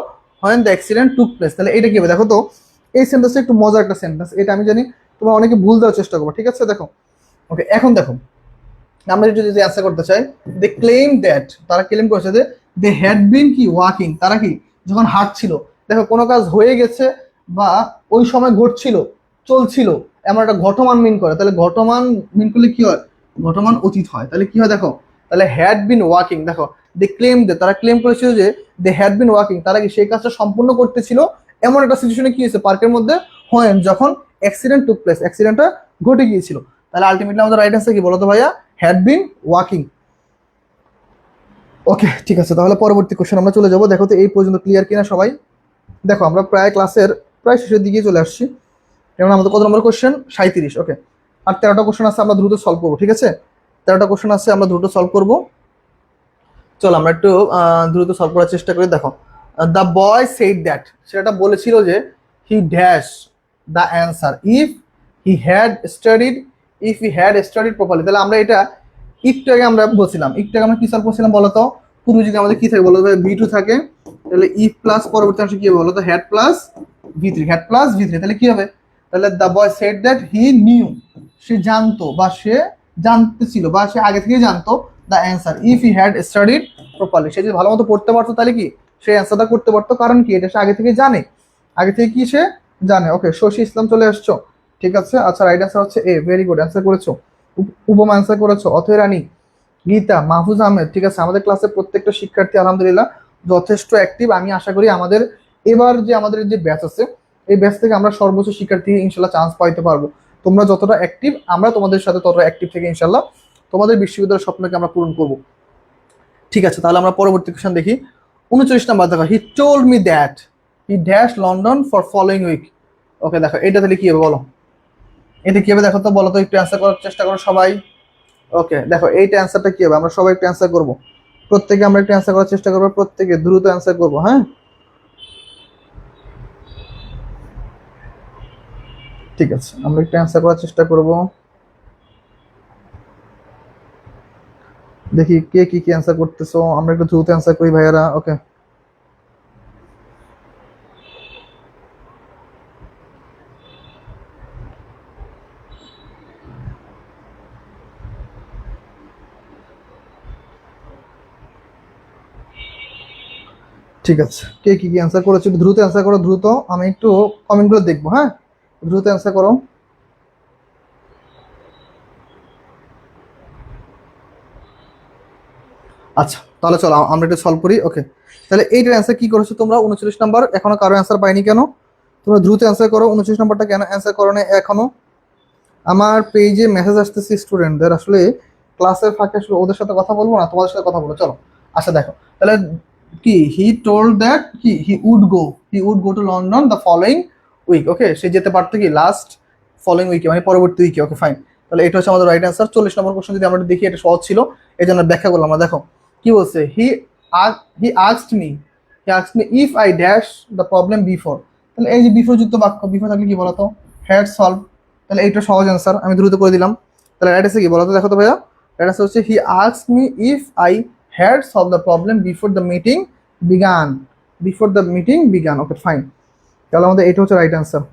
when the accident took place, তাহলে এটা কি হবে দেখো তো, এই সেন্টেন্সটা একটু মজার একটা সেন্টেন্স, এটা আমি জানি তোমরা অনেকে ভুল দেওয়ার চেষ্টা করবো, ঠিক আছে। দেখো ওকে, এখন দেখো আমরা যদি অ্যান্সার করতে চাই, দে ক্লেম দ্যাট, তারা ক্লেম করেছে যে দে হ্যাড বিন কি ওয়াকিং, তারা কি যখন হাঁটছিল, দেখো কোনো কাজ হয়ে গেছে বা ওই সময় ঘটছিল, চলছিল, এমন একটা ঘটমান মিন করে, তাহলে ঘটমান মিন করলে কি হয়, ঘটমান অতীত হয়। তাহলে কি হয় দেখো, তাহলে হ্যাড বিন ওয়াকিং, দেখো দে ক্লেম, তারা ক্লেম করেছিল যে দে হ্যাড বিন ওয়াকিং, তারা কি সেই কাজটা সম্পূর্ণ করতেছিল এমন একটা সিচুয়েশনে কি হয়েছে পার্কের মধ্যে, হয় যখন অ্যাক্সিডেন্ট টুক প্লেস, অ্যাক্সিডেন্টটা ঘটে গিয়েছিল। তাহলে আলটিমেটলি আমাদের রাইট অ্যান্সার কি বলো তো ভাইয়া, হ্যাড বিন ওয়াকিং। ওকে ঠিক আছে, তাহলে পরবর্তী কোশ্চেন আমরা চলে যাবো। দেখো তো এই পর্যন্ত ক্লিয়ার কিনা সবাই। দেখো আমরা প্রায় ক্লাসের প্রায় শেষের দিকে চলে আসছি। যেমন আমাদের কত নম্বর কোশ্চেন, 37, ওকে। আর 13টা কোশ্চেন আছে, আমরা দ্রুত সলভ করবো, ঠিক আছে। 13টা কোশ্চেন আছে, আমরা দ্রুত সলভ করবো। চলো আমরা একটু দ্রুত সলভ করার চেষ্টা করি। দেখো দ্য বয় সেড দ্যাট, সেটা বলেছিল যে he dash the answer if he had studied, if he had studied properly. তাহলে আমরা এটা একটু আগে আমরা বলছিলাম, একটু আগে আমরা কি সলভ করছিলাম বলতো, পূর্বে যদি আমাদের কি থাকে বলতো, V2 থাকে, তাহলে ইফ প্লাস পরবর্তী অংশ কি হবে বলতো, had plus V3, had plus V3, তাহলে কি হবে, তাহলে the boy said that he knew, সে জানতো বা সে জানতেছিল বা সে আগে থেকে জানতো the answer if he had studied properly. সে যদি ভালো মতো পড়তে পারতো তাহলে কি সে অ্যান্সারটা করতে পারতো, কারণ কি এটা সে আগে থেকে জানে, আগে থেকে কি সে জানে। ওকে, শশী ইসলাম চলে আসছো, ঠিক আছে। আচ্ছা রাইট অ্যান্সার হচ্ছে এ, ভেরি গুড অ্যান্সার করেছো। উপমা অ্যান্সার করেছো, অথয় রানী, গীতা, মাহফুজ আহমেদ, ঠিক আছে। আমাদের ক্লাসে প্রত্যেকটা শিক্ষার্থী আলহামদুলিল্লাহ যথেষ্ট অ্যাক্টিভ। আমি আশা করি আমাদের এবার যে আমাদের যে ব্যাচ আছে এই ব্যাচ থেকে আমরা সর্বোচ্চ শিক্ষার্থী ইনশাল্লাহ চান্স পাইতে পারবো। তোমরা যতটা অ্যাক্টিভ আমরা তোমাদের সাথে ততটা অ্যাক্টিভ থেকে ইনশাল্লাহ তোমাদের বিশ্ববিদ্যালয়ের স্বপ্নকে আমরা পূরণ করবো। ঠিক আছে, তাহলে আমরা পরবর্তী কোশ্চেন দেখি। 39 নাম্বার দেখো, he told me that he dash London for following week. Okay দেখো এটা তাহলে কি হবে বলো, এটা কি হবে দেখো তো, বলো তো, একটু অ্যান্সার করার চেষ্টা করো সবাই। ওকে দেখো এইটা অ্যান্সারটা কি হবে, আমরা সবাই একটু অ্যান্সার করবো, প্রত্যেকে আমরা একটু অ্যান্সার করার চেষ্টা করবো, প্রত্যেকে দ্রুত অ্যান্সার করবো, হ্যাঁ ঠিক আছে, আমরা একটু অ্যান্সার করার চেষ্টা করব। দেখি কে কি কি অ্যান্সার করতেছো, আমরা একটু দ্রুত অ্যান্সার করি ভাইয়ারা। ওকে ঠিক আছে, কে কি কি অ্যান্সার করেছো একটু দ্রুত অ্যান্সার করো, দ্রুত, আমি একটু কমেন্টগুলো দেখবো, হ্যাঁ দ্রুত অ্যান্সার করো। আচ্ছা তাহলে চলো আমরা একটু সলভ করি। ওকে তাহলে এইটার অ্যান্সার কি করেছো তোমরা, 39 নাম্বার, এখনো কারো অ্যান্সার পাইনি কেন, তোমরা দ্রুত অ্যান্সার করো। 29 নাম্বারটা কেন অ্যান্সার করো না এখনো, আমার পেজে মেসেজ আসতেছে স্টুডেন্টদের, আসলে ক্লাসের ফাঁকে আসলে ওদের সাথে কথা বলবো না, তোমাদের সাথে কথা বলবো, চলো। আচ্ছা দেখো তাহলে কি, হি টোল্ড দ্যাট কি he would go to London the following week. Okay সে যেতে পারতো কি লাস্ট ফলোইং উইকে, মানে পরবর্তী উইকে। ওকে ফাইন, তাহলে এটা হচ্ছে আমাদের রাইট অ্যান্সার। 40 নম্বর কোশ্চেন যদি আমরা দেখি, এটা সহজ ছিল এই জন্য ব্যাখ্যা করলাম আমরা। দেখো কি বলছে, he asked me if I dash the problem before. তাহলে এই যে বিফোর যুক্ত বাক্য, বিফোর থাকলে কি বলতো, হ্যাড সলভ। তাহলে এইটা সহজ অ্যান্সার, আমি দ্রুত করে দিলাম। তাহলে রাইট আছে কি বলতো, দেখো তো ভাইয়া, রাইট আছে হচ্ছে he asked me if I had solve the problem before the meeting began, okay fine, তাহলে আমাদের এটা হচ্ছে রাইট অ্যান্সার।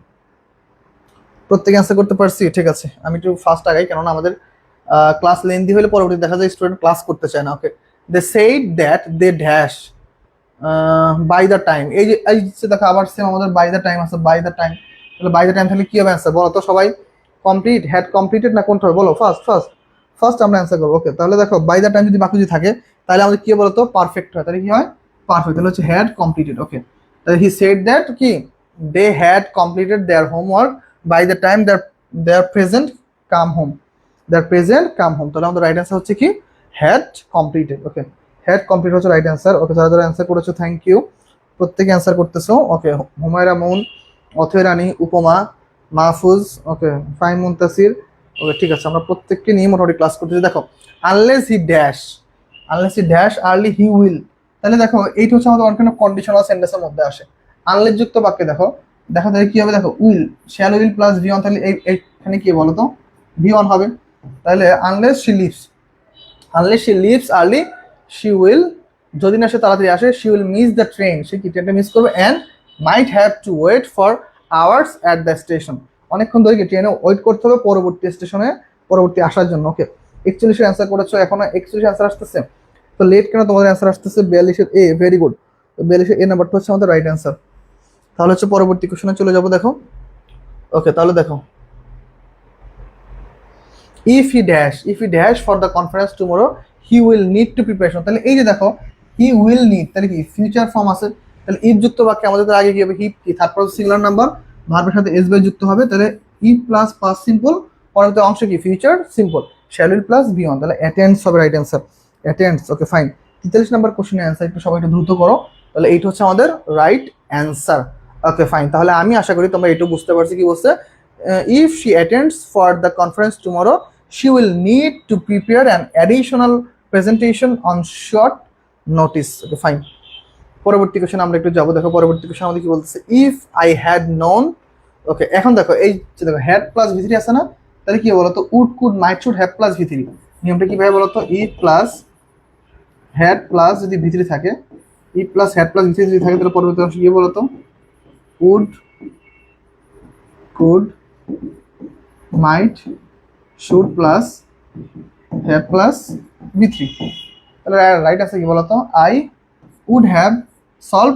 প্রত্যেকে অ্যান্সার করতে পারছি, ঠিক আছে। আমি একটু ফাস্ট আগাই, কেননা আমাদের ক্লাস লেন্দি হলে পরবর্তী দেখা যায় স্টুডেন্ট ক্লাস করতে চায় না। Okay they said that they dash by the time, এই যে দেখো আবার সেম আমাদের বাই দ্য টাইম আছে, বাই দ্য টাইম। তাহলে বাই দ্য টাইম তাহলে কি হবে অ্যান্সার বলো তো সবাই, কমপ্লিট, হ্যাড কমপ্লিটেড না কোনটা হবে বলো, ফার্স্ট আমরা অ্যান্সার করবো। ওকে তাহলে দেখো বাই দ্য টাইম যদি বাকি যদি থাকে তাহলে আমাদের কি বলতো পারফেক্ট হয়, তাহলে কি হয় পারফেক্ট, তাহলে হচ্ছে হ্যাড কমপ্লিটেড। ওকে তাহলে হি সেড দ্যাট কি they had completed their homework by the time their present come home, তাহলে আমাদের রাইট অ্যান্সার হচ্ছে কি had completed. Okay had complete হচ্ছে রাইট অ্যান্সার। ওকে যারা যারা অ্যান্সার করেছো থ্যাংক ইউ, প্রত্যেকে অ্যান্সার করতেছো। ওকে হুমায়রা মুন, অথয় রানী, উপমা, মাহফুজ, ওকে ফাইম মুনতাসির। ওকে ঠিক আছে, আমরা প্রত্যেককে নিয়ে মোটামুটি ক্লাস করতেছি। দেখো unless he dash early he will, তাহলে দেখো এইটা হচ্ছে আমাদের অনেক কন্ডিশনাল সেন্টেন্সের মধ্যে আসে। আনলেস যুক্ত বাক্যে দেখো দেখো তাহলে কি হবে, দেখো will, shall will plus V one, তাহলে এইখানে কি বলো তো ভি ওয়ান হবে। তাহলে unless she leaves early she will, যদি না সে তাড়াতাড়ি আসে she will miss the train, সে কি ট্রেনটা মিস করবে, and might have to wait for hours at the station, অনেকক্ষণ ধরে কি ট্রেনে ওয়েট করতে হবে পরবর্তী স্টেশনে পরবর্তী আসার জন্য। ওকে 41 অ্যান্সার করেছো, এখনো 41 অ্যান্সার আসতেছে, তো লেট কেন তোমাদের অ্যান্সার আসতেছে 42 এ, ভেরি গুড, 42 এ নাম্বারটা হচ্ছে আমাদের রাইট অ্যান্সার। তাহলে হচ্ছে পরবর্তী কোশ্চেনে চলে যাবো। দেখো ওকে তাহলে দেখো if he dash for the conference tomorrow he will need to preparation, তাহলে এই যে দেখো হি উইল নিড, তাহলে কি ফিউচার ফর্ম আছে, তাহলে ইফ যুক্ত বাক্যে আমাদের আগে কি হবে, হি কি থার্ড পারসন সিঙ্গুলার নাম্বার, ভার্বের সাথে এস বাই যুক্ত হবে, তাহলে ইফ প্লাস পাস্ট সিম্পল, পরবর্তী অংশ কি future simple, shall will plus be on, তাহলে অ্যাটেন্ডস হবে right answer, attends. Okay fine, 43 নম্বর কোশ্চেনের অ্যান্সার একটু সবাই একটু দ্রুত করো, তাহলে এইটা হচ্ছে আমাদের রাইট অ্যান্সার। ওকে ফাইন, তাহলে আমি আশা করি তোমরা একটু বুঝতে পারছি কি বলছে, if she attends for the conference tomorrow she will need to prepare an additional presentation on short notice. Okay fine, পরবর্তী কোশ্চেন আমরা একটু যাবো, দেখো পরবর্তী কোশ্চেন আমাদের কি বলতেছে, ইফ আই হ্যাড নোন। ওকে এখন দেখো এই যে দেখো হ্যাড প্লাস ভি3 আছে না, তাহলে কি বলতো would could might should have plus ভি3, নিয়মটা কি ভাবে বলতো, ইফ প্লাস হ্যাড প্লাস যদি ভি3 থাকে, ইফ প্লাস হ্যাড প্লাস ভি3 যদি থাকে, তাহলে পরবর্তী অংশ কি বলতো would could might should plus have plus ভি3, তাহলে রাইট আছে কি বলতো, I would have solve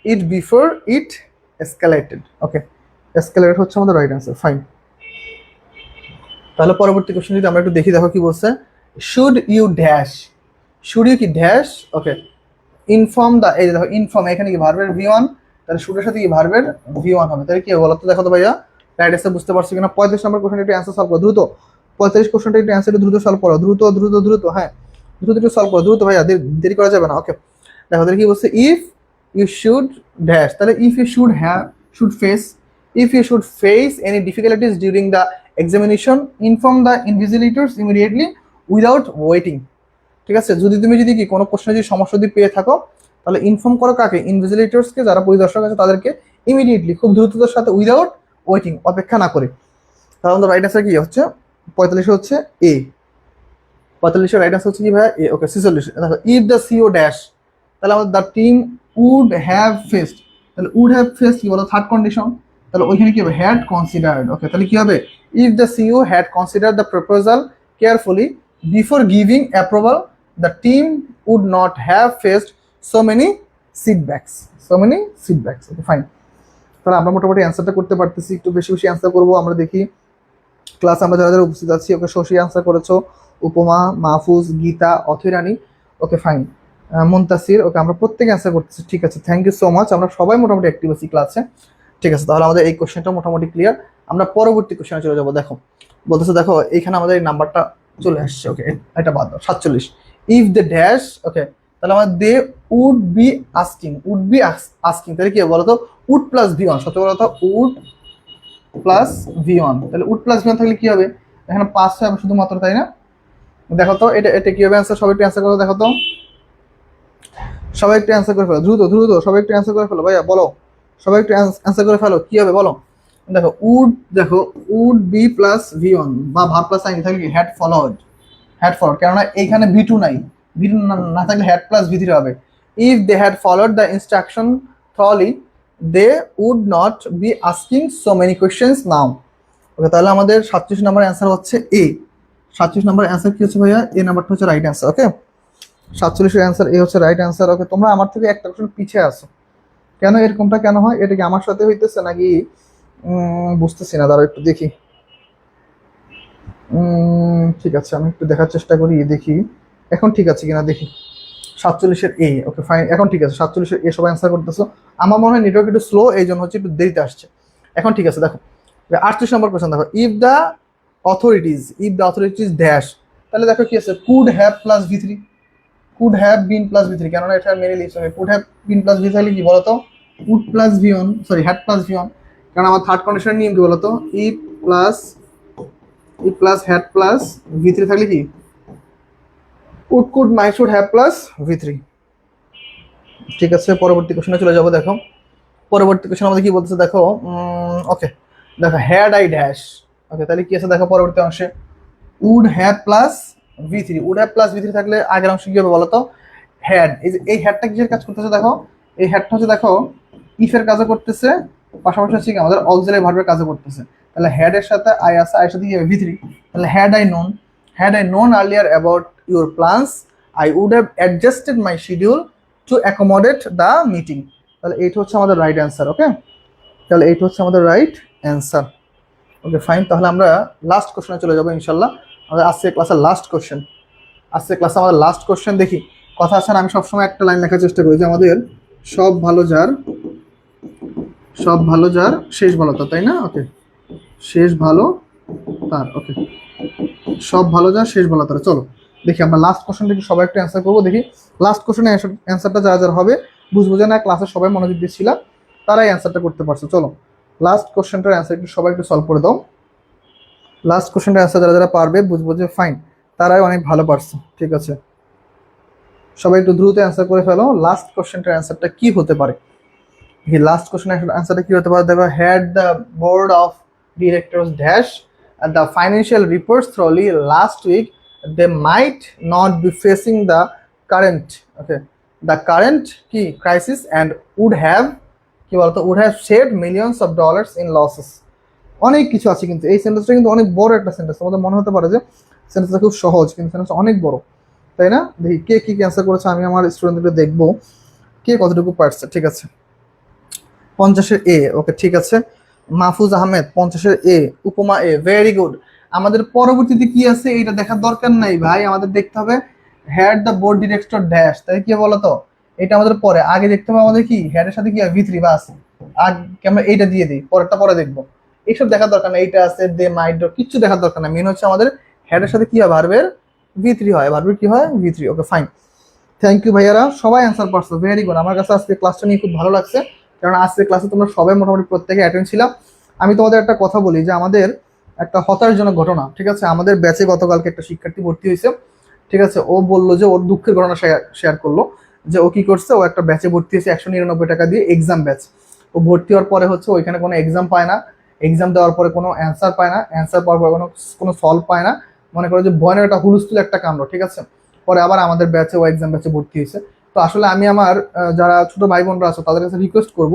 it before it escalated. Okay escalated হচ্ছে আমাদের রাইট অ্যান্সার, ফাইন। তাহলে পরবর্তী কোশ্চেন যদি আমরা একটু দেখি, দেখো কি বলছে, should you dash, should you কি ড্যাশ, ওকে ইনফর্ম দা, এই দেখো ইনফর্ম এখানে কি ভার্বের ভি1, তাহলে শুডের সাথে কি ভার্বের ভি1 হবে, তাহলে কি বলতো, দেখো তো ভাইয়া রাইট অ্যান্সার বুঝতে পারছো কিনা। 35 নম্বর কোশ্চেন একটু অ্যান্সার সলভ করো দ্রুত, 45 কোশ্চেনটা একটু অ্যান্সার দ্রুত সলভ করো, দ্রুত দ্রুত দ্রুত, হ্যাঁ দ্রুত একটু সলভ করো দ্রুত ভাইয়া, দেরি করা যাবে না। ওকে দেখো তাহলে কি বলছে, ইফ ইউ শুড ড্যাশ, তাহলে if you should have should face, if you should face any difficulties during the examination inform the invigilators immediately without waiting. ঠিক আছে, যদি কি কোনো প্রশ্নে যদি সমস্যা যদি পেয়ে থাকো, তাহলে ইনফর্ম করো কাকে, ইনভিজিলেটর্সকে, যারা পরিদর্শক আছে তাদেরকে ইমিডিয়েটলি খুব দ্রুততার সাথে উইদাউট ওয়েটিং, অপেক্ষা না করে। তাহলে আমাদের রাইট আনসার কি হচ্ছে 45 হচ্ছে এ, 45 রাইট আনসার হচ্ছে কি ভাইয়া এ। ওকে 46 দেখো, ইফ দ্য সিও ড্যাশ, তাহলে আমাদের the team would have faced, তাহলে উড হ্যাভ ফেসড কি বলো থার্ড কন্ডিশন, তাহলে ওইখানে কি হবে হ্যাড কনসিডার্ড। ওকে তাহলে কি হবে, if the CEO had considered the proposal carefully before giving approval the team would not have faced so many setbacks, so many setbacks. Okay fine, তাহলে আমরা মোটামুটি অ্যান্সারটা করতে পারতেছি, একটু বেশি বেশি অ্যান্সার করবো আমরা দেখি। ক্লাস আমরা যারা যারা উপস্থিত আছি, ওকে শশী অ্যান্সার করেছো, উপমা, মাহফুজ, গীতা, অথৈরানী, ওকে ফাইন, মুনতাসির, ওকে আমরা প্রত্যেকে অ্যান্সার করতেছি, ঠিক আছে থ্যাংক ইউ সো মাচ, আমরা সবাই মোটামুটি অ্যাক্টিভ আছি ক্লাসে। ঠিক আছে, তাহলে আমাদের এই কোশ্চেনটা মোটামুটি ক্লিয়ার, আমরা পরবর্তী কোশ্চেনে চলে যাবো। দেখো বলতেছে, দেখো এইখানে আমাদের এই নাম্বারটা চলে আসছে, ওকে এটা বাদ দাও, 47, ইফ দ্য ড্যাশ, ওকে তাহলে আমাদের they would be asking, would be asking, তাহলে কি বলতো উড প্লাস ভি1, সত্যি বলতো উড প্লাস ভি1, তাহলে উড প্লাস ভি1 থাকলে কি হবে, এখানে পাস হবে শুধুমাত্র, তাই না? দেখো তো এটা এটা কি হবে অ্যান্সার, সবাই একটু অ্যান্সার করো, দেখো তো সবাই একটু অ্যান্সার করে ফেলো, দ্রুত দ্রুত সবাই একটু অ্যান্সার করে ফেলো ভাইয়া, বলো সবাই একটু অ্যান্সার করে ফেলো, কি হবে বলো। দেখো উড বি প্লাস ভি1 বা ভার্ব প্লাস আইনি থাকলে কি হ্যাড ফলোড, হ্যাড ফলোড, কেননা এইখানে ভি2 নাই, ভি2 না থাকলে হ্যাড প্লাস ভি3 হবে। If they had followed the instruction thoroughly they would not be asking so many questions now. Okay তাহলে আমাদের 37 নম্বর অ্যান্সার হচ্ছে এ, 37 নম্বর অ্যান্সার কি হচ্ছে ভাইয়া, এ নাম্বারটা হচ্ছে রাইট অ্যান্সার। ওকে 47 অ্যান্সার এ হচ্ছে রাইট অ্যান্সার। ওকে তোমরা আমার থেকে একটা কোশ্চেন পিছিয়ে আসো, কেন এরকমটা কেন হয়, এটা কি আমার সাথে হইতেছে নাকি বুঝতেছি না, দাঁড়াও একটু দেখি। ঠিক আছে আমি একটু দেখার চেষ্টা করি, দেখি এখন ঠিক আছে কিনা দেখি। 47 এ, ওকে ফাইন এখন ঠিক আছে, 47 এ সবাই অ্যান্সার করতেছো, আমার মনে হয় নেটওয়ার্ক একটু স্লো, এই জন্য হচ্ছে একটু দেরিতে আসছে, এখন ঠিক আছে। দেখো 38 নম্বর কোশ্চেন, দেখো ইফ দ্য অথরিটিজ ড্যাশ, তাহলে দেখো কি আছে, কুড হ্যাভ প্লাস ভি3, কুড হ্যাভ বিন প্লাস ভি3, কেননা এটা মেনে লিখছে কুড হ্যাভ বিন প্লাস ভি3 কি বলতো উড প্লাস ভি1, সরি হ্যাড প্লাস ভি1, কারণ আমার থার্ড কন্ডিশনের নিয়ম কি বলতো ইফ প্লাস হ্যাড প্লাস ভি3 থাকলে কি would could might should have plus ভি3। ঠিক আছে পরবর্তী কোশ্চেনে চলে যাবো। দেখো পরবর্তী কোশ্চেন আমাদের কি বলতেছে, দেখো ওকে দেখো হ্যাড আই ড্যাশ, ওকে তাহলে কি আছে দেখো পরবর্তী অংশে উড হ্যাভ প্লাস ভি3, উড হ্যাভ প্লাস ভি3 থাকলে আগের অংশ কি হবে বলতো হ্যাড, এই যে এই হ্যাডটা কিসের কাজ করতেছে, দেখো এই হ্যাডটা হচ্ছে দেখো ইফের কাজও করতেছে, পাশাপাশি হচ্ছে কি আমাদের অক্সিলারি ভার্বের কাজও করতেছে, তাহলে হ্যাড এর সাথে আই আছে, আই এর সাথে কি হবে ভি3, তাহলে had I known earlier about your plans I would have adjusted my schedule to accommodate the meeting, তাহলে এইটা হচ্ছে আমাদের রাইট অ্যান্সার। ওকে তাহলে এইটা হচ্ছে আমাদের রাইট অ্যান্সার। ওকে ফাইন, তাহলে আমরা লাস্ট কোশ্চেনে চলে যাবো ইনশাল্লাহ। আমাদের আজকে ক্লাসের লাস্ট কোশ্চেন, আজকে ক্লাসে আমাদের লাস্ট কোশ্চেন দেখি। কথা আছে না, আমি সবসময় একটা লাইন লেখার চেষ্টা করি যে আমাদের সব ভালো যার, সব ভালো যার শেষ ভালো তার, তাই না? ওকে, শেষ ভালো তার। ওকে, সব ভালো যার শেষ ভালো তার। চলো দেখি আমরা লাস্ট কোশ্চেনটা কি সবাই একটু অ্যান্সার করবো। দেখি লাস্ট কোশ্চেনের অ্যান্সারটা যারা যারা হবে, বুঝবো যে না ক্লাসে সবাই মনোযোগ দিচ্ছিল, তারাই অ্যান্সারটা করতে পারছো। চলো লাস্ট কোশ্চেনটার অ্যান্সার একটু সবাই একটু সলভ করে দাও। লাস্ট কোশ্চেনটার অ্যান্সার যারা যারা পারবে, বুঝবো যে ফাইন, তারাই অনেক ভালো পারছো। ঠিক আছে, সবাই একটু দ্রুত অ্যান্সার করে ফেলো। লাস্ট কোশ্চেনটার অ্যান্সারটা কি হতে পারে? দেখি লাস্ট কোশ্চেনের অ্যান্সারটা কি হতে পারে। দেখো, had the board of directors dash the financial reports thoroughly last week, they might not be facing the current, okay, the current কি ক্রাইসিস অ্যান্ড উড হ্যাভ, কি বলতো, would have saved millions of dollars in losses. অনেক কিছু আছে, কিন্তু এই সেন্টেন্সটা কিন্তু অনেক বড় একটা সেন্টেন্স। তোমাদের মনে হতে পারে যে সেন্টেন্সটা খুব সহজ, কিন্তু সেন্টেন্সটা অনেক বড়, তাই না? দেখি কে কি অ্যান্সার করেছে, আমি আমার স্টুডেন্টদের দেখবো কে কতটুকু পারছে। ঠিক আছে, 50-এর এ, ওকে ঠিক আছে। মাহফুজ আহমেদ 50-এর এ, উপমা এ, ভেরি গুড। আমাদের পরবর্তীতে কি আছে এটা দেখার দরকার নাই ভাই, আমাদের দেখতে হবে head the board director dash, তাই কি বলতো, এটা আমাদের পরে, আগে দেখতে হবে আমাদের কি হেডের সাথে কি ভি3 বা আছে, আগে আমরা এইটা দিয়ে দিই, পরেরটা পরে দেখবো। এইসব দেখার দরকার না, এইটা আছে দে মাইট কিচ্ছু দেখার দরকার না, মেন হচ্ছে আমাদের হেডের সাথে কি হয়, ভার্বের ভি3 হয়, ভার্বের কি হয় ভি3। ওকে ফাইন, থ্যাংক ইউ ভাইয়ারা, সবাই অ্যান্সার পারছো, ভেরি গুড। আমার কাছে আজকে ক্লাসটা নিয়ে খুব ভালো লাগছে, কারণ আজকে ক্লাসে তোমরা সবাই মোটামুটি প্রত্যেকে অ্যাটেন্ড ছিলাম। আমি তোমাদের একটা কথা বলি যে আমাদের একটা হতাশজনক ঘটনা, ঠিক আছে, আমাদের ব্যাচে গতকালকে একটা শিক্ষার্থী ভর্তি হয়েছে। ঠিক আছে, ও বললো যে ওর দুঃখের ঘটনা শেয়ার করলো, যে ও কি করছে, ও একটা ব্যাচে ভর্তি হয়েছে 199 টাকা দিয়ে, এক্সাম ব্যাচ। ও ভর্তি হওয়ার পরে হচ্ছে ওইখানে কোনো এক্সাম পায় না, এক্সাম দেওয়ার পরে কোনো অ্যান্সার পায় না, অ্যান্সার পাওয়ার পরে কোনো সলভ পায় না, মনে করো যে ভয়ানক একটা হুলস্থুল একটা কাণ্ড। ঠিক আছে, পরে আবার আমাদের ব্যাচে ও এক্সাম ব্যাচে ভর্তি হয়েছে। তো আসলে আমি আমার যারা ছোট ভাই বোনরা আছে তাদের কাছে রিকোয়েস্ট করব,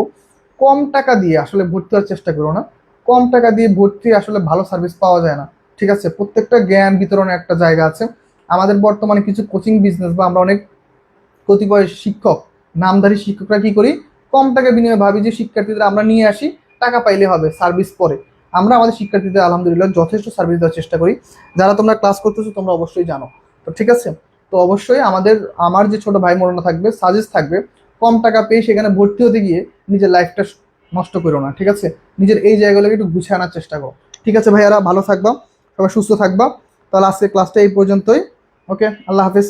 কম টাকা দিয়ে আসলে ভর্তি হওয়ার চেষ্টা করো না। কম টাকা দিয়ে ভর্তি আসলে ভালো সার্ভিস পাওয়া যায় না। ঠিক আছে, প্রত্যেকটা জ্ঞান বিতরণের একটা জায়গা আছে। আমাদের বর্তমানে কিছু কোচিং বিজনেস বা আমরা অনেক কতিপয় শিক্ষক, নামধারী শিক্ষকরা কি করি, কম টাকা বিনিময়ে ভাবি যে শিক্ষার্থীদের আমরা নিয়ে আসি, টাকা পাইলে হবে, সার্ভিস পরে। আমরা আমাদের শিক্ষার্থীদের আলহামদুলিল্লাহ যথেষ্ট সার্ভিস দেওয়ার চেষ্টা করি। যারা তোমরা ক্লাস করতেছো তোমরা অবশ্যই জানো। তো ঠিক আছে, তো অবশ্যই আমার যে ছোট ভাই বোনেরা থাকবে, সাজেস্ট থাকবে, কম টাকা পেয়ে সেখানে ভর্তি হতে গিয়ে নিজের লাইফটা নষ্ট করো না। ঠিক আছে, নিজের এই জায়গাগুলোকে একটু গুছিয়ে আনার চেষ্টা করো। ঠিক আছে ভাইয়ারা, ভালো থাকবা, সবাই সুস্থ থাকবা। তাহলে আজকে ক্লাসটা এই পর্যন্তই। ওকে, আল্লাহ হাফিজ।